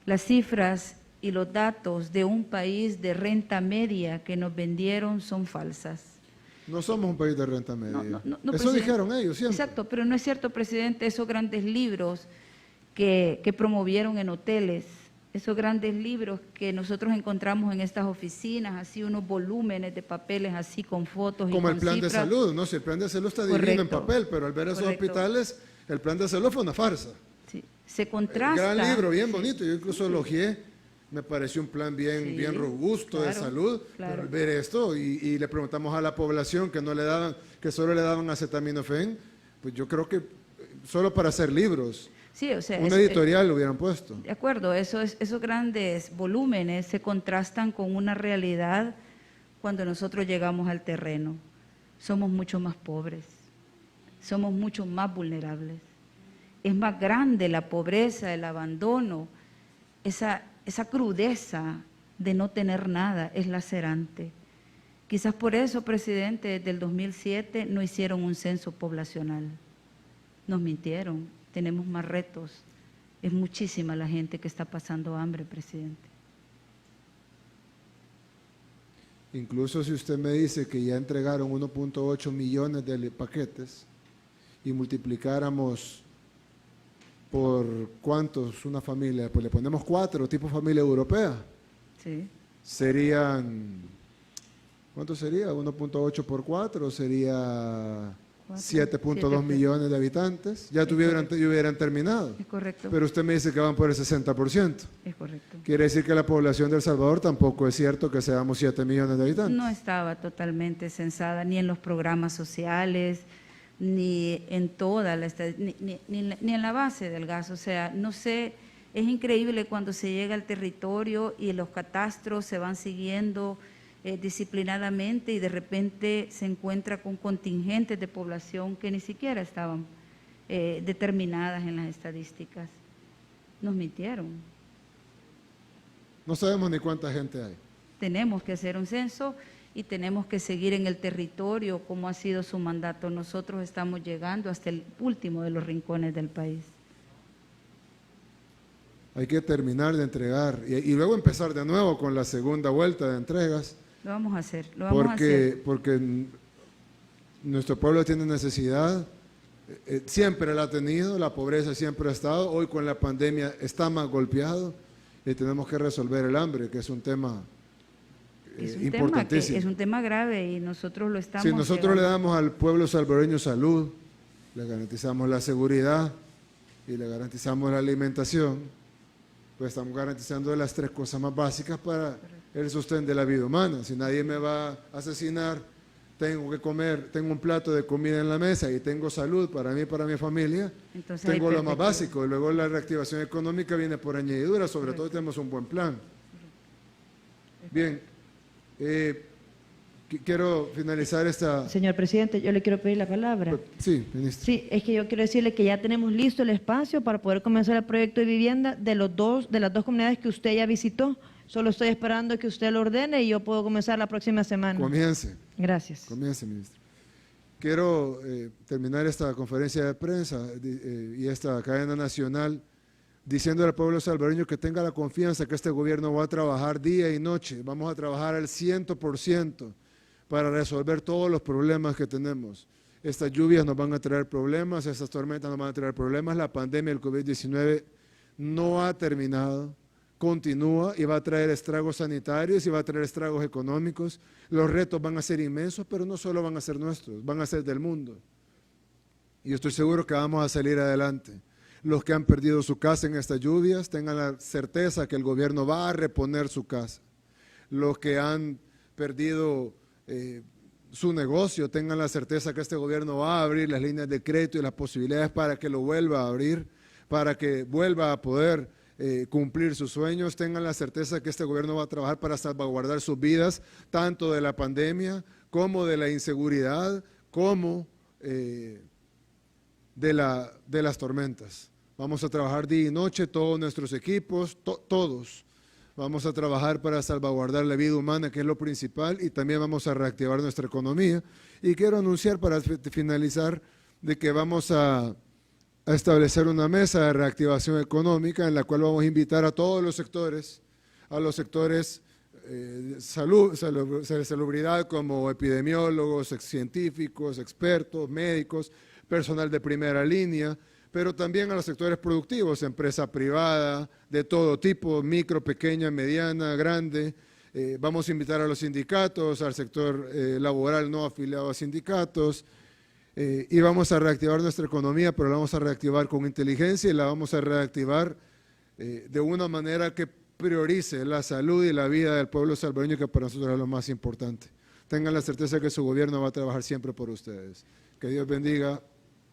Las cifras y los datos de un país de renta media que nos vendieron son falsas. No somos un país de renta media. No, Eso presidente. dijeron ellos siempre. Exacto, pero no es cierto, presidente, esos grandes libros que promovieron en hoteles, esos grandes libros que nosotros encontramos en estas oficinas, así unos volúmenes de papeles así con fotos Como y con el plan cifras. de salud, ¿no? Si el plan de salud está divino en papel, pero al ver esos hospitales, el plan de salud fue una farsa. Sí, se contrasta. Gran libro, bien bonito. Yo incluso elogié, me pareció un plan bien robusto de salud. Pero al ver esto y le preguntamos a la población que solo le daban acetaminofén, pues yo creo que solo para hacer libros. Sí, o sea, un editorial lo hubieran puesto. De acuerdo, esos grandes volúmenes se contrastan con una realidad cuando nosotros llegamos al terreno. Somos mucho más pobres, somos mucho más vulnerables. Es más grande la pobreza, el abandono, esa crudeza de no tener nada, es lacerante. Quizás por eso, presidente, desde el 2007 no hicieron un censo poblacional. Nos mintieron. Tenemos más retos. Es muchísima la gente que está pasando hambre, presidente. Incluso si usted me dice que ya entregaron 1.8 millones de paquetes y multiplicáramos por cuántos una familia, pues le ponemos 4, tipo familia europea. Sí. Serían, ¿cuánto sería? 1.8 por 4 sería 7.2 millones de habitantes. Ya hubieran terminado. Es correcto. Pero usted me dice que van por el 60%. Es correcto. Quiere decir que la población de El Salvador tampoco es cierto que seamos 7 millones de habitantes. No estaba totalmente censada ni en los programas sociales, ni en toda la ni en la base del gas. O sea, no sé, es increíble cuando se llega al territorio y los catastros se van siguiendo disciplinadamente y de repente se encuentra con contingentes de población que ni siquiera estaban determinadas en las estadísticas. Nos mintieron. No sabemos ni cuánta gente hay. Tenemos que hacer un censo y tenemos que seguir en el territorio como ha sido su mandato. Nosotros estamos llegando hasta el último de los rincones del país. Hay que terminar de entregar y luego empezar de nuevo con la segunda vuelta de entregas. Lo vamos a hacer, lo vamos a hacer. Porque nuestro pueblo tiene necesidad, siempre la ha tenido, la pobreza siempre ha estado, hoy con la pandemia está más golpeado y tenemos que resolver el hambre, que es un tema importantísimo. Es un tema grave y nosotros lo estamos... Si nosotros le damos al pueblo salvadoreño salud, le garantizamos la seguridad y le garantizamos la alimentación, pues estamos garantizando las 3 cosas más básicas para el sostén de la vida humana. Si nadie me va a asesinar, tengo que comer, tengo un plato de comida en la mesa y tengo salud para mí y para mi familia, entonces tengo lo más básico. Y luego la reactivación económica viene por añadidura, sobre todo tenemos un buen plan. Bien, quiero finalizar esta... Señor presidente, yo le quiero pedir la palabra. Sí, ministro. Sí, es que yo quiero decirle que ya tenemos listo el espacio para poder comenzar el proyecto de vivienda de las dos comunidades que usted ya visitó. Solo estoy esperando que usted lo ordene y yo puedo comenzar la próxima semana. Comience. Gracias. Comience, ministro. Quiero terminar esta conferencia de prensa y esta cadena nacional diciendo al pueblo salvadoreño que tenga la confianza que este gobierno va a trabajar día y noche. Vamos a trabajar al 100% para resolver todos los problemas que tenemos. Estas lluvias nos van a traer problemas, estas tormentas nos van a traer problemas. La pandemia del COVID-19 no ha terminado. continúa y va a traer estragos sanitarios y va a traer estragos económicos. Los retos van a ser inmensos, pero no solo van a ser nuestros, van a ser del mundo. Y estoy seguro que vamos a salir adelante. Los que han perdido su casa en estas lluvias, tengan la certeza que el gobierno va a reponer su casa. Los que han perdido su negocio, tengan la certeza que este gobierno va a abrir las líneas de crédito y las posibilidades para que lo vuelva a abrir, para que vuelva a poder cumplir sus sueños. Tengan la certeza que este gobierno va a trabajar para salvaguardar sus vidas, tanto de la pandemia como de la inseguridad, como de las tormentas. Vamos a trabajar día y noche, todos nuestros equipos, todos. Vamos a trabajar para salvaguardar la vida humana, que es lo principal, y también vamos a reactivar nuestra economía. Y quiero anunciar para finalizar de que vamos a establecer una mesa de reactivación económica en la cual vamos a invitar a todos los sectores, a los sectores de salubridad como epidemiólogos, científicos, expertos, médicos, personal de primera línea, pero también a los sectores productivos, empresa privada, de todo tipo, micro, pequeña, mediana, grande. Vamos a invitar a los sindicatos, al sector laboral no afiliado a sindicatos, y vamos a reactivar nuestra economía, pero la vamos a reactivar con inteligencia y la vamos a reactivar de una manera que priorice la salud y la vida del pueblo salvadoreño, que para nosotros es lo más importante. Tengan la certeza que su gobierno va a trabajar siempre por ustedes. Que Dios bendiga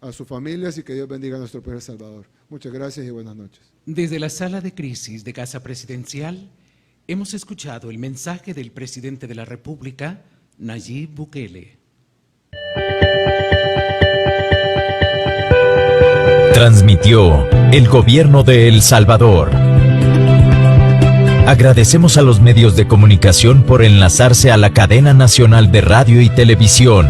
a sus familias y que Dios bendiga a nuestro país El Salvador. Muchas gracias y buenas noches. Desde la sala de crisis de Casa Presidencial, hemos escuchado el mensaje del presidente de la República, Nayib Bukele. Transmitió el gobierno de El Salvador. Agradecemos a los medios de comunicación por enlazarse a la cadena nacional de radio y televisión.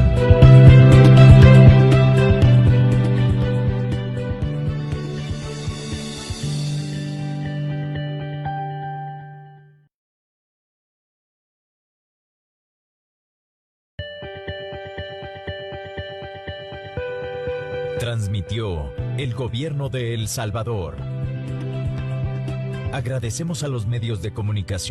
Transmitió el gobierno de El Salvador. Agradecemos a los medios de comunicación